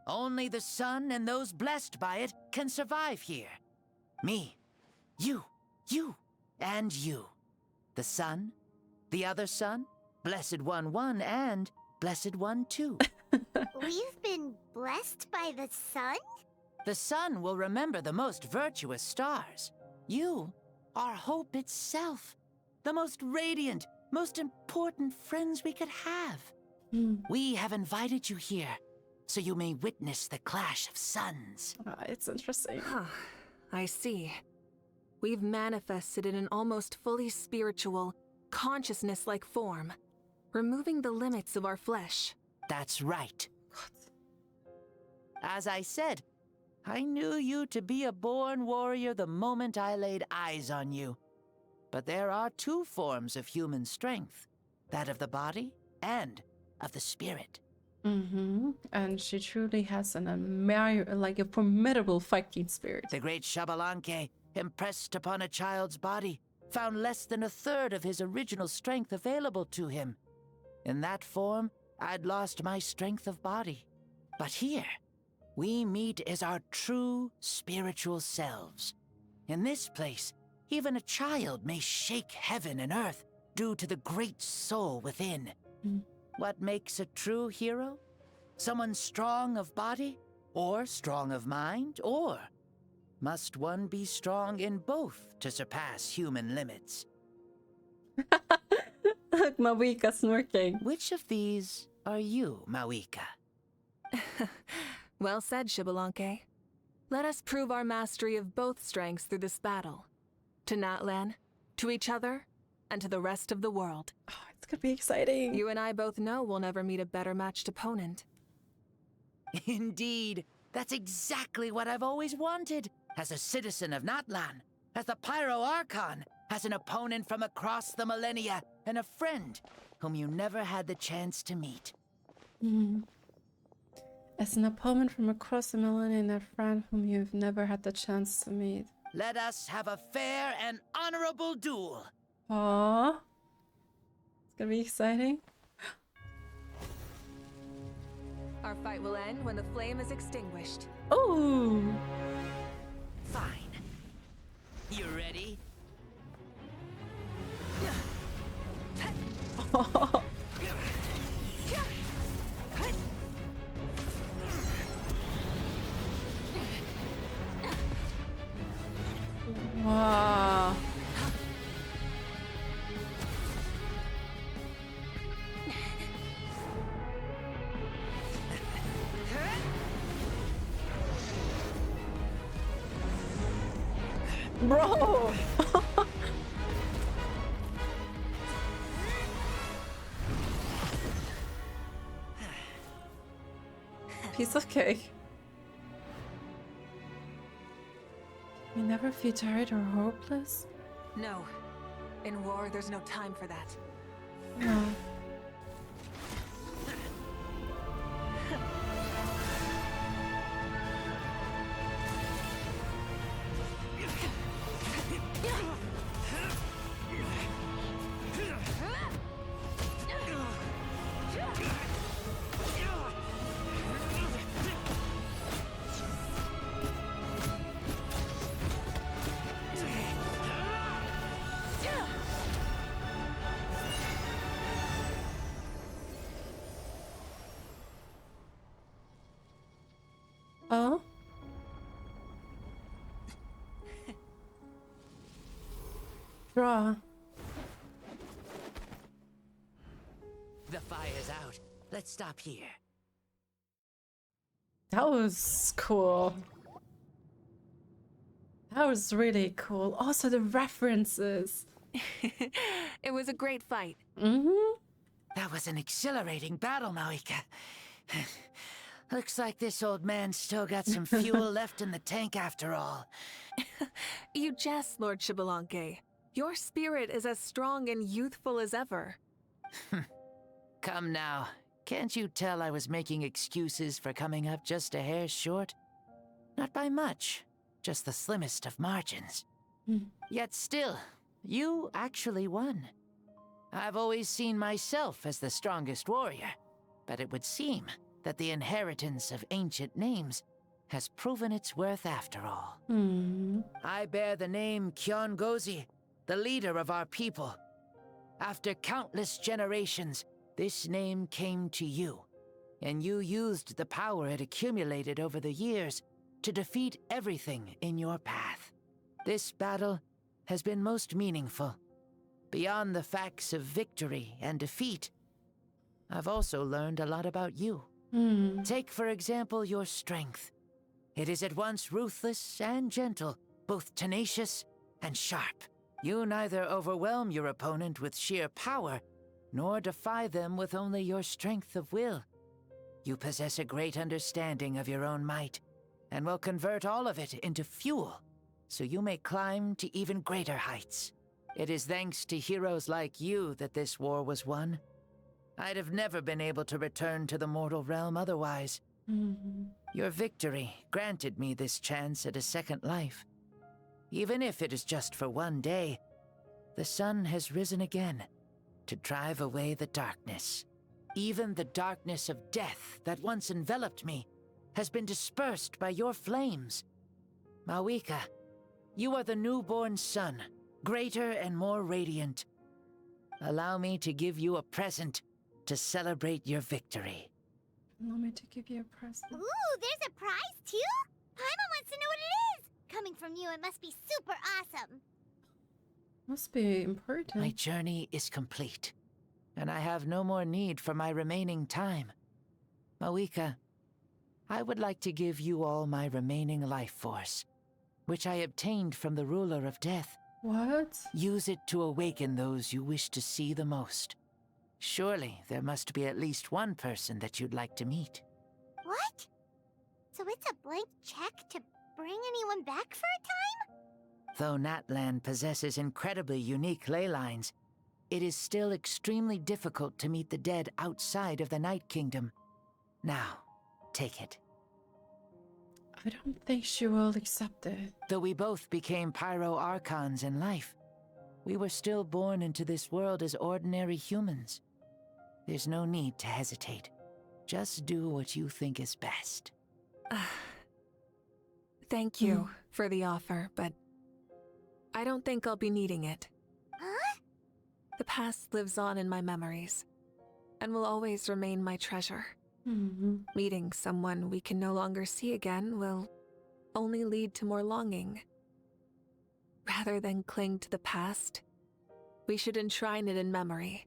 Speaker 17: Only the sun and those blessed by it can survive here. Me, you, and you. The sun, the other sun, Blessed One 1, and Blessed One 2.
Speaker 2: We've been blessed by the sun?
Speaker 17: The sun will remember the most virtuous stars. You are hope itself. The most radiant, most important friends we could have. We have invited you here, so you may witness the clash of suns.
Speaker 1: It's interesting.
Speaker 4: I see. We've manifested in an almost fully spiritual, consciousness-like form, removing the limits of our flesh.
Speaker 17: That's right. As I said, I knew you to be a born warrior the moment I laid eyes on you. But there are two forms of human strength, that of the body and of the spirit.
Speaker 1: And she truly has a formidable fighting spirit.
Speaker 17: The great Xbalanque, impressed upon a child's body, found less than a third of his original strength available to him. In that form, I'd lost my strength of body. But here, we meet as our true spiritual selves. In this place, even a child may shake heaven and earth due to the great soul within. What makes a true hero? Someone strong of body, or strong of mind, or must one be strong in both to surpass human limits?
Speaker 1: Mavuika smirking.
Speaker 17: Which of these are you, Mavuika?
Speaker 4: Well said, Xbalanque. Let us prove our mastery of both strengths through this battle. To Natlan, to each other, and to the rest of the world.
Speaker 1: Oh, it's gonna be exciting.
Speaker 4: You and I both know we'll never meet a better matched opponent.
Speaker 17: Indeed. That's exactly what I've always wanted. As a citizen of Natlan, as the Pyro Archon, as an opponent from across the millennia, and a friend whom you never had the chance to meet.
Speaker 1: As an opponent from across the millennia and a friend whom you've never had the chance to meet.
Speaker 17: Let us have a fair and honorable duel.
Speaker 1: Aww. It's gonna be exciting.
Speaker 4: Our fight will end when the flame is extinguished.
Speaker 1: Oh!
Speaker 17: Fine. You ready?
Speaker 1: Wow. Bro! Piece of cake. We never feel tired or hopeless?
Speaker 4: No. In war, there's no time for that.
Speaker 1: No. Oh? Draw.
Speaker 17: The fire's out. Let's stop here.
Speaker 1: That was cool. That was really cool. Also the references.
Speaker 4: It was a great fight.
Speaker 17: That was an exhilarating battle, Mavuika. Looks like this old man's still got some fuel left in the tank after all.
Speaker 4: You jest, Lord Xbalanque. Your spirit is as strong and youthful as ever.
Speaker 17: Come now. Can't you tell I was making excuses for coming up just a hair short? Not by much, just the slimmest of margins. Yet still, you actually won. I've always seen myself as the strongest warrior, but it would seem that the inheritance of ancient names has proven its worth after all. I bear the name Kiongozi, the leader of our people. After countless generations, this name came to you, and you used the power it accumulated over the years to defeat everything in your path. This battle has been most meaningful. Beyond the facts of victory and defeat, I've also learned a lot about you. Take, for example, your strength. It is at once ruthless and gentle, both tenacious and sharp. You neither overwhelm your opponent with sheer power, nor defy them with only your strength of will. You possess a great understanding of your own might, and will convert all of it into fuel, so you may climb to even greater heights. It is thanks to heroes like you that this war was won. I'd have never been able to return to the mortal realm otherwise. Your victory granted me this chance at a second life. Even if it is just for one day, the sun has risen again to drive away the darkness. Even the darkness of death that once enveloped me has been dispersed by your flames. Mavuika, you are the newborn sun, greater and more radiant. Allow me to give you a present to celebrate your victory.
Speaker 1: Allow me to give you a present.
Speaker 2: Ooh, there's a prize too? Paimon wants to know what it is. Coming from you, it must be super awesome.
Speaker 1: Must be important.
Speaker 17: My journey is complete, and I have no more need for my remaining time. Mavuika, I would like to give you all my remaining life force, which I obtained from the ruler of death.
Speaker 1: What?
Speaker 17: Use it to awaken those you wish to see the most. Surely there must be at least one person that you'd like to meet.
Speaker 2: What? So it's a blank check to bring anyone back for a time?
Speaker 17: Though Natlan possesses incredibly unique ley lines, it is still extremely difficult to meet the dead outside of the Night Kingdom. Now, take it.
Speaker 1: I don't think she will accept it.
Speaker 17: Though we both became Pyro Archons in life, we were still born into this world as ordinary humans. There's no need to hesitate. Just do what you think is best.
Speaker 4: Thank you for the offer, but I don't think I'll be needing it.
Speaker 2: Huh?
Speaker 4: The past lives on in my memories, and will always remain my treasure. Meeting someone we can no longer see again will only lead to more longing. Rather than cling to the past, we should enshrine it in memory.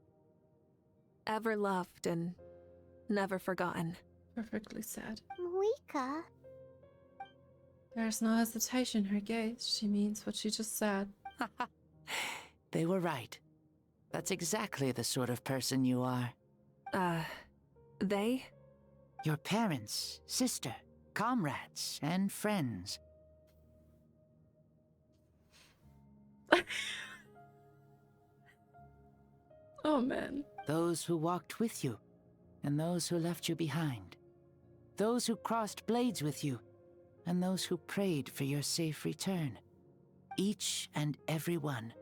Speaker 4: Ever loved and never forgotten.
Speaker 1: Perfectly said.
Speaker 2: Mavuika.
Speaker 1: There's no hesitation in her gaze. She means what she just said.
Speaker 17: They were right. That's exactly the sort of person you are.
Speaker 4: They?
Speaker 17: Your parents, sister, comrades, and friends.
Speaker 1: Oh, man.
Speaker 17: Those who walked with you, and those who left you behind. Those who crossed blades with you, and those who prayed for your safe return. Each and every one.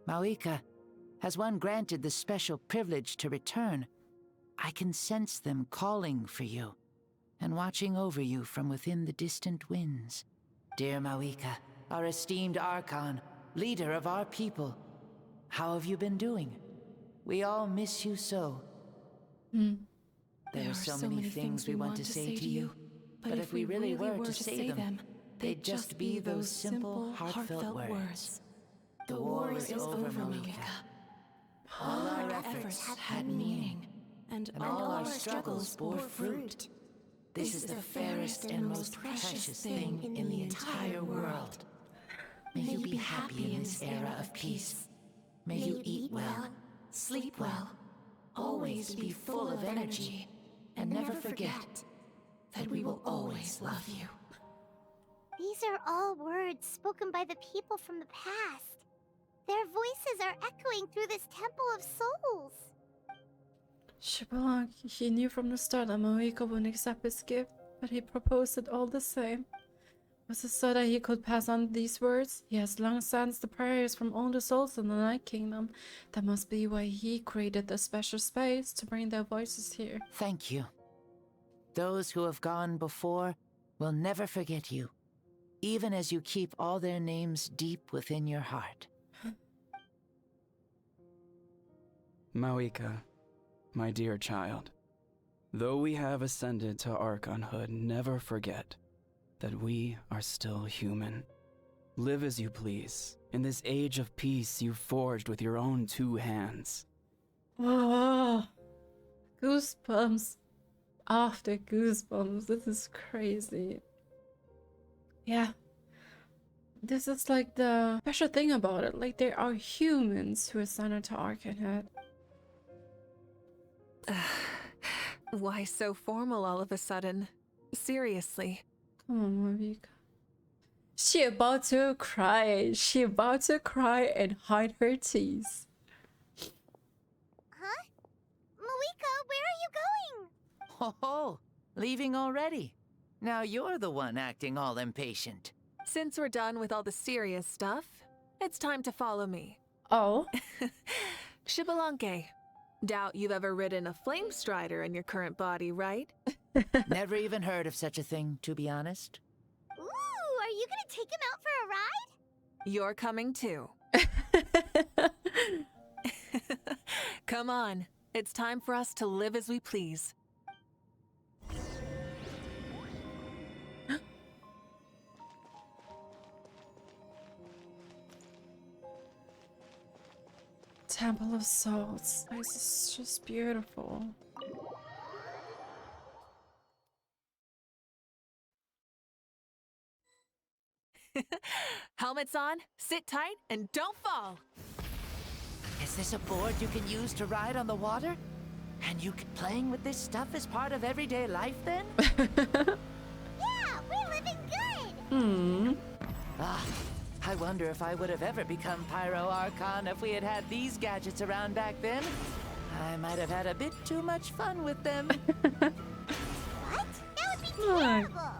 Speaker 17: Mavuika, has one granted the special privilege to return, I can sense them calling for you, and watching over you from within the distant winds. Dear Mavuika, our esteemed Archon, leader of our people, how have you been doing? We all miss you so. There are so many things we want to say to you, but if we really were to say them, they'd just be those simple, heartfelt words. The war is over, Mavuika. All our efforts had meaning, and all our struggles bore fruit. This is the fairest and most precious thing in the entire world. May you be happy in this era of peace. May you eat well, sleep well, always be full of energy, and never forget that we will always love you.
Speaker 2: These are all words spoken by the people from the past. Their voices are echoing through this temple of souls.
Speaker 1: Xbalanque, he knew from the start that Mavuika wouldn't accept his gift, but he proposed it all the same. Was it so that he could pass on these words? He has long sensed the prayers from all the souls in the Night Kingdom. That must be why he created a special space to bring their voices here.
Speaker 17: Thank you. Those who have gone before will never forget you, even as you keep all their names deep within your heart.
Speaker 18: Mavuika, my dear child, though we have ascended to Archonhood, never forget that we are still human. Live as you please, in this age of peace you forged with your own 2 hands.
Speaker 1: Oh, goosebumps after goosebumps. This is crazy. Yeah. This is like the special thing about it. Like, there are humans who ascended to Archonhood.
Speaker 4: Why so formal all of a sudden? Seriously.
Speaker 1: Come on, Mavuika. She about to cry. She about to cry and hide her tears.
Speaker 2: Huh? Mavuika, where are you going?
Speaker 17: Ho ho! Leaving already? Now you're the one acting all impatient.
Speaker 4: Since we're done with all the serious stuff, it's time to follow me.
Speaker 1: Oh?
Speaker 4: Xbalanque. Doubt you've ever ridden a flame strider in your current body, right?
Speaker 17: Never even heard of such a thing, to be honest.
Speaker 2: Ooh, are you gonna take him out for a ride?
Speaker 4: You're coming too. Come on, it's time for us to live as we please.
Speaker 1: Temple of Souls. This is just beautiful.
Speaker 4: Helmets on, sit tight, and don't fall!
Speaker 17: Is this a board you can use to ride on the water? And playing with this stuff is part of everyday life then?
Speaker 2: Yeah, we're living good!
Speaker 17: Ah, I wonder if I would have ever become Pyro Archon if we had had these gadgets around back then. I might have had a bit too much fun with them.
Speaker 2: What? That would be terrible!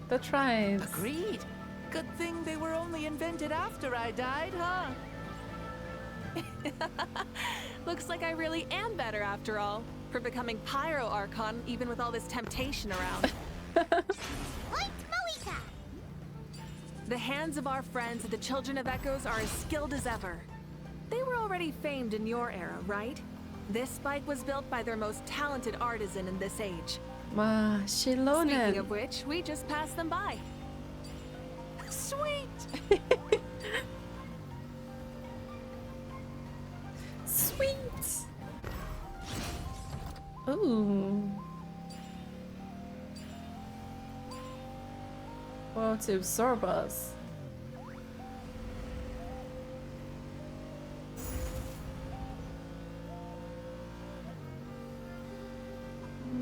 Speaker 1: The tribes.
Speaker 17: Agreed. Good thing they were only invented after I died, huh?
Speaker 4: Looks like I really am better after all, for becoming Pyro Archon even with all this temptation around.
Speaker 2: Point Mavuika!
Speaker 4: The hands of our friends at the Children of Echoes are as skilled as ever. They were already famed in your era, right? This spike was built by their most talented artisan in this age.
Speaker 1: Xilonen.
Speaker 4: Speaking of which, we just passed them by. Sweet!
Speaker 1: Sweet! Ooh. Well, to absorb us.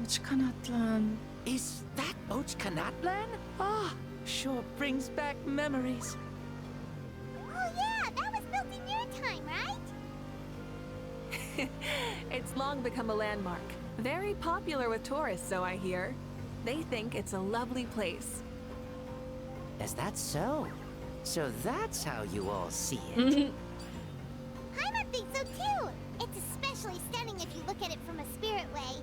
Speaker 1: Ochkanatlan.
Speaker 17: Is that Ochkanatlan? Ah, sure brings back memories.
Speaker 2: Oh yeah, that was built in your time, right?
Speaker 4: It's long become a landmark. Very popular with tourists, so I hear. They think it's a lovely place.
Speaker 17: Is that so? So that's how you all see it.
Speaker 2: Paimon thinks so too! It's especially stunning if you look at it from a spirit way.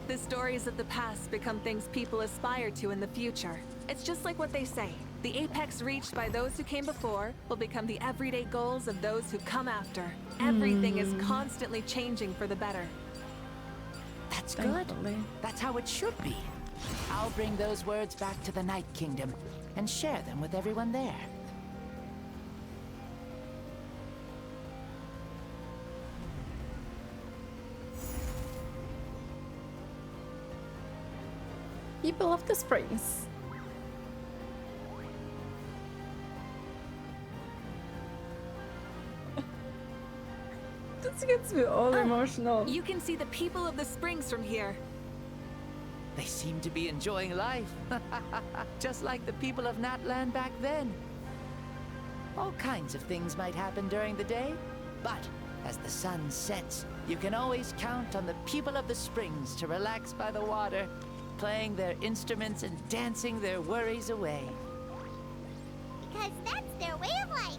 Speaker 4: The stories of the past become things people aspire to in the future. It's just like what they say. The apex reached by those who came before will become the everyday goals of those who come after. Everything is constantly changing for the better.
Speaker 17: That's good. That's how it should be. I'll bring those words back to the Night Kingdom and share them with everyone there.
Speaker 1: People of the Springs. gets me all emotional.
Speaker 4: You can see the people of the springs from here.
Speaker 17: They seem to be enjoying life. Just like the people of Natland back then. All kinds of things might happen during the day, but as the sun sets, you can always count on the people of the springs to relax by the water, playing their instruments and dancing their worries away.
Speaker 2: Because that's their way of life.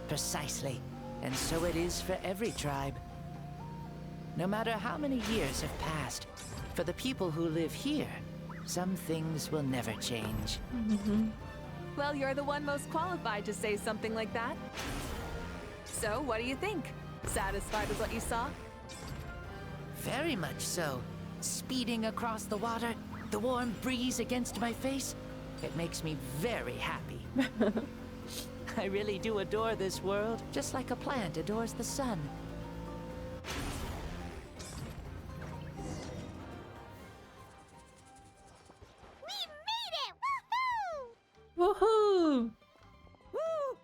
Speaker 17: Precisely. And so it is for every tribe. No matter how many years have passed, for the people who live here, some things will never change.
Speaker 4: Well, you're the one most qualified to say something like that. So, what do you think? Satisfied with what you saw?
Speaker 17: Very much so. Speeding across the water, the warm breeze against my face, it makes me very happy. I really do adore this world, just like a plant adores the sun.
Speaker 2: We made it! Woohoo!
Speaker 1: Woohoo!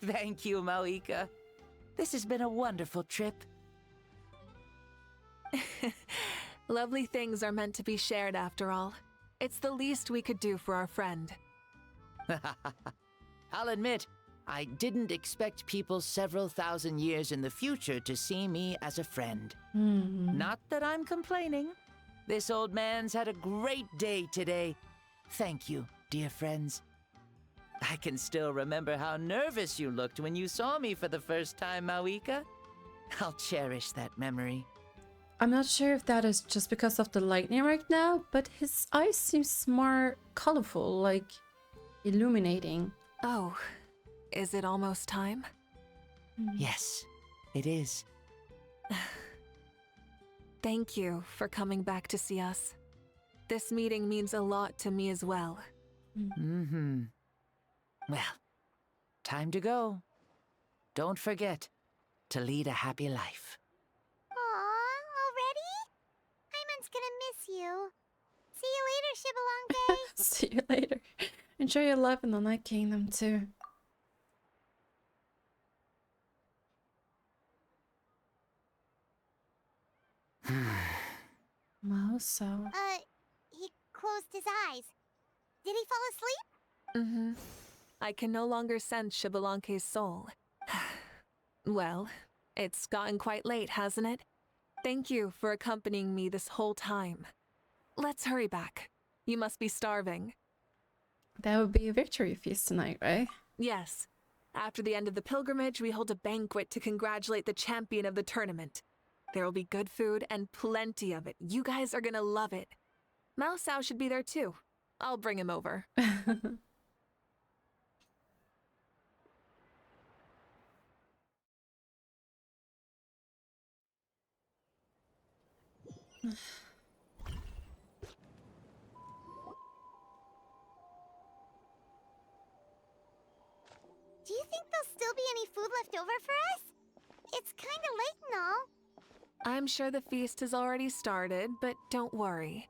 Speaker 17: Thank you, Mavuika. This has been a wonderful trip.
Speaker 4: Lovely things are meant to be shared after all. It's the least we could do for our friend.
Speaker 17: I'll admit, I didn't expect people several thousand years in the future to see me as a friend. Not that I'm complaining. This old man's had a great day today. Thank you, dear friends. I can still remember how nervous you looked when you saw me for the first time, Mavuika. I'll cherish that memory.
Speaker 1: I'm not sure if that is just because of the lightning right now, but his eyes seems more colorful, like illuminating.
Speaker 4: Oh, is it almost time?
Speaker 17: Yes, it is.
Speaker 4: Thank you for coming back to see us. This meeting means a lot to me as well.
Speaker 17: Well, time to go. Don't forget to lead a happy life.
Speaker 2: Aw, already? Paimon's gonna miss you. See you later, Xbalanque.
Speaker 1: See you later. Enjoy your life in the Night Kingdom too. Mausau.
Speaker 2: He closed his eyes. Did he fall asleep?
Speaker 4: I can no longer sense Xbalanque's soul. Well, it's gotten quite late, hasn't it? Thank you for accompanying me this whole time. Let's hurry back. You must be starving.
Speaker 1: That would be a victory feast tonight, right?
Speaker 4: Yes. After the end of the pilgrimage, we hold a banquet to congratulate the champion of the tournament. There will be good food and plenty of it. You guys are gonna love it. Mausau should be there too. I'll bring him over.
Speaker 2: Do you think there'll still be any food left over for us? It's kinda late and all.
Speaker 4: I'm sure the feast has already started, but don't worry.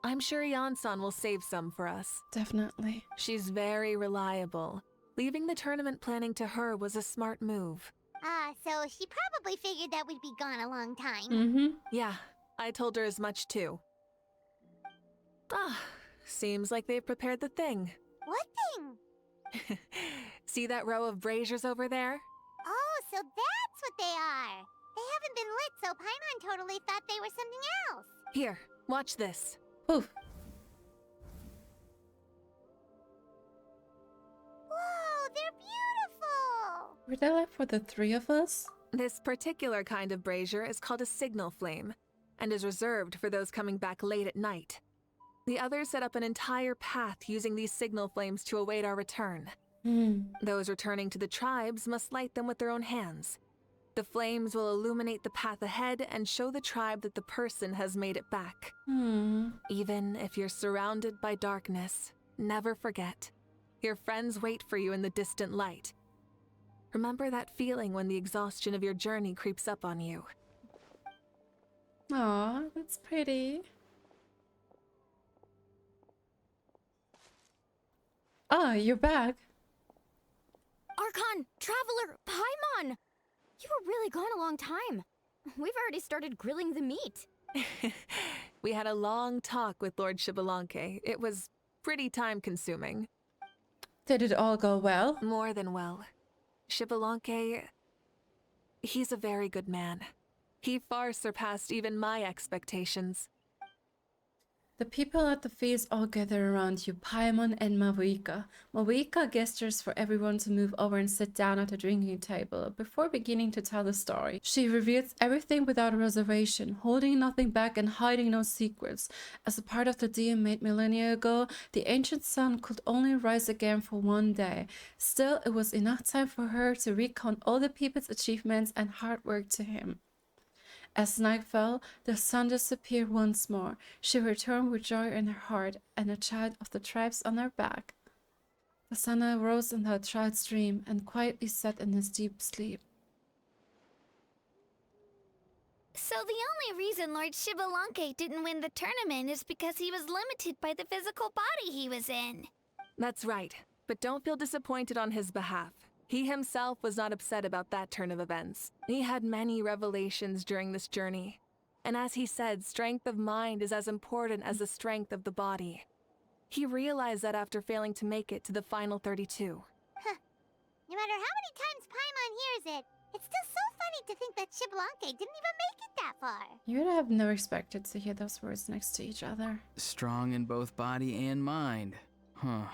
Speaker 4: I'm sure Iansan will save some for us.
Speaker 1: Definitely.
Speaker 4: She's very reliable. Leaving the tournament planning to her was a smart move.
Speaker 2: So she probably figured that we'd be gone a long time.
Speaker 4: Yeah, I told her as much too. Seems like they've prepared the thing.
Speaker 2: What thing?
Speaker 4: See that row of braziers over there?
Speaker 2: Oh, so that's what they are. They haven't been lit, so Paimon totally thought they were something else.
Speaker 4: Here, watch this.
Speaker 1: Oof.
Speaker 2: Whoa, they're beautiful!
Speaker 1: Were they left for the three of us?
Speaker 4: This particular kind of brazier is called a signal flame, and is reserved for those coming back late at night. The others set up an entire path using these signal flames to await our return. Those returning to the tribes must light them with their own hands. The flames will illuminate the path ahead and show the tribe that the person has made it back. Even if you're surrounded by darkness, never forget. Your friends wait for you in the distant light. Remember that feeling when the exhaustion of your journey creeps up on you.
Speaker 1: Aw, that's pretty. Ah, you're back.
Speaker 7: Archon, Traveler, Paimon! You were really gone a long time. We've already started grilling the meat.
Speaker 4: We had a long talk with Lord Xibalanque. It was pretty time-consuming.
Speaker 1: Did it all go well?
Speaker 4: More than well. Xibalanque, he's a very good man. He far surpassed even my expectations.
Speaker 1: The people at the feast all gather around you, Paimon and Mavuika. Mavuika gestures for everyone to move over and sit down at the drinking table before beginning to tell the story. She reveals everything without a reservation, holding nothing back and hiding no secrets. As a part of the deal made millennia ago, the ancient sun could only rise again for one day. Still, it was enough time for her to recount all the people's achievements and hard work to him. As night fell, the sun disappeared once more. She returned with joy in her heart and a child of the tribes on her back. The sun arose in her child's dream and quietly sat in his deep sleep.
Speaker 2: So the only reason Lord Xibalanque didn't win the tournament is because he was limited by the physical body he was in.
Speaker 4: That's right, but don't feel disappointed on his behalf. He himself was not upset about that turn of events. He had many revelations during this journey. And as he said, strength of mind is as important as the strength of the body. He realized that after failing to make it to the final 32.
Speaker 2: Huh. No matter how many times Paimon hears it, it's still so funny to think that Xibalanque didn't even make it that far.
Speaker 1: You would have never expected to hear those words next to each other.
Speaker 5: Strong in both body and mind. Huh.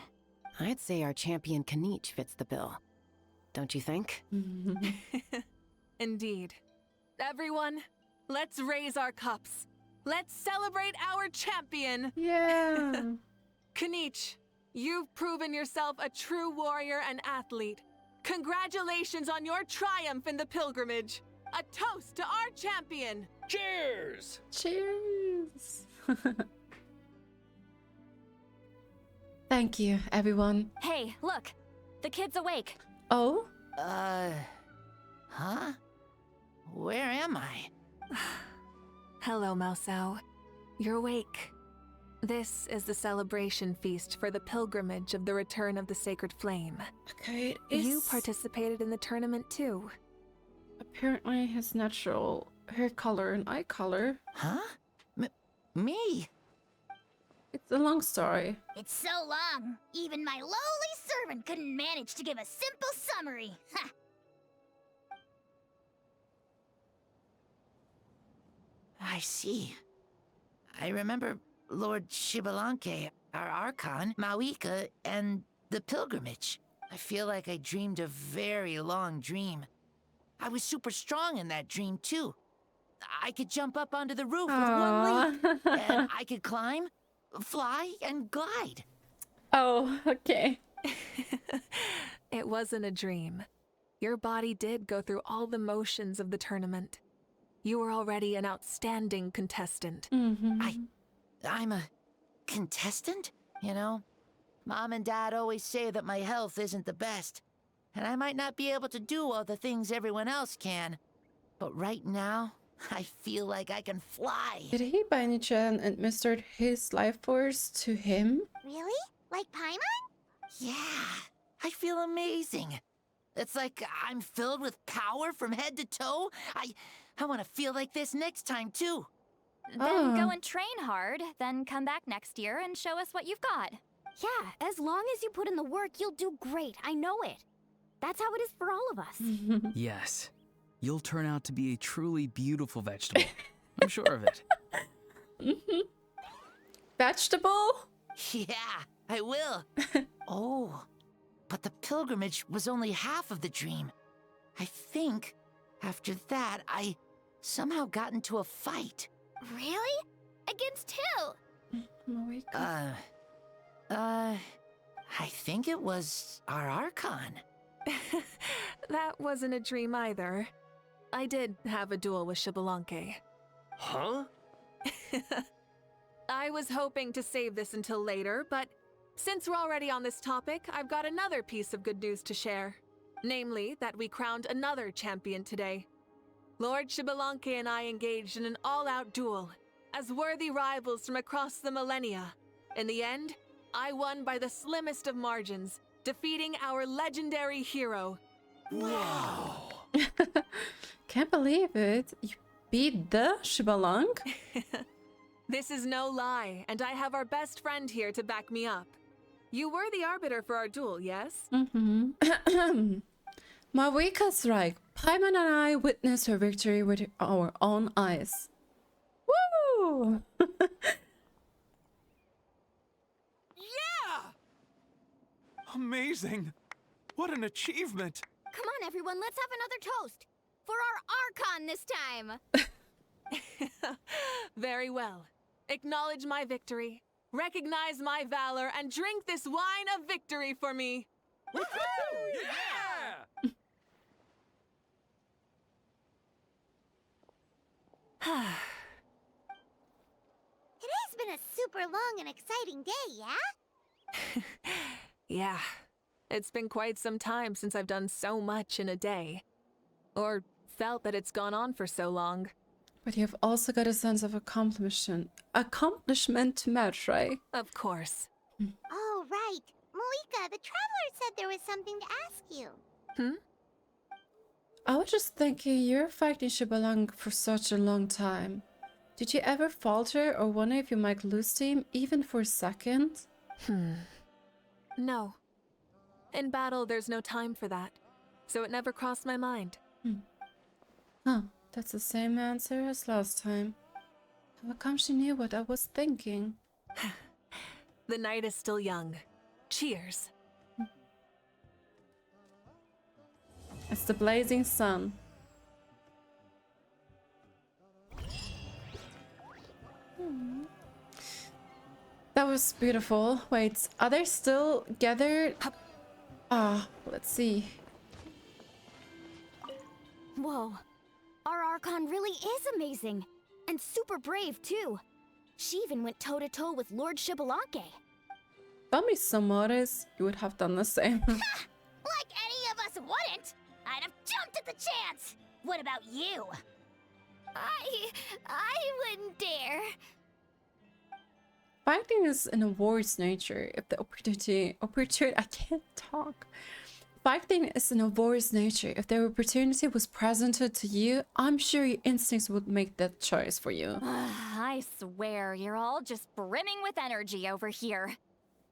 Speaker 9: I'd say our champion Kanich fits the bill. Don't you think?
Speaker 4: Indeed. Everyone, let's raise our cups. Let's celebrate our champion!
Speaker 1: Yeah!
Speaker 4: Kanich, you've proven yourself a true warrior and athlete. Congratulations on your triumph in the pilgrimage. A toast to our champion!
Speaker 13: Cheers!
Speaker 1: Cheers! Thank you, everyone.
Speaker 3: Hey, look! The kid's awake.
Speaker 1: Oh?
Speaker 17: Huh? Where am I?
Speaker 4: Hello, Mausau. You're awake. This is the celebration feast for the pilgrimage of the return of the sacred flame.
Speaker 1: Okay,
Speaker 4: You participated in the tournament too.
Speaker 1: Apparently his natural hair color and eye color.
Speaker 17: Huh? Me?
Speaker 1: It's a long story.
Speaker 2: It's so long, even my lowly servant couldn't manage to give a simple summary. Ha!
Speaker 17: I see. I remember Lord Xibalanque, our Archon, Mavuika, and the pilgrimage. I feel like I dreamed a very long dream. I was super strong in that dream, too. I could jump up onto the roof with one leap, and I could climb, fly, and glide.
Speaker 1: Oh, okay.
Speaker 4: It wasn't a dream. Your body did go through all the motions of the tournament. You were already an outstanding contestant.
Speaker 17: I'm a contestant? You know, Mom and Dad always say that my health isn't the best, and I might not be able to do all the things everyone else can. But right now, I feel like I can fly.
Speaker 1: Did he by any chance administer his life force to him?
Speaker 2: Really? Like Paimon?
Speaker 17: Yeah, I feel amazing. It's like I'm filled with power from head to toe. I want to feel like this next time, too.
Speaker 3: Then go and train hard, then come back next year and show us what you've got.
Speaker 7: Yeah, as long as you put in the work, you'll do great. I know it. That's how it is for all of us.
Speaker 5: Yes. You'll turn out to be a truly beautiful vegetable. I'm sure of it.
Speaker 1: Vegetable?
Speaker 17: Yeah, I will. Oh, but the pilgrimage was only half of the dream. I think after that, I somehow got into a fight.
Speaker 2: Really? Against who?
Speaker 17: I think it was our Archon.
Speaker 4: That wasn't a dream either. I did have a duel with Xibalanque.
Speaker 13: Huh?
Speaker 4: I was hoping to save this until later, but since we're already on this topic, I've got another piece of good news to share. Namely, that we crowned another champion today. Lord Xibalanque and I engaged in an all-out duel, as worthy rivals from across the millennia. In the end, I won by the slimmest of margins, defeating our legendary hero.
Speaker 13: Wow!
Speaker 1: Can't believe it. You beat the Xilonen?
Speaker 4: This is no lie, and I have our best friend here to back me up. You were the arbiter for our duel, yes?
Speaker 1: Mm-hmm. Mavuika's right. Paimon and I witnessed her victory with our own eyes. Woo!
Speaker 11: Yeah! Amazing! What an achievement!
Speaker 7: Come on, everyone, let's have another toast. For our Archon this time.
Speaker 4: Very well. Acknowledge my victory, recognize my valor, and drink this wine of victory for me.
Speaker 11: Woohoo! Yeah!
Speaker 2: Today's been a super long and exciting day, yeah?
Speaker 4: Yeah, it's been quite some time since I've done so much in a day. Or felt that it's gone on for so long.
Speaker 1: But you've also got a sense of accomplishment to match, right?
Speaker 4: Of course.
Speaker 2: Oh, right. Mavuika, the traveler said there was something to ask you.
Speaker 1: I was just thinking, you're fighting Xilonen for such a long time. Did you ever falter or wonder if you might lose team, even for a second?
Speaker 4: No. In battle, there's no time for that. So it never crossed my mind.
Speaker 1: Huh, that's the same answer as last time. How come she knew what I was thinking?
Speaker 4: The night is still young. Cheers.
Speaker 1: It's the blazing sun. That was beautiful. Wait, are they still gathered? Let's see.
Speaker 7: Whoa. Our Archon really is amazing. And super brave, too. She even went toe-to-toe with Lord Xilonen.
Speaker 1: Tell me some modest, you would have done the same.
Speaker 2: Like any of us wouldn't! I'd have jumped at the chance! What about you?
Speaker 7: I wouldn't dare.
Speaker 1: Fighting is in a war's nature. If the opportunity, I can't talk. Fighting is in a war's nature. If the opportunity was presented to you, I'm sure your instincts would make that choice for you.
Speaker 3: I swear, you're all just brimming with energy over here.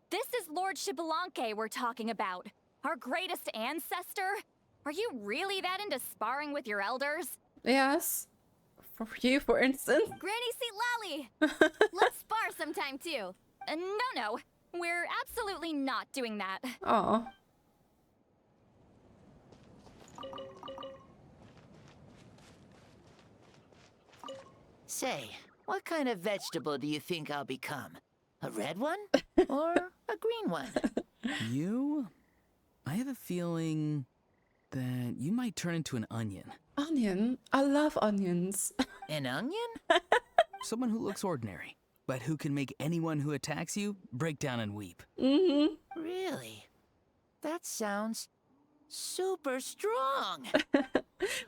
Speaker 3: This is Lord Xbalanque we're talking about. Our greatest ancestor? Are you really that into sparring with your elders?
Speaker 1: Yes. For you, for instance.
Speaker 7: Granny Citlali! Let's spar sometime, too.
Speaker 3: No. We're absolutely not doing that.
Speaker 1: Aw.
Speaker 17: Say, what kind of vegetable do you think I'll become? A red one? Or a green one?
Speaker 5: You? I have a feeling that you might turn into an onion.
Speaker 1: Onion? I love onions.
Speaker 17: An onion?
Speaker 5: Someone who looks ordinary, but who can make anyone who attacks you break down and weep.
Speaker 17: Really? That sounds super strong.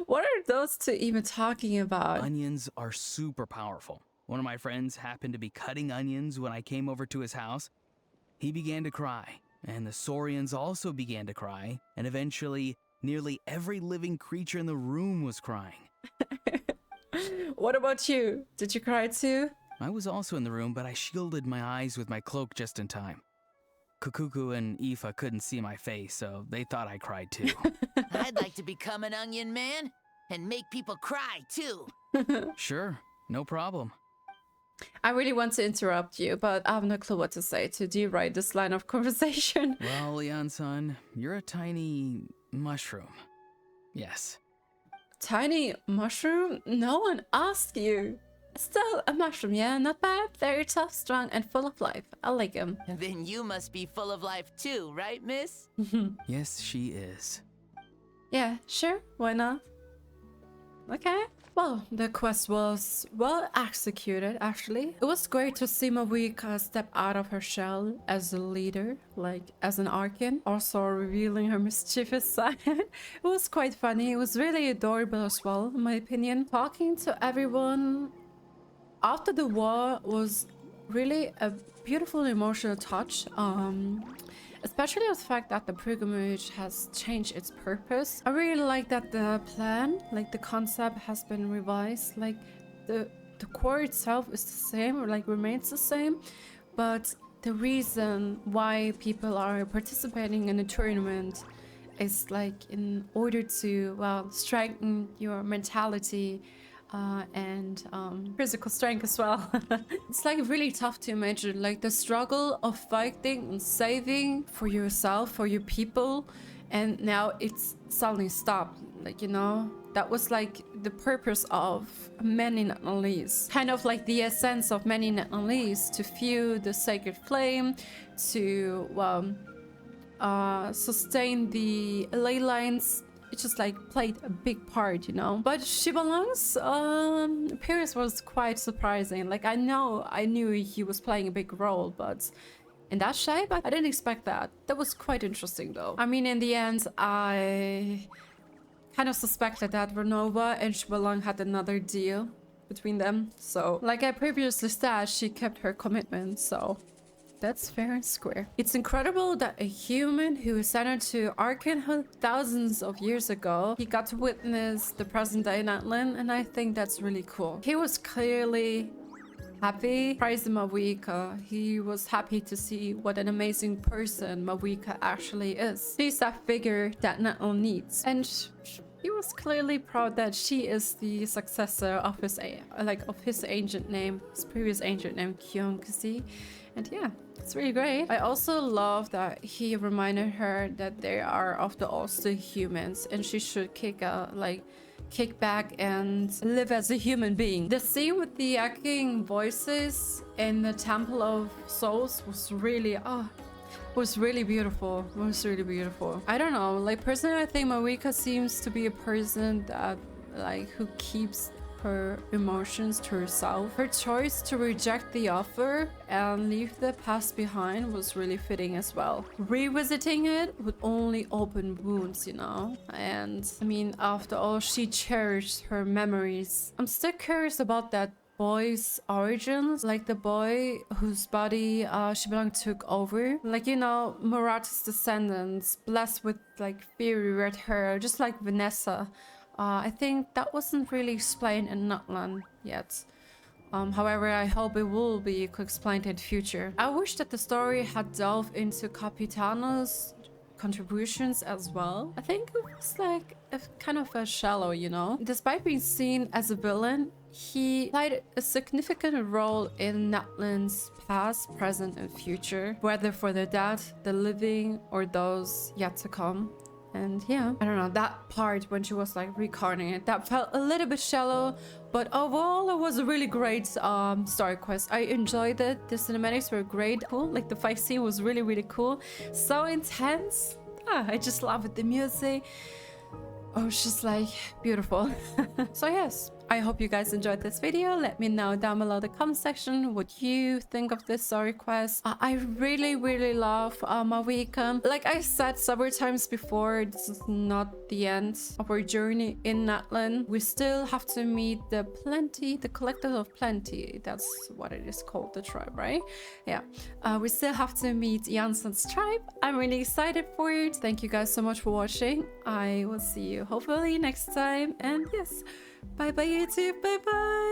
Speaker 1: What are those two even talking about?
Speaker 5: Onions are super powerful. One of my friends happened to be cutting onions when I came over to his house. He began to cry, and the Saurians also began to cry, and eventually nearly every living creature in the room was crying.
Speaker 1: What about you? Did you cry too?
Speaker 5: I was also in the room, but I shielded my eyes with my cloak just in time. Cacucu and Aoife couldn't see my face, so they thought I cried too.
Speaker 17: I'd like to become an onion man and make people cry too.
Speaker 5: Sure, no problem.
Speaker 1: I really want to interrupt you, but I have no clue what to say to derail this line of conversation.
Speaker 5: Well, Iansan, you're a tiny mushroom. Yes.
Speaker 1: Tiny mushroom? No one asked you. Still a mushroom, yeah? Not bad. Very tough, strong, and full of life. I like him.
Speaker 17: Then you must be full of life too, right, miss?
Speaker 5: Yes, she is.
Speaker 1: Yeah, sure. Why not? Okay. Well, the quest was well executed, actually. It was great to see Mavuika step out of her shell as a leader, like as an Archon, also revealing her mischievous side. It was quite funny. It was really adorable as well, in my opinion. Talking to everyone after the war was really a beautiful emotional touch. especially the fact that the pilgrimage has changed its purpose. I really like that the plan, like the concept, has been revised. Like the core itself is the same, or like remains the same, but the reason why people are participating in the tournament is like in order to, well, strengthen your mentality and physical strength as well. It's like really tough to imagine, like the struggle of fighting and saving for yourself, for your people, and now it's suddenly stopped. Like, you know, that was like the purpose of many Natnalis, kind of like the essence of many Natnalis, to fuel the sacred flame, to sustain the ley lines. It just like played a big part, you know. But Xibalanque's appearance was quite surprising. Like I knew he was playing a big role, but in that shape, I didn't expect that. That was quite interesting though. I mean, in the end, I kind of suspected that Renova and Xibalanque had another deal between them. So, like I previously said, she kept her commitment, so that's fair and square. It's incredible that a human who ascended to Archon thousands of years ago, he got to witness the present day Natlan, and I think that's really cool. He was clearly happy praising Mavuika. He was happy to see what an amazing person Mavuika actually is. She's that figure that Natlan needs. And he was clearly proud that she is the successor of his ancient name, his previous ancient name, Kiongozi. And yeah, it's really great. I also love that he reminded her that they are after all still humans, and she should kick back and live as a human being. The scene with the echoing voices in the Temple of Souls was really beautiful. It was really beautiful. I don't know, like personally, I think Mavuika seems to be a person that who keeps her emotions to herself. Her choice to reject the offer and leave the past behind was really fitting as well. Revisiting it would only open wounds, you know? And I mean, after all, she cherished her memories. I'm still curious about that boy's origins, like the boy whose body Xibalanque took over. Like, you know, Murat's descendants, blessed with like fiery red hair, just like Vanessa. I think that wasn't really explained in Natlan yet. However, I hope it will be explained in the future. I wish that the story had delved into Capitano's contributions as well. I think it was like kind of a shallow, you know? Despite being seen as a villain, he played a significant role in Natlan's past, present, and future, whether for the dead, the living, or those yet to come. And yeah, I don't know, that part when she was like recounting it, that felt a little bit shallow, but overall it was a really great story quest. I enjoyed it. The cinematics were great. Cool, like the fight scene was really, really cool. So intense. I just love it. The music. Oh, it's just like beautiful. So yes, I hope you guys enjoyed this video. Let me know down below the comment section what you think of this story quest. I really, really love Mavuika. Like I said several times before, this is not the end of our journey in Natlan. We still have to meet the collectors of plenty. That's what it is called, the tribe, right? Yeah. We still have to meet Iansan's tribe. I'm really excited for it. Thank you guys so much for watching. I will see you hopefully next time. And yes, bye bye YouTube, bye bye.